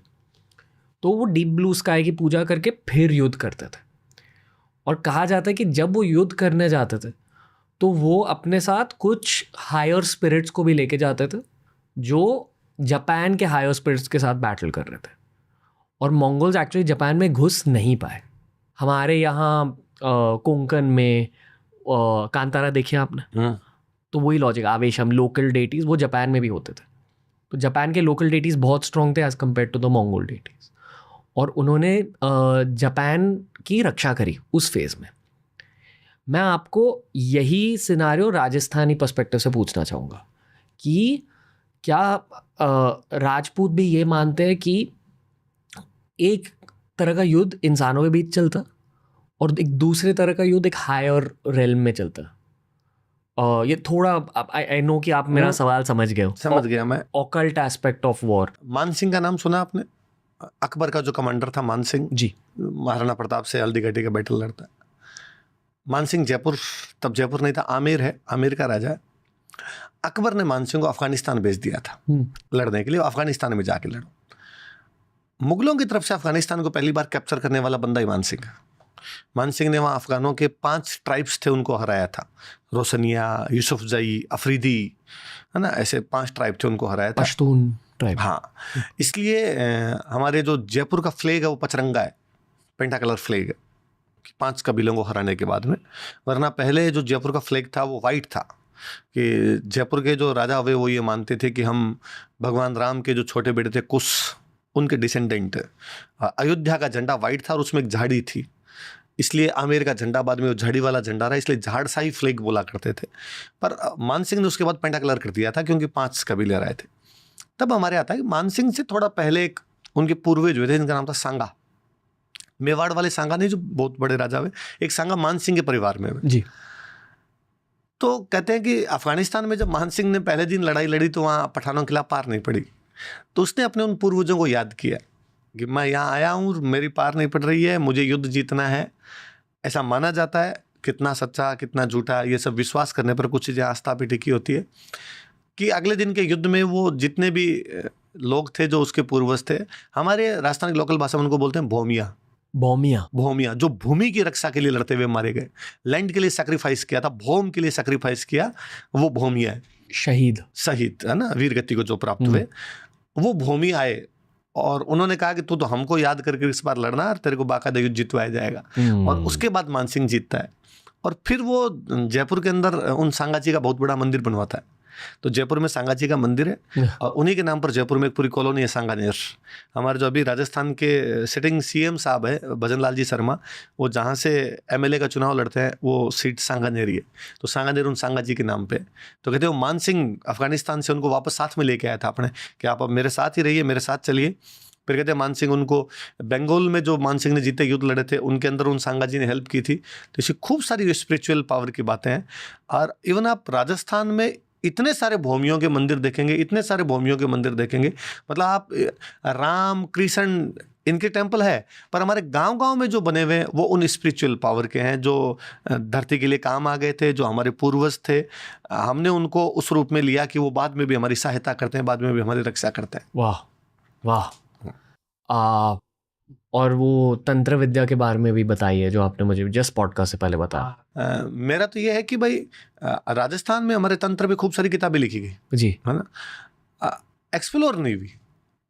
तो वो डीप ब्लू स्काई की पूजा करके फिर युद्ध करते थे। और कहा जाता है कि जब वो युद्ध करने जाते थे तो वो अपने साथ कुछ हायर स्पिरिट्स को भी लेके जाते थे, जो जापान के हायर स्पिरिट्स के साथ बैटल कर रहे थे। और मंगोल्स एक्चुअली जापान में घुस नहीं पाए। हमारे यहाँ कोंकण में कांतारा देखिए आपने, तो वही लॉजिक, आवेशम, लोकल डेटीज़ वो जापान में भी होते थे। तो जापान के लोकल डेटीज़ बहुत स्ट्रॉन्ग थे as compared to the Mongol deities, और उन्होंने जापान की रक्षा करी उस फेज़ में। मैं आपको यही सिनारियो राजस्थानी पर्सपेक्टिव से पूछना चाहूँगा कि क्या राजपूत भी ये मानते हैं कि एक तरह का युद्ध इंसानों के बीच चलता और एक दूसरे तरह का युद्ध एक हायर रेल्म में चलता? ये थोड़ा आई नो कि आप मेरा सवाल समझ गए हो। समझ गया मैं। Occult aspect of war. Mansingh का नाम सुना आपने? अकबर का जो कमांडर था मानसिंह जी, महाराणा प्रताप से हल्दी घाटी का बैटल लड़ता है। मानसिंह जयपुर, तब जयपुर नहीं था, आमेर है, आमेर का राजा है। अकबर ने मानसिंह को अफगानिस्तान भेज दिया था लड़ने के लिए, अफगानिस्तान में जाके लड़ो। मुगलों की तरफ से अफगानिस्तान को पहली बार कैप्चर करने वाला बंदा ही मानसिंह है। मानसिंह ने वहाँ अफगानों के 5 ट्राइब्स थे उनको हराया था, रोशनिया, यूसुफजई, अफरीदी, है ना, ऐसे 5 ट्राइब थे उनको हराया था। पश्तून ट्राइब। हाँ, इसलिए हमारे जो जयपुर का फ्लैग है वो पचरंगा है, पेंटा कलर फ्लैग है, 5 कबीलों को हराने के बाद में। वरना पहले जो जयपुर का फ्लैग था वो वाइट था, कि जयपुर के जो राजा हुए वो ये मानते थे कि हम भगवान राम के जो छोटे बेटे थे कुश, उनके डिसेंडेंट। अयोध्या का झंडा वाइट था और उसमें एक झाड़ी थी, इसलिए आमेर का झंडा बाद में वो झाड़ी वाला झंडा रहा, इसलिए झाड़साई फ्लैग बोला करते थे। पर मानसिंह ने उसके बाद पेंटा कलर कर दिया था क्योंकि 5 कबीले रहे थे। तब हमारे आता है कि मानसिंह से थोड़ा पहले एक उनके पूर्वज हुए थे जिनका नाम था सांगा। मेवाड़ वाले सांगा नहीं, जो बहुत बड़े राजा हुए, एक सांगा मानसिंह के परिवार में हुए जी। तो कहते हैं कि अफगानिस्तान में जब मानसिंह ने पहले दिन लड़ाई लड़ी तो वहाँ पठानों के खिलाफ पार नहीं पड़ी, तो उसने अपने उन पूर्वजों को याद किया कि मैं यहाँ आया हूँ, मेरी पार नहीं पड़ रही है, मुझे युद्ध जीतना है, ऐसा माना जाता है। कितना सच्चा कितना झूठा ये सब विश्वास करने पर कुछ चीज़ें आस्था पे टिकी होती है कि अगले दिन के युद्ध में वो जितने भी लोग थे जो उसके पूर्वज थे, हमारे राजस्थान की लोकल भाषा में उनको बोलते हैं भोमिया। भोमिया जो भूमि की रक्षा के लिए लड़ते हुए मारे गए, लैंड के लिए सैक्रिफाइस किया था, भूम के लिए सैक्रिफाइस किया, वो भोमिया है। शहीद है ना, वीर गति को जो प्राप्त हुए, वो भूमि आए और उन्होंने कहा कि तू तो हमको याद करके इस बार लड़ना, तेरे को बाकायदा युद्ध जितवाया जाएगा। और उसके बाद मानसिंह जीतता है और फिर वो जयपुर के अंदर उन सांगाजी का बहुत बड़ा मंदिर बनवाता है। तो जयपुर में सांगाजी का मंदिर है और उन्हीं के नाम पर जयपुर में एक पूरी कॉलोनी है सांगानेर। हमारे जो अभी राजस्थान के सिटिंग सीएम साहब है भजन लाल जी शर्मा, वो जहाँ से एमएलए का चुनाव लड़ते हैं वो सीट सांगानेर ही है। तो सांगानेर उन सांगाजी के नाम पे। तो कहते हैं वो मानसिंह अफगानिस्तान से उनको वापस साथ में लेके आया था अपने, कि आप अब मेरे साथ ही रहिए, मेरे साथ चलिए। फिर कहते हैं मानसिंह उनको बंगाल में जो मानसिंह ने जीते युद्ध लड़े थे उनके अंदर उन सांगाजी ने हेल्प की थी। तो ऐसी खूब सारी स्पिरिचुअल पावर की बातें हैं। और इवन आप राजस्थान में इतने सारे भूमियों के मंदिर देखेंगे, इतने सारे भूमियों के मंदिर देखेंगे, मतलब आप राम कृष्ण इनके टेम्पल है, पर हमारे गांव-गांव में जो बने हुए हैं वो उन स्पिरिचुअल पावर के हैं जो धरती के लिए काम आ गए थे, जो हमारे पूर्वज थे। हमने उनको उस रूप में लिया कि वो बाद में भी हमारी सहायता करते हैं, बाद में भी हमारी रक्षा करते हैं। वाह वाह। और वो तंत्र विद्या के बारे में भी बताइए जो आपने मुझे जस्ट पॉडकास्ट से पहले बताया। मेरा तो ये है कि भाई राजस्थान में हमारे तंत्र पे खूब सारी किताबें लिखी गई जी, है ना, एक्सप्लोर नहीं हुई।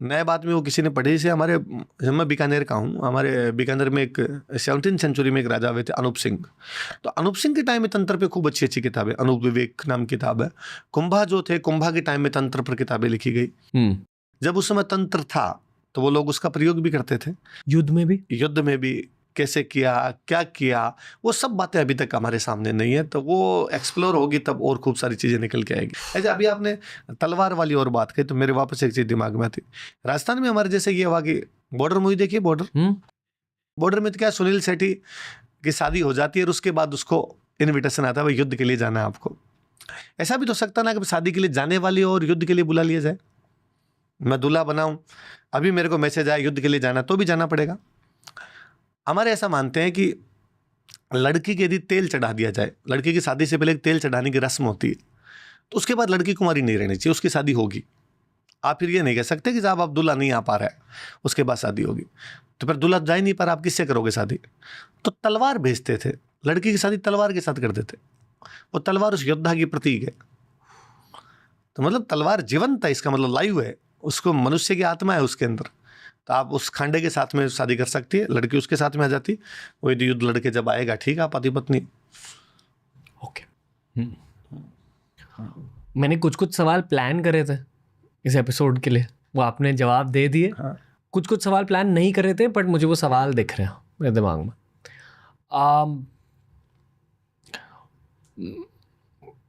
नए बात में वो किसी ने पढ़ी से, हमारे, मैं बीकानेर का हूँ, हमारे बीकानेर में एक 17वीं सेंचुरी में एक राजा हुए थे अनूप सिंह। तो अनूप सिंह के टाइम में तंत्र पे खूब अच्छी अच्छी किताबें, अनूप विवेक नाम किताब है। कुंभा जो थे, कुंभा के टाइम में तंत्र पर किताबें लिखी गई। जब उस समय तंत्र था तो वो लोग उसका प्रयोग भी करते थे, युद्ध में भी कैसे किया, क्या किया, वो सब बातें अभी तक हमारे सामने नहीं है। तो वो एक्सप्लोर होगी तब और खूब सारी चीज़ें निकल के आएगी। ऐसे अभी आपने तलवार वाली और बात कही तो मेरे वापस एक चीज़ दिमाग में आती। राजस्थान में हमारे जैसे ये हुआ कि बॉर्डर मूवी देखिए, बॉर्डर में तो क्या, सुनील शेट्टी की शादी हो जाती है और उसके बाद उसको इन्विटेशन आता है भाई युद्ध के लिए जाना है आपको। ऐसा भी तो सकता ना कि शादी के लिए जाने वाली हो और युद्ध के लिए बुला लिया जाए। मैं दूल्हा बनाऊं, अभी मेरे को मैसेज आया युद्ध के लिए जाना, तो भी जाना पड़ेगा। हमारे ऐसा मानते हैं कि लड़की के यदि तेल चढ़ा दिया जाए, लड़की की शादी से पहले एक तेल चढ़ाने की रस्म होती है, तो उसके बाद लड़की कुंवारी नहीं रहनी चाहिए, उसकी शादी होगी। आप फिर ये नहीं कह सकते कि साहब आप दूल्हा नहीं आ पा रहा है उसके बाद शादी होगी, तो फिर दूल्हा जा ही नहीं पा रहा, आप किससे करोगे शादी? तो तलवार भेजते थे, लड़की की शादी तलवार के साथ करते थे। वो तलवार उस योद्धा की प्रतीक है। तो मतलब तलवार जीवंत है, इसका मतलब लाइव है, उसको मनुष्य की आत्मा है उसके अंदर। तो आप उस खांडे के साथ में शादी कर सकती है, लड़की उसके साथ में आ जाती, वो यदि युद्ध लड़के जब आएगा ठीक है, पति पत्नी। ओके। मैंने कुछ सवाल प्लान करे थे इस एपिसोड के लिए, वो आपने जवाब दे दिए। हाँ। कुछ सवाल प्लान नहीं करे थे, बट मुझे वो सवाल दिख रहे हैं मेरे दिमाग में।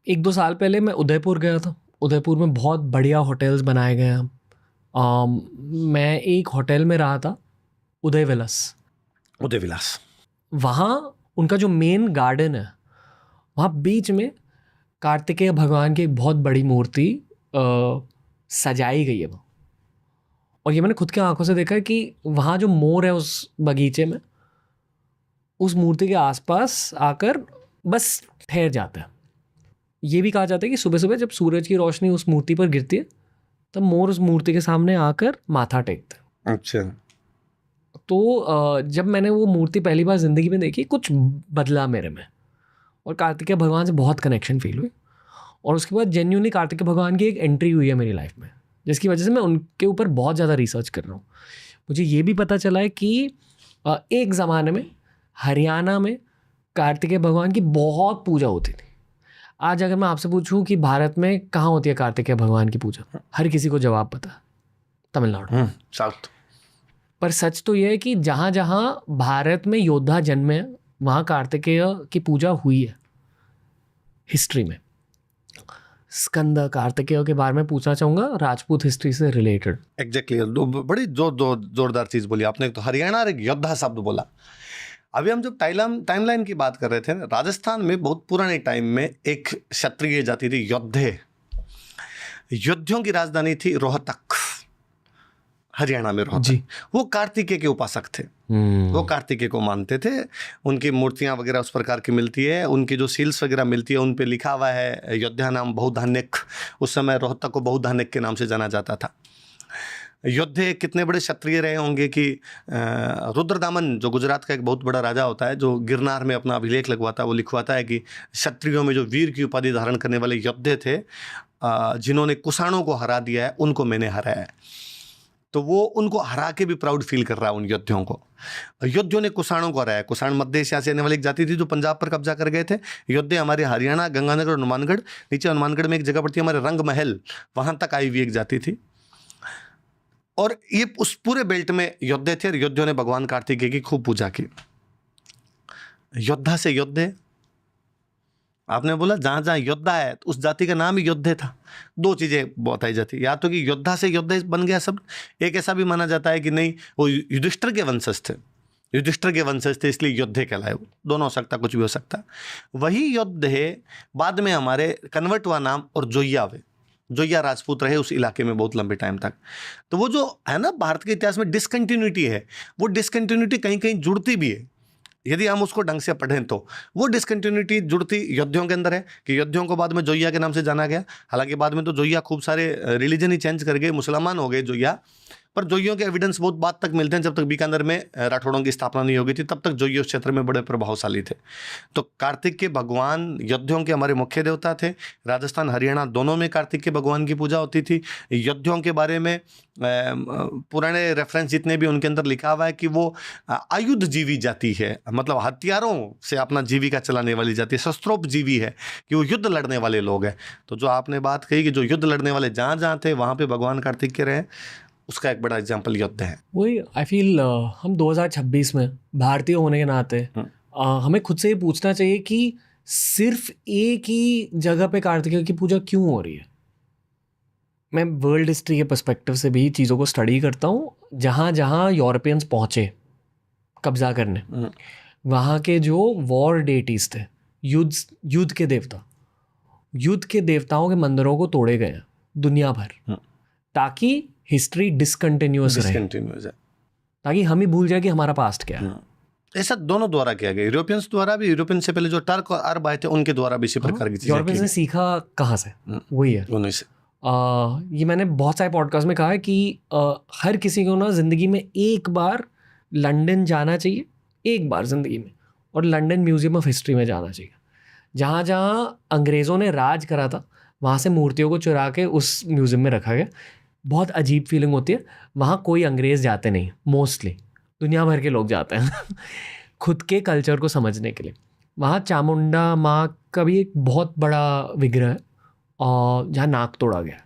एक दो साल पहले मैं उदयपुर गया था। उदयपुर में बहुत बढ़िया होटल्स बनाए गए हैं। मैं एक होटल में रहा था, उदय विलास। वहाँ उनका जो मेन गार्डन है, वहाँ बीच में कार्तिकेय भगवान की एक बहुत बड़ी मूर्ति सजाई गई है वो। और ये मैंने खुद की आंखों से देखा है कि वहाँ जो मोर है उस बगीचे में, उस मूर्ति के आसपास आकर बस ठहर जाता है। ये भी कहा जाता है कि सुबह सुबह जब सूरज की रोशनी उस मूर्ति पर गिरती है तब मोर उस मूर्ति के सामने आकर माथा टेकते हैं। अच्छा। तो जब मैंने वो मूर्ति पहली बार ज़िंदगी में देखी, कुछ बदला मेरे में और कार्तिकेय भगवान से बहुत कनेक्शन फील हुई। और उसके बाद जेन्युइनली कार्तिकेय भगवान की एक एंट्री हुई है मेरी लाइफ में, जिसकी वजह से मैं उनके ऊपर बहुत ज़्यादा रिसर्च कर रहा हूँ। मुझे ये भी पता चला है कि एक ज़माने में हरियाणा में कार्तिकेय भगवान की बहुत पूजा होती थी। आज अगर मैं आपसे पूछूं कि भारत में कहाँ होती है कार्तिकेय भगवान की पूजा, हर किसी को जवाब पता है, तमिलनाडु, साउथ। पर सच तो यह है कि जहाँ जहाँ भारत में योद्धा जन्मे वहाँ कार्तिकेय की पूजा हुई है हिस्ट्री में। स्कंद कार्तिकेय के बारे में पूछना चाहूँगा, राजपूत हिस्ट्री से रिलेटेड। एग्जैक्टली, बड़ी जोरदार चीज़ बोली आपने। एक तो हरियाणा और एक योद्धा शब्द बोला। अभी हम जब टाइमलाइन की बात कर रहे थे, राजस्थान में बहुत पुराने टाइम में एक क्षत्रिय जाति थी योद्धे। योद्धियों की राजधानी थी रोहतक। हरियाणा में रोहतक, जी। वो कार्तिकेय के उपासक थे। वो कार्तिकेय को मानते थे। उनकी मूर्तियां वगैरह उस प्रकार की मिलती है, उनकी जो सील्स वगैरह मिलती है उन पे लिखा हुआ है अयोध्या नाम बहुधान्यक। उस समय रोहतक को बहुधान्यक के नाम से जाना जाता था। योद्धे कितने बड़े क्षत्रिय रहे होंगे कि रुद्रदामन जो गुजरात का एक बहुत बड़ा राजा होता है, जो गिरनार में अपना अभिलेख लगवाता है, वो लिखवाता है कि क्षत्रियों में जो वीर की उपाधि धारण करने वाले योद्धे थे, जिन्होंने कुषाणों को हरा दिया है, उनको मैंने हराया है। तो वो उनको हरा के भी प्राउड फील कर रहा है उन योद्धियों को। योद्धियों ने कुषाणों को हराया। कुषाण मध्य एशिया से आने वाली एक जाति थी जो पंजाब पर कब्जा कर गए थे। योद्धे हमारे हरियाणा, गंगानगर और हनुमानगढ़, नीचे हनुमानगढ़ में एक जगह पड़ती है हमारे रंग महल, वहां तक आई हुई एक जाति थी। और ये उस पूरे बेल्ट में योद्धे थे और योद्धियों ने भगवान कार्तिकेय की खूब पूजा की। योद्धा से योद्धे, आपने बोला जहां जहां योद्धा है तो उस जाति का नाम ही योद्धे था। दो चीजें बताई जाती, या तो कि योद्धा से योद्धे बन गया शब्द, एक ऐसा भी माना जाता है कि नहीं वो युधिष्ठिर के वंशज थे, युधिष्ठिर के वंशज थे इसलिए योद्धे कहलाए। वो दोनों हो सकता, कुछ भी हो सकता। वही योद्धे बाद में हमारे कन्वर्ट हुआ नाम और जोइया हुए। जोइया राजपूत रहे उस इलाके में बहुत लंबे टाइम तक। तो वो जो है ना भारत के इतिहास में डिसकंटिन्यूटी है, वो डिसकंटिन्यूटी कहीं कहीं जुड़ती भी है। यदि हम उसको ढंग से पढ़ें तो वो डिसकंटिन्यूटी जुड़ती योद्धियों के अंदर है कि योद्धियों को बाद में जोइया के नाम से जाना गया। हालांकि बाद में तो जोइया खूब सारे रिलीजन ही चेंज कर गए, मुसलमान हो गए जोइया। पर जोइयों के एविडेंस बहुत बाद तक मिलते हैं। जब तक बीकानेर में राठौड़ों की स्थापना नहीं हो गई थी तब तक जोइये उस क्षेत्र में बड़े प्रभावशाली थे। तो कार्तिक के भगवान योद्धियों के हमारे मुख्य देवता थे। राजस्थान हरियाणा दोनों में कार्तिक के भगवान की पूजा होती थी। योद्धियों के बारे में पुराने रेफरेंस जितने भी उनके अंदर लिखा हुआ है कि वो आयुध जीवी जाति है, मतलब हथियारों से अपना जीविका चलाने वाली जाति है, शस्त्रोपजीवी है, कि वो युद्ध लड़ने वाले लोग हैं। तो जो आपने बात कही कि जो युद्ध लड़ने वाले जहाँ जहाँ थे वहाँ पे भगवान कार्तिक के रहे, उसका एक बड़ा एग्जाम्पल योद्धा है। वही आई फील हम 2026 में भारतीय होने के नाते हमें खुद से ये पूछना चाहिए कि सिर्फ एक ही जगह पे कार्तिकेय की पूजा क्यों हो रही है। मैं वर्ल्ड हिस्ट्री के पर्सपेक्टिव से भी चीज़ों को स्टडी करता हूँ। जहाँ जहाँ यूरोपियंस पहुँचे कब्जा करने, वहाँ के जो वॉर डेटीज थे, युद्ध के देवता, युद्ध के देवताओं के मंदिरों को तोड़े गए दुनिया भर, ताकि हिस्ट्री डिसकंटिन्यूअस रहे, ताकि हम ही भूल जाए कि हमारा पास्ट क्या है। ऐसा दोनों द्वारा किया गया, यूरोपियंस द्वारा भी, यूरोपियन से पहले जो टर्क और अरब आए थे उनके द्वारा भी इसी प्रकार की चीजें। यूरोपियंस ने सीखा कहाँ से? वही है उन्हीं से। ये मैंने बहुत सारे पॉडकास्ट में कहा है कि हर किसी को ना ज़िंदगी में एक बार लंदन जाना चाहिए, एक बार ज़िंदगी में, और लंदन म्यूज़ियम ऑफ हिस्ट्री में जाना चाहिए। जहाँ जहाँ अंग्रेज़ों ने राज करा था वहाँ से मूर्तियों को चुरा के उस म्यूज़ियम में रखा गया। बहुत अजीब फीलिंग होती है। वहाँ कोई अंग्रेज़ जाते नहीं, मोस्टली दुनिया भर के लोग जाते हैं खुद के कल्चर को समझने के लिए। वहाँ चामुंडा माँ का भी एक बहुत बड़ा विग्रह है और जहाँ नाक तोड़ा गया,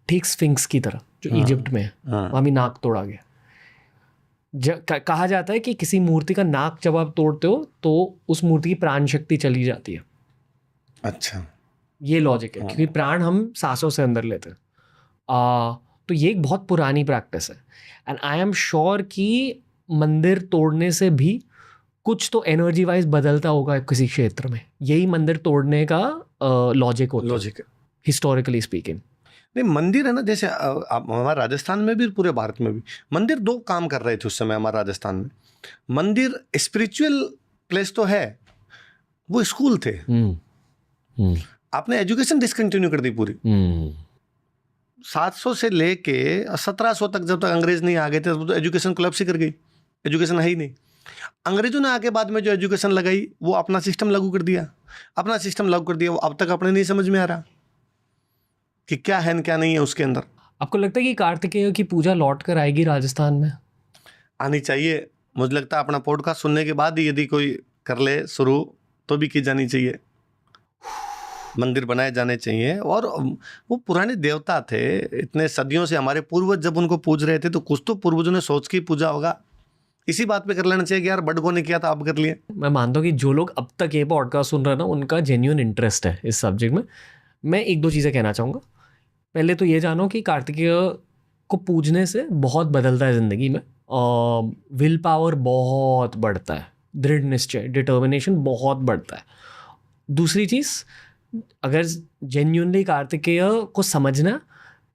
ठीक स्फिंक्स की तरह जो इजिप्ट में है, वहाँ भी नाक तोड़ा गया। कहा जाता है कि किसी मूर्ति का नाक जब आप तोड़ते हो तो उस मूर्ति की प्राण शक्ति चली जाती है। अच्छा, ये लॉजिक है, क्योंकि प्राण हम सांसों से अंदर लेते हैं। तो ये एक बहुत पुरानी प्रैक्टिस है। एंड आई एम श्योर कि मंदिर तोड़ने से भी कुछ तो एनर्जी वाइज बदलता होगा किसी क्षेत्र में। यही मंदिर तोड़ने का लॉजिक होता है हिस्टोरिकली स्पीकिंग। नहीं, मंदिर है ना, जैसे हमारे राजस्थान में भी, पूरे भारत में भी मंदिर दो काम कर रहे थे उस समय हमारे राजस्थान में। मंदिर स्पिरिचुअल प्लेस तो है, वो स्कूल थे। आपने एजुकेशन डिसकंटिन्यू कर दी पूरी। 700 से लेके 1700 तक, जब तक अंग्रेज नहीं आ गए थे तो एजुकेशन कोलैप्स ही कर गई, एजुकेशन है ही नहीं। अंग्रेजों ने आके बाद में जो एजुकेशन लगाई वो अपना सिस्टम लागू कर दिया, अपना सिस्टम लागू कर दिया। वो अब तक अपने नहीं समझ में आ रहा कि क्या है क्या नहीं है उसके अंदर। आपको लगता है कि कार्तिकेय की पूजा लौट कर आएगी राजस्थान में? आनी चाहिए। मुझे लगता है अपना पॉडकास्ट सुनने के बाद ही यदि कोई कर ले शुरू तो भी की जानी चाहिए, मंदिर बनाए जाने चाहिए। और वो पुराने देवता थे, इतने सदियों से हमारे पूर्वज जब उनको पूज रहे थे तो कुछ तो पूर्वजों ने सोच के पूजा होगा। इसी बात पे कर लेना चाहिए कि यार बड़कों ने किया था, आप कर लिए। मैं मानता हूँ कि जो लोग अब तक ये पॉडकास्ट सुन रहे हैं ना, उनका जेन्युइन इंटरेस्ट है इस सब्जेक्ट में। मैं एक दो चीज़ें कहना चाहूँगा। पहले तो ये जानो कि कार्तिकेय को पूजने से बहुत बदलता है ज़िंदगी में। विल पावर बहुत बढ़ता है, दृढ़ निश्चय, डिटर्मिनेशन बहुत बढ़ता है। दूसरी चीज़, अगर जेन्युइनली कार्तिकेय को समझना,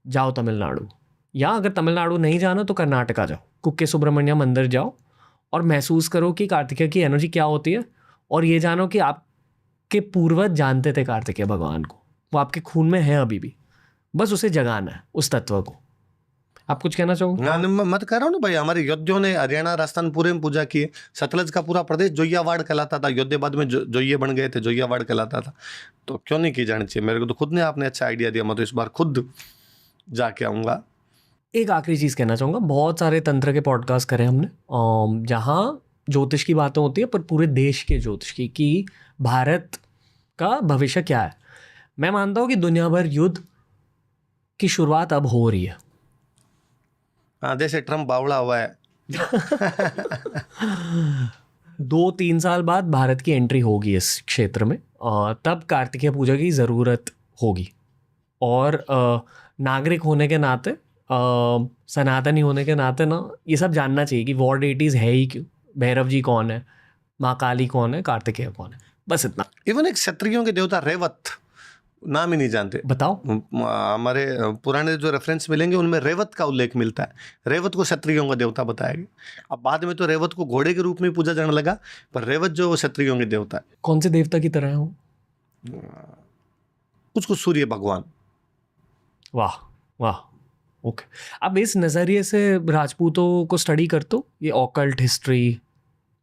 जाओ तमिलनाडु, या अगर तमिलनाडु नहीं जाना तो कर्नाटका जाओ, कुक्के सुब्रमण्य मंदिर जाओ और महसूस करो कि कार्तिकेय की एनर्जी क्या होती है, और ये जानो कि आपके पूर्वज जानते थे कार्तिकेय भगवान को, वो आपके खून में है अभी भी, बस उसे जगाना है उस तत्व को। आप कुछ कहना चाहोगे? हाँ, मैं तो कह रहा हूँ ना भाई, हमारे योद्धियों ने हरियाणा राजस्थान पूरे में पूजा की है। सतलज का पूरा प्रदेश जोइयावाड़ कहलाता था, योद्धे में जोइये बन गए थे, जोइयावाड़ कहलाता था। तो क्यों नहीं की जानी चाहिए? मेरे को तो खुद ने आपने अच्छा आइडिया दिया, मैं तो इस बार खुद जाके आऊँगा। एक आखिरी चीज़ कहना चाहूँगा, बहुत सारे तंत्र के पॉडकास्ट करे हमने, जहाँ ज्योतिष की बातें होती है, पर पूरे देश के ज्योतिष की, कि भारत का भविष्य क्या है। मैं मानता हूँ कि दुनिया भर युद्ध की शुरुआत अब हो रही है। हाँ, जैसे ट्रम्प बावड़ा हुआ है। 2-3 साल बाद भारत की एंट्री होगी इस क्षेत्र में, तब कार्तिकेय पूजा की ज़रूरत होगी। और नागरिक होने के नाते, सनातनी होने के नाते ना, ये सब जानना चाहिए कि वॉर डेटीज़ है ही क्यों, भैरव जी कौन है, माँ काली कौन है, कार्तिकेय कौन है, बस इतना। इवन एक क्षत्रियों के देवता रेवत, नाम ही नहीं जानते। बताओ। हमारे पुराने जो रेफरेंस मिलेंगे उनमें रेवत का उल्लेख मिलता है। रेवत को क्षत्रियों का देवता बताया गया। अब बाद में तो रेवत को घोड़े के रूप में पूजा जाने लगा, पर रेवत जो वो क्षत्रियों के देवता है। कौन से देवता की तरह है वो? कुछ सूर्य भगवान। वाह वाह, ओके। अब इस नज़रिए से राजपूतों को स्टडी करते हो, ये ऑकल्ट हिस्ट्री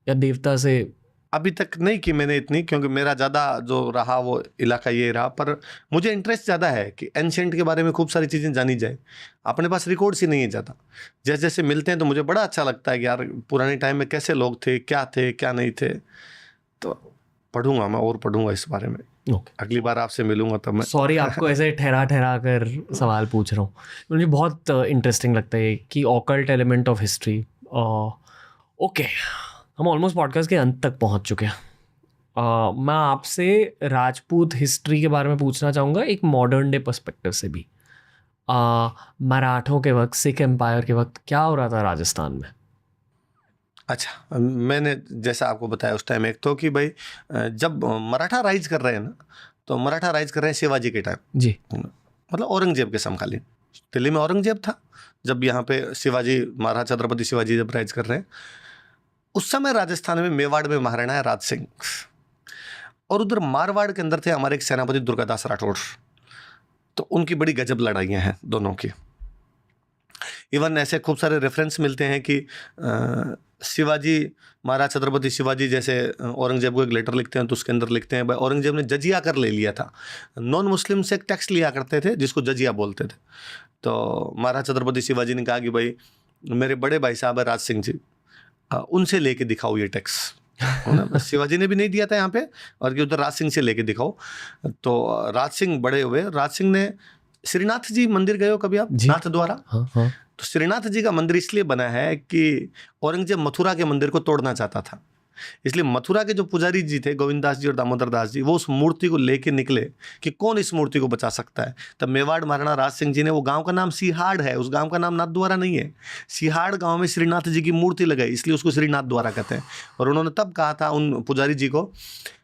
या देवता से? अभी तक नहीं की मैंने इतनी, क्योंकि मेरा ज़्यादा जो रहा वो इलाका ये रहा, पर मुझे इंटरेस्ट ज़्यादा है कि एंशेंट के बारे में खूब सारी चीज़ें जानी जाए। अपने पास रिकॉर्ड्स ही नहीं है ज़्यादा। जैसे जैसे मिलते हैं तो मुझे बड़ा अच्छा लगता है कि यार पुराने टाइम में कैसे लोग थे क्या नहीं थे। तो पढ़ूंगा, मैं और पढ़ूंगा इस बारे में। अगली बार आपसे मिलूंगा तब मैं। सॉरी आपको ऐसे ठहरा कर सवाल पूछ रहा हूँ, मुझे बहुत इंटरेस्टिंग लगता है कि occult element of history. Okay, हम ऑलमोस्ट पॉडकास्ट के अंत तक पहुँच चुके हैं। मैं आपसे राजपूत हिस्ट्री के बारे में पूछना चाहूँगा एक मॉडर्न डे पर्सपेक्टिव से भी। मराठों के वक्त, सिख एम्पायर के वक्त क्या हो रहा था राजस्थान में? अच्छा, मैंने जैसा आपको बताया उस टाइम, एक तो कि भाई जब मराठा राइज कर रहे हैं ना, तो मराठा राइज कर रहे हैं शिवाजी के टाइम जी, मतलब औरंगजेब के समकालीन। दिल्ली में औरंगजेब था जब यहाँ पे शिवाजी, महाराजा छत्रपति शिवाजी जब राइज कर रहे हैं। उस समय राजस्थान में मेवाड़ में महाराणा है राज सिंह, और उधर मारवाड़ के अंदर थे हमारे एक सेनापति दुर्गादास राठौड़। तो उनकी बड़ी गजब लड़ाइयाँ हैं दोनों की। इवन ऐसे खूब सारे रेफरेंस मिलते हैं कि शिवाजी, महाराज छत्रपति शिवाजी जैसे औरंगजेब को एक लेटर लिखते हैं, तो उसके अंदर लिखते हैं भाई औरंगजेब ने जजिया कर ले लिया था। नॉन मुस्लिम से एक टैक्स लिया करते थे जिसको जजिया बोलते थे। तो महाराज छत्रपति शिवाजी ने कहा कि भाई मेरे बड़े भाई साहब है राज सिंह जी, उनसे लेके दिखाओ ये टैक्स। शिवाजी ने भी नहीं दिया था यहाँ पे, और कि उधर राज सिंह से लेके दिखाओ। तो राज सिंह बड़े हुए। राज सिंह ने, श्रीनाथ जी मंदिर गए हो कभी आप? नाथ द्वारा। हाँ। तो श्रीनाथ जी का मंदिर इसलिए बना है कि औरंगजेब मथुरा के मंदिर को तोड़ना चाहता था, इसलिए मथुरा के जो पुजारी जी थे गोविंद दास जी और दामोदर दास जी, वो उस मूर्ति को लेके निकले कि कौन इस मूर्ति को बचा सकता है। तब मेवाड़ महाराणा राज सिंह जी ने, वो गांव का नाम सिहाड़ है, उस गांव का नाम नाथ द्वारा नहीं है, सिहाड़ गांव में श्रीनाथ जी की मूर्ति लगाई, इसलिए उसको श्रीनाथ द्वारा कहते हैं। और उन्होंने तब कहा था उन पुजारी जी को,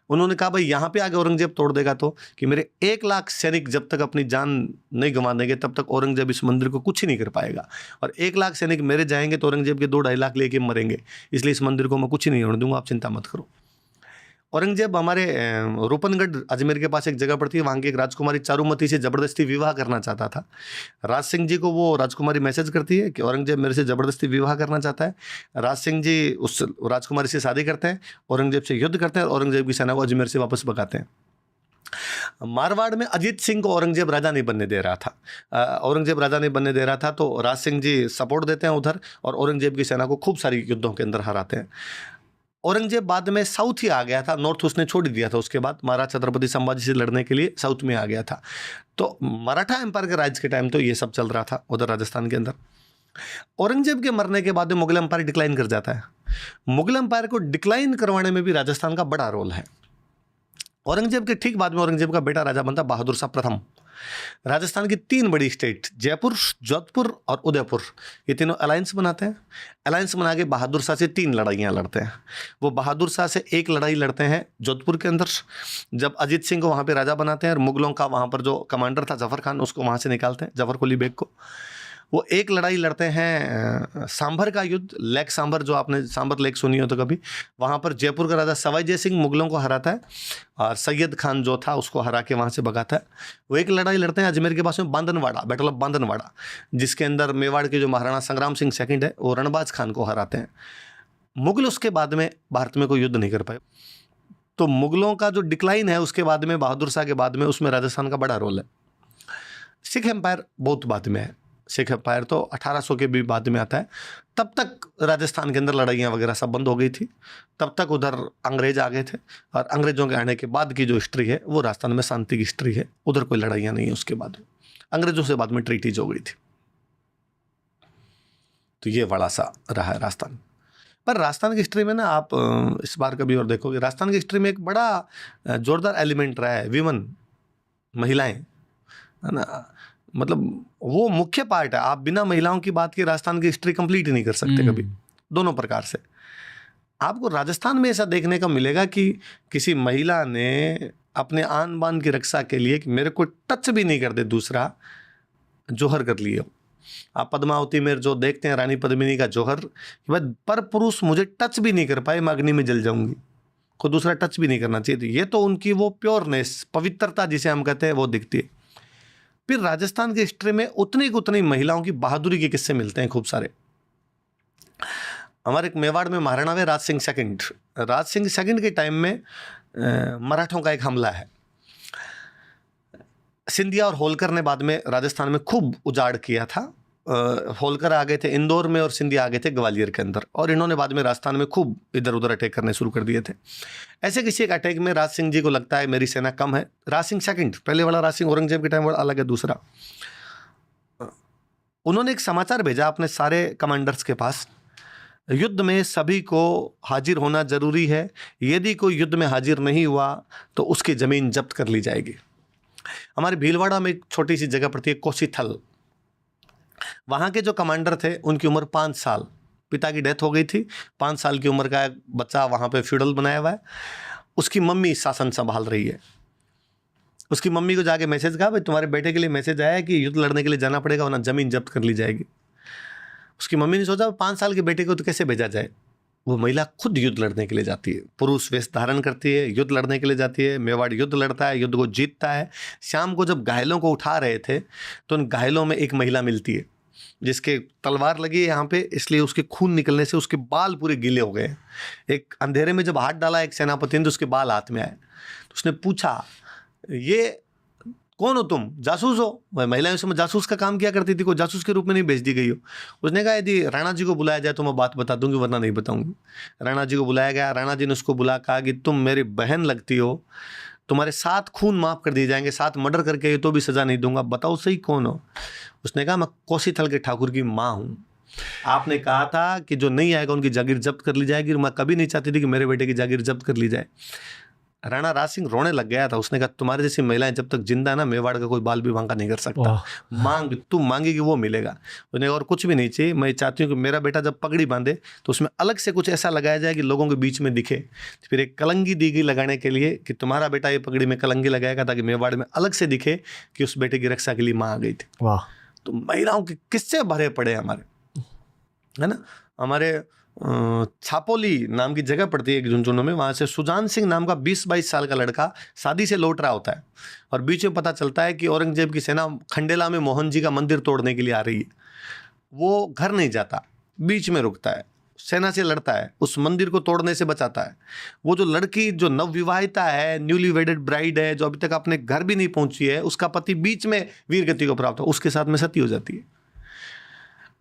उन्होंने कहा भाई यहाँ पे आगे औरंगजेब तोड़ देगा तो कि मेरे 1 लाख सैनिक जब तक अपनी जान नहीं गंवा देंगे तब तक औरंगजेब इस मंदिर को कुछ ही नहीं कर पाएगा, और 1 लाख सैनिक मेरे जाएंगे तो औरंगजेब के 2-2.5 लाख लेके मरेंगे, इसलिए इस मंदिर को मैं कुछ ही नहीं होने दूंगा, आप चिंता मत करो। औरंगजेब हमारे रूपनगढ़ अजमेर के पास एक जगह पड़ती है, वहाँ की एक राजकुमारी चारुमती से ज़बरदस्ती विवाह करना चाहता था। राज सिंह जी को वो राजकुमारी मैसेज करती है कि औरंगजेब मेरे से ज़बरदस्ती विवाह करना चाहता है। राज सिंह जी उस राजकुमारी से शादी करते हैं, औरंगजेब से युद्ध करते हैं, और औरंगजेब की सेना को अजमेर से वापस भगाते हैं। मारवाड़ में अजीत सिंह को औरंगजेब राजा नहीं बनने दे रहा था। औरंगजेब राजा नहीं बनने दे रहा था, तो राज सिंह जी सपोर्ट देते हैं उधर, और औरंगजेब की सेना को खूब सारी युद्धों के अंदर हराते हैं। औरंगजेब बाद में साउथ ही आ गया था, नॉर्थ उसने छोड़ दिया था। उसके बाद महाराज छत्रपति संभाजी से लड़ने के लिए साउथ में आ गया था। तो मराठा एम्पायर के राज के टाइम तो ये सब चल रहा था उधर राजस्थान के अंदर। औरंगजेब के मरने के बाद मुगल एम्पायर डिक्लाइन कर जाता है। मुगल एम्पायर को डिक्लाइन करवाने में भी राजस्थान का बड़ा रोल है। औरंगजेब के ठीक बाद में औरंगजेब का बेटा राजा बनता बहादुर शाह प्रथम। राजस्थान की 3 बड़ी स्टेट, जयपुर, जोधपुर और उदयपुर, ये तीनों अलायंस बनाते हैं। अलायंस बना के बहादुर शाह से 3 लड़ाइयाँ लड़ते हैं। वो बहादुर शाह से एक लड़ाई लड़ते हैं जोधपुर के अंदर, जब अजीत सिंह को वहाँ पे राजा बनाते हैं, और मुगलों का वहाँ पर जो कमांडर था जफर खान, उसको वहाँ से निकालते हैं, जफर कुली बेग को। वो एक लड़ाई लड़ते हैं सांभर का युद्ध, लेक सांभर, जो आपने सांभर लेक सुनी हो तो कभी, वहाँ पर जयपुर का राजा सवाई जय सिंह मुगलों को हराता है और सैयद खान जो था उसको हरा के वहाँ से भगाता है। वो एक लड़ाई लड़ते हैं अजमेर के पास में बांदनवाड़ा, बैटल ऑफ बांदनवाड़ा, जिसके अंदर मेवाड़ के जो महाराणा संग्राम सिंह सेकंड है वो रणबाज खान को हराते हैं। मुगल उसके बाद में भारत में कोई युद्ध नहीं कर पाए। तो मुगलों का जो डिक्लाइन है उसके बाद में, बहादुर शाह के बाद में, उसमें राजस्थान का बड़ा रोल है। सिख एम्पायर बहुत बाद में है, सिख एम्पायर तो 1800 के भी बाद में आता है। तब तक राजस्थान के अंदर लड़ाइयाँ वगैरह सब बंद हो गई थी, तब तक उधर अंग्रेज आ गए थे, और अंग्रेजों के आने के बाद की जो हिस्ट्री है वो राजस्थान में शांति की हिस्ट्री है, उधर कोई लड़ाइयाँ नहीं है उसके बाद में। अंग्रेजों से बाद में ट्रीटीज हो गई थी। तो ये बड़ा सा रहा है राजस्थान। पर राजस्थान की हिस्ट्री में ना, आप इस बार कभी और देखोगे, राजस्थान की हिस्ट्री में एक बड़ा जोरदार एलिमेंट रहा है विमन, महिलाएं, है ना। मतलब वो मुख्य पार्ट है। आप बिना महिलाओं की बात की राजस्थान की हिस्ट्री कंप्लीट ही नहीं कर सकते कभी, दोनों प्रकार से। आपको राजस्थान में ऐसा देखने को मिलेगा कि किसी महिला ने अपने आन बान की रक्षा के लिए, कि मेरे को टच भी नहीं कर दे दूसरा, जोहर कर लिए। आप पद्मावती में जो देखते हैं रानी पद्मिनी का जोहर, पर पुरुष मुझे टच भी नहीं कर पाए, मैं अग्नि में जल जाऊंगी, कोई दूसरा टच भी नहीं करना चाहिए। तो ये तो उनकी वो प्योरनेस, पवित्रता जिसे हम कहते हैं, वो दिखती है। फिर राजस्थान की हिस्ट्री में उतनी महिलाओं की बहादुरी के किस्से मिलते हैं खूब सारे। हमारे मेवाड़ में महाराणा है राज सिंह सेकंड के टाइम में मराठों का एक हमला है। सिंधिया और होलकर ने बाद में राजस्थान में खूब उजाड़ किया था। होलकर आ गए थे इंदौर में और सिंधिया आ गए थे ग्वालियर के अंदर, और इन्होंने बाद में राजस्थान में खूब इधर उधर अटैक करने शुरू कर दिए थे। ऐसे किसी एक अटैक में राज सिंह जी को लगता है मेरी सेना कम है। राज सिंह सेकंड, पहले वाला राज सिंह औरंगजेब के टाइम वाला अलग है दूसरा। उन्होंने एक समाचार भेजा अपने सारे कमांडर्स के पास, युद्ध में सभी को हाजिर होना जरूरी है, यदि कोई युद्ध में हाजिर नहीं हुआ तो उसकी जमीन जब्त कर ली जाएगी। हमारे भीलवाड़ा में एक छोटी सी जगह पड़ती है कोसीथल, वहाँ के जो कमांडर थे उनकी उम्र 5 साल, पिता की डेथ हो गई थी, 5 साल की उम्र का एक बच्चा वहाँ पे फ्यूडल बनाया हुआ है, उसकी मम्मी शासन संभाल रही है। उसकी मम्मी को जाके मैसेज कहा, भाई तुम्हारे बेटे के लिए मैसेज आया है कि युद्ध लड़ने के लिए जाना पड़ेगा वरना जमीन जब्त कर ली जाएगी। उसकी मम्मी ने सोचा 5 साल के बेटे को तो कैसे भेजा जाए। वो महिला खुद युद्ध लड़ने के लिए जाती है, पुरुष वेश धारण करती है, युद्ध लड़ने के लिए जाती है। मेवाड़ युद्ध लड़ता है, युद्ध को जीतता है। शाम को जब घायलों को उठा रहे थे तो उन घायलों में एक महिला मिलती है जिसके तलवार लगी है यहाँ पे, इसलिए उसके खून निकलने से उसके बाल पूरे गीले हो गए। एक अंधेरे में जब हाथ डाला एक सेनापति ने तो उसके बाल हाथ में आए, तो उसने पूछा ये कौन हो तुम, जासूस हो? वह महिलाएं उस समय जासूस का काम किया करती थी, कोई जासूस के रूप में नहीं भेज दी गई हो। उसने कहा यदि राणा जी को बुलाया जाए तो मैं बात बता दूंगी वरना नहीं बताऊंगी। राणा जी को बुलाया गया, राणा जी ने उसको बुला कहा कि तुम मेरी बहन लगती हो, तुम्हारे 7 खून माफ कर दिए जाएंगे, 7 मर्डर करके तो भी सजा नहीं दूंगा, बताओ सही कौन हो? उसने कहा मैं कोसीथल के ठाकुर की माँ हूँ। आपने कहा था कि जो नहीं आएगा उनकी जागीर जब्त कर ली जाएगी, मैं कभी नहीं चाहती थी कि मेरे बेटे की जागीर जब्त कर ली जाए। राणा राज सिंह रोने लग गया था। उसने कहा तुम्हारे जैसी महिलाएं जब तक जिंदा है ना, मेवाड़ का कोई बाल भी वांका नहीं कर सकता। मांग, तुम मांगेगी वो मिलेगा। उसने और कुछ भी नहीं चाहिए, मैं चाहती हूँ कि मेरा बेटा जब पगड़ी बांधे तो उसमें अलग से कुछ ऐसा लगाया जाए कि लोगों के बीच में दिखे। फिर एक कलंगी दी गई लगाने के लिए कि तुम्हारा बेटा ये पगड़ी में कलंगी लगाएगा, ताकि मेवाड़ में अलग से दिखे कि उस बेटे की रक्षा के लिए माँ आ गई थी। वाह। तो महिलाओं के किस्से भरे पड़े हमारे, है ना। हमारे छापोली नाम की जगह पड़ती है एक झुंझुनू में, वहाँ से सुजान सिंह नाम का 20-22 साल का लड़का शादी से लौट रहा होता है, और बीच में पता चलता है कि औरंगजेब की सेना खंडेला में मोहन जी का मंदिर तोड़ने के लिए आ रही है। वो घर नहीं जाता, बीच में रुकता है, सेना से लड़ता है, उस मंदिर को तोड़ने से बचाता है। वो जो लड़की जो नवविवाहिता है, न्यूली वेडेड ब्राइड है, जो अभी तक अपने घर भी नहीं पहुंची है, उसका पति बीच में वीर गति को प्राप्त हो, उसके साथ में सती हो जाती है।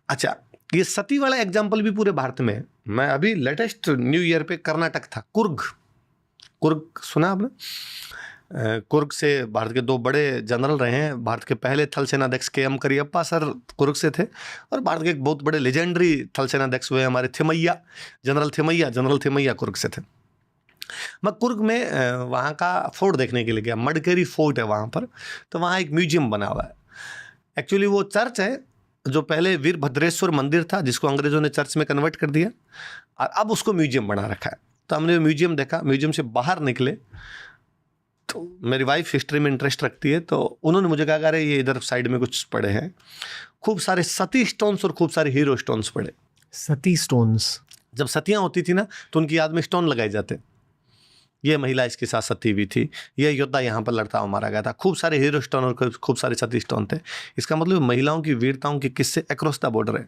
अच्छा, ये सती वाला एग्जाम्पल भी पूरे भारत में है। मैं अभी लेटेस्ट न्यू ईयर पे कर्नाटक था, कुर्ग सुना आपने? कुर्ग से भारत के 2 बड़े जनरल रहे हैं। भारत के पहले थल सेनाध्यक्ष KM करियप्पा सर कुर्ग से थे, और भारत के एक बहुत बड़े लेजेंडरी थल सेनाध्यक्ष हुए हमारे थिमैया, जनरल थिमैया कुर्ग से थे। मैं कुर्ग में वहाँ का फोर्ट देखने के लिए गया, मडकेरी फोर्ट है वहाँ पर। तो वहाँ एक म्यूजियम बना हुआ है। एक्चुअली वो चर्च है जो पहले वीरभद्रेश्वर मंदिर था, जिसको अंग्रेजों ने चर्च में कन्वर्ट कर दिया, और अब उसको म्यूजियम बना रखा है। तो हमने म्यूजियम देखा। म्यूजियम से बाहर निकले तो मेरी वाइफ हिस्ट्री में इंटरेस्ट रखती है, तो उन्होंने मुझे कहा अरे ये इधर साइड में कुछ पड़े हैं, खूब सारे सती स्टोन्स और खूब सारे हीरो स्टोन्स पड़े। सती स्टोन्स? जब सतियाँ होती थी ना तो उनकी याद में स्टोन लगाए जाते, ये महिला इसके साथ सती हुई थी, ये योद्धा यहाँ पर लड़ता हुआ मारा गया था। खूब सारे हीरो स्टोन और खूब सारे सती स्टोन थे। इसका मतलब महिलाओं की वीरताओं के किस्से अक्रॉस द बॉर्डर है।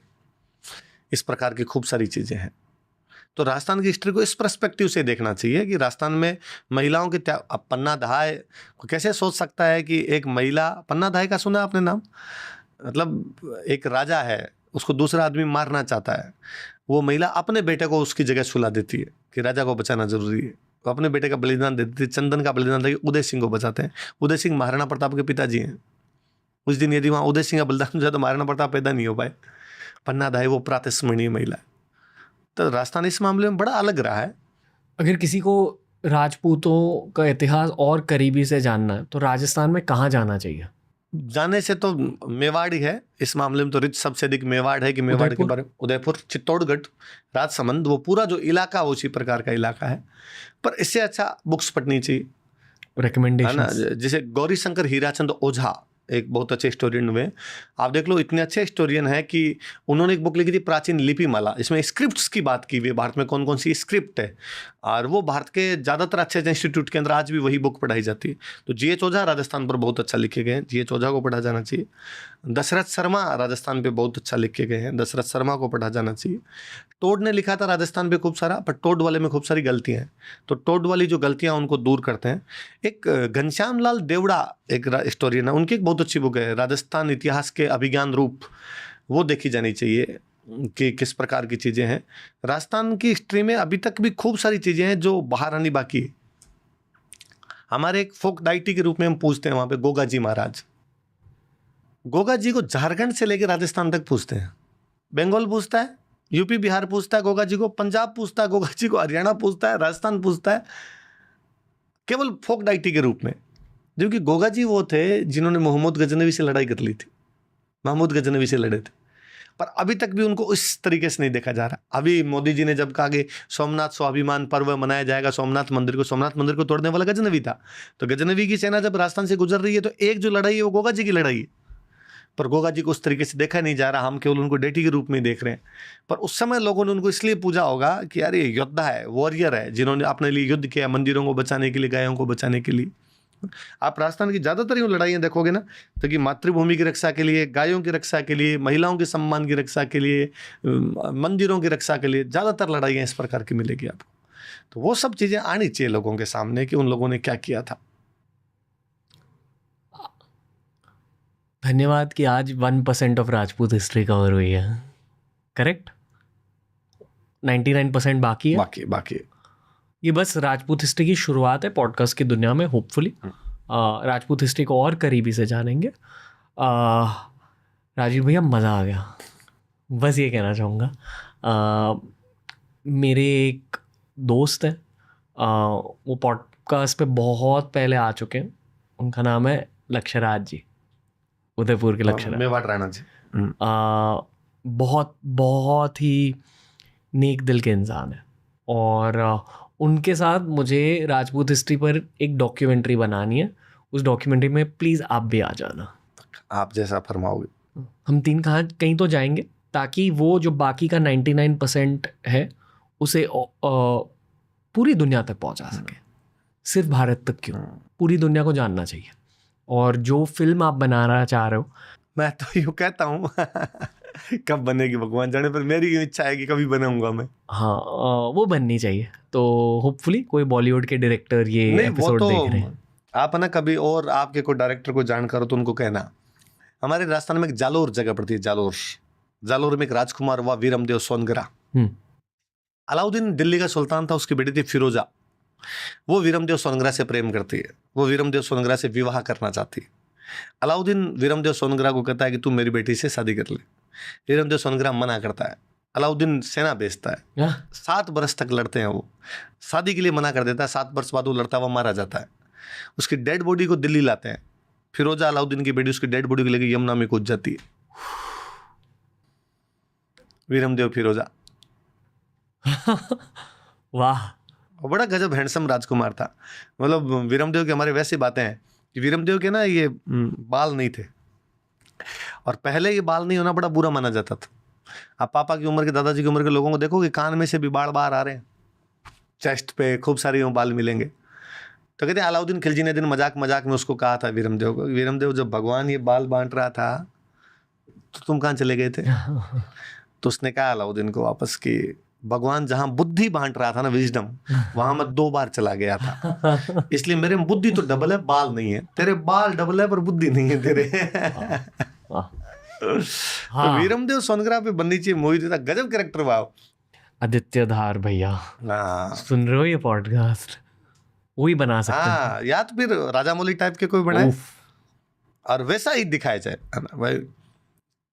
इस प्रकार की खूब सारी चीज़ें हैं। तो राजस्थान की हिस्ट्री को इस पर्सपेक्टिव से देखना चाहिए कि राजस्थान में महिलाओं के अब पन्ना दहाय कैसे सोच सकता है कि एक महिला, पन्ना दहाय का सुना आपने नाम? मतलब एक राजा है, उसको दूसरा आदमी मारना चाहता है, वो महिला अपने बेटे को उसकी जगह सुला देती है कि राजा को बचाना जरूरी है। वो अपने बेटे का बलिदान देती थी, चंदन का बलिदान देकर उदय सिंह को बचाते हैं। उदय सिंह महाराणा प्रताप के पिताजी हैं। उस दिन यदि वहाँ उदय सिंह का बलिदान हो जाए तो महाराणा प्रताप पैदा नहीं हो पाए। पन्ना दहाय वो प्रातस्मरणीय महिला है। तो राजस्थान इस मामले में बड़ा अलग रहा है। अगर किसी को राजपूतों का इतिहास और करीबी से जानना है तो राजस्थान में कहाँ जाना चाहिए? जाने से तो मेवाड़ ही है इस मामले में, तो रिच सबसे अधिक मेवाड़ है कि मेवाड़ के बारे में उदयपुर, चित्तौड़गढ़, राजसमंद, वो पूरा जो इलाका वो उसी प्रकार का इलाका है। पर इससे अच्छा बुक्स पढ़नी चाहिए, रिकमेंडेशन है ना। जैसे गौरी शंकर हीराचंद ओझा एक बहुत अच्छे हिस्टोरियन हुए, आप देख लो, इतने अच्छे हिस्टोरियन है कि उन्होंने एक बुक लिखी थी प्राचीन लिपि माला। इसमें स्क्रिप्ट्स की बात की हुई है, भारत में कौन कौन सी स्क्रिप्ट है, और वो भारत के ज़्यादातर अच्छे इंस्टीट्यूट के अंदर आज भी वही बुक पढ़ाई जाती है। तो जी.एच. ओझा राजस्थान पर बहुत अच्छा लिखे गए हैं, जी.एच. ओझा को पढ़ा जाना चाहिए। दशरथ शर्मा राजस्थान पे बहुत अच्छा लिखे गए हैं, दशरथ शर्मा को पढ़ा जाना चाहिए। टोड ने लिखा था राजस्थान पे खूब सारा, पर टोड वाले में खूब सारी गलतियां हैं, तो टोड वाली जो गलतियां उनको दूर करते हैं। एक घनश्याम लाल देवड़ा एक हिस्टोरियन है, उनकी एक बहुत अच्छी बुक है राजस्थान इतिहास के अभिज्ञान रूप, वो देखी जानी चाहिए कि किस प्रकार की चीज़ें हैं। राजस्थान की हिस्ट्री में अभी तक भी खूब सारी चीज़ें हैं जो बाहर आनी बाकी है। हमारे एक फोक डाइटी के रूप में हम पूछते हैं वहाँ पे गोगा जी महाराज। गोगा जी को झारखंड से लेकर राजस्थान तक पूछते हैं, बंगाल पूछता है, यूपी बिहार पूछता है गोगा जी को, पंजाब पूछता है गोगा जी को, हरियाणा पूछता है, राजस्थान पूछता है, केवल फोक डाइटी के रूप में। जबकि गोगा जी वो थे जिन्होंने मोहम्मद गजनवी से लड़ाई कर ली थी, महमूद गजनवी से लड़े थे, पर अभी तक भी उनको इस तरीके से नहीं देखा जा रहा। अभी मोदी जी ने जब कहा कि सोमनाथ स्वाभिमान पर्व मनाया जाएगा सोमनाथ मंदिर को तोड़ने वाला गजनवी था, तो गजनवी की सेना जब राजस्थान से गुजर रही है तो एक जो लड़ाई है वो गोगा जी की लड़ाई है, पर गोगा जी को उस तरीके से देखा नहीं जा रहा, हम केवल उनको डेटी के रूप में देख रहे हैं। पर उस समय लोगों ने उनको इसलिए पूजा होगा कि यार ये योद्धा है, वॉरियर है, जिन्होंने अपने लिए युद्ध किया, मंदिरों को बचाने के लिए, गायों को बचाने के लिए। आप राजस्थान की ज़्यादातर यूँ लड़ाइयाँ देखोगे ना, तो कि मातृभूमि की रक्षा के लिए, गायों की रक्षा के लिए, महिलाओं के सम्मान की रक्षा के लिए, मंदिरों की रक्षा के लिए ज़्यादातर लड़ाइयाँ इस प्रकार की मिलेगी आपको। तो वो सब चीज़ें आनी चाहिए लोगों के सामने कि उन लोगों ने क्या किया था। धन्यवाद कि आज 1% ऑफ राजपूत हिस्ट्री कवर हुई है, करेक्ट? 99% बाकी है। बाकी ये बस राजपूत हिस्ट्री की शुरुआत है पॉडकास्ट की दुनिया में। होपफुली राजपूत हिस्ट्री को और करीबी से जानेंगे। राजीव भैया मज़ा आ गया, बस ये कहना चाहूँगा। मेरे एक दोस्त हैं, वो पॉडकास्ट पे बहुत पहले आ चुके हैं, उनका नाम है लक्षराज जी, उदयपुर के लक्षराज, मेवाड़ राणा जी। बहुत बहुत ही नेक दिल के इंसान है, और उनके साथ मुझे राजपूत हिस्ट्री पर एक डॉक्यूमेंट्री बनानी है। उस डॉक्यूमेंट्री में प्लीज़ आप भी आ जाना। आप जैसा फरमाओगे। हम तीन कहीं तो जाएंगे, ताकि वो जो बाकी का 99% है उसे पूरी दुनिया तक पहुंचा सके। सिर्फ भारत तक क्यों, पूरी दुनिया को जानना चाहिए। और जो फिल्म आप बनाना चाह रहे हो, मैं तो यूँ कहता हूँ कब बनेगी भगवान जाने, पर मेरी इच्छा है कि कभी बनाऊंगा मैं। हाँ, वो बननी चाहिए। तो होपफुली कोई बॉलीवुड के डायरेक्टर ये एपिसोड देख रहे हैं। आप ना कभी और आपके कोई डायरेक्टर को जानकर हो तो उनको कहना, हमारे राजस्थान में एक जालोर जगह पड़ती है, जालोर में एक राजकुमार हुआ वीरमदेव सोनगरा। अलाउद्दीन दिल्ली का सुल्तान था, उसकी बेटी थी फिरोजा। वो वीरमदेव सोनगरा से प्रेम करती है, वो वीरमदेव सोनगरा से विवाह करना चाहती है। अलाउद्दीन वीरमदेव सोनगरा को कहता है कि तू मेरी बेटी से शादी कर ले। वीरमदेव सोनगरा मना करता है। अलाउद्दीन सेना भेजता है, 7 बरस तक लड़ते हैं। वो शादी के लिए मना कर देता है। 7 बरस बाद वो लड़ता हुआ मारा जाता है। उसकी डेड बॉडी को दिल्ली लाते हैं। फिरोजा अलाउद्दीन की बेटी उसकी डेड बॉडी को लेकर यमुना में कूद जाती है। वीरमदेव फिरोजा। वाह, और बड़ा गजब हैंडसम राजकुमार था। मतलब वीरमदेव की हमारे वैसी बातें हैं कि वीरमदेव के ना ये बाल नहीं थे, और पहले ये बाल नहीं होना बड़ा बुरा माना जाता था। आप पापा की उम्र के, दादाजी की उम्र के लोगों को देखोगे कान में से भी बाल बाहर आ रहे हैं, चेस्ट पे खूब सारे बाल मिलेंगे। तो कहते हैं अलाउद्दीन खिलजी ने दिन मजाक मजाक में उसको कहा था वीरमदेव को, वीरमदेव जब भगवान ये बाल बांट रहा था तो तुम कहाँ चले गए थे? तो उसने कहा अलाउद्दीन को वापस कि भगवान जहां बुद्धि बांट रहा था ना, विजडम, वहां मैं 2 बार चला गया था, इसलिए मेरे में बुद्धि तो डबल है, बाल नहीं है। तेरे बाल डबल है पर बुद्धि नहीं है तेरे। तो वीरमदेव सोनग्रा पे बननी चाहिए मूवी, था गजब कैरेक्टर। वाह आदित्य धार भैया, सुन रहे हो ये पॉडकास्ट? वही बना सकते हैं। हाँ, या तो फिर राजा मौली टाइप के कोई बनाए और वैसा ही दिखाया जाए भाई।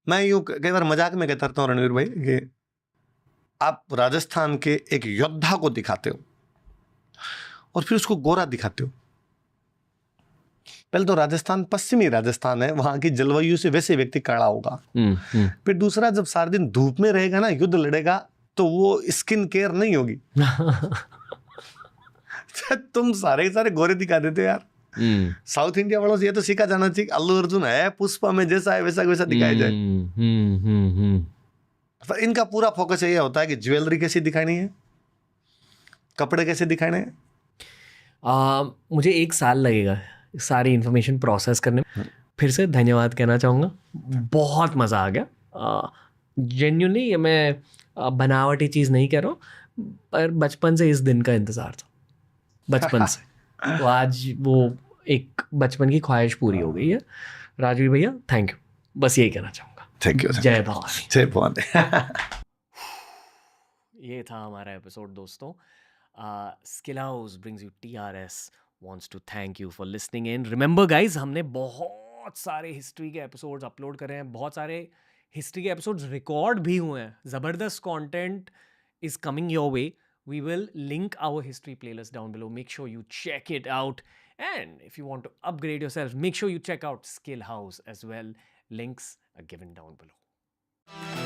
मैं यूं कई बार मजाक में कहता रहता हूँ रणवीर भाई कि आप राजस्थान के एक योद्धा को दिखाते हो और फिर उसको गोरा दिखाते हो। पहले तो राजस्थान पश्चिमी राजस्थान है, वहां की जलवायु से वैसे व्यक्ति काला होगा। फिर दूसरा, जब सारा दिन धूप में रहेगा ना, युद्ध लड़ेगा, तो वो स्किन केयर नहीं होगी। तुम सारे सारे गोरे दिखा देते हो यार। साउथ इंडिया वालों से ये तो सीखा जाना चाहिए। अल्लू अर्जुन है, पुष्पा में जैसा है वैसा वैसा दिखाया जाए। तो इनका पूरा फोकस ये होता है कि ज्वेलरी कैसी दिखानी है, कपड़े कैसे दिखाने हैं। मुझे 1 साल लगेगा सारी इन्फॉर्मेशन प्रोसेस करने में। फिर से धन्यवाद कहना चाहूँगा, बहुत मज़ा आ गया। जेन्युइनली ये मैं बनावटी चीज़ नहीं कह रहा हूँ, पर बचपन से इस दिन का इंतज़ार था, बचपन से। तो आज वो एक बचपन की ख्वाहिश पूरी हो गई है। राजवीर भैया थैंक यू, बस यही कहना चाहूँगा। Thank you. जय भवानी। जय भवानी। ये था हमारा एपिसोड दोस्तों। Skill house brings you TRS wants to thank you for listening in. Remember guys, हमने बहुत सारे हिस्ट्री के एपिसोड्स अपलोड करे हैं, बहुत सारे हिस्ट्री के एपिसोड्स रिकॉर्ड भी हुए हैं। ज़बरदस्त content is coming your way. We will link our history playlist down below. Make sure you check it out. And if you want to upgrade yourself, make sure you check out Skill House as well. Links are given down below.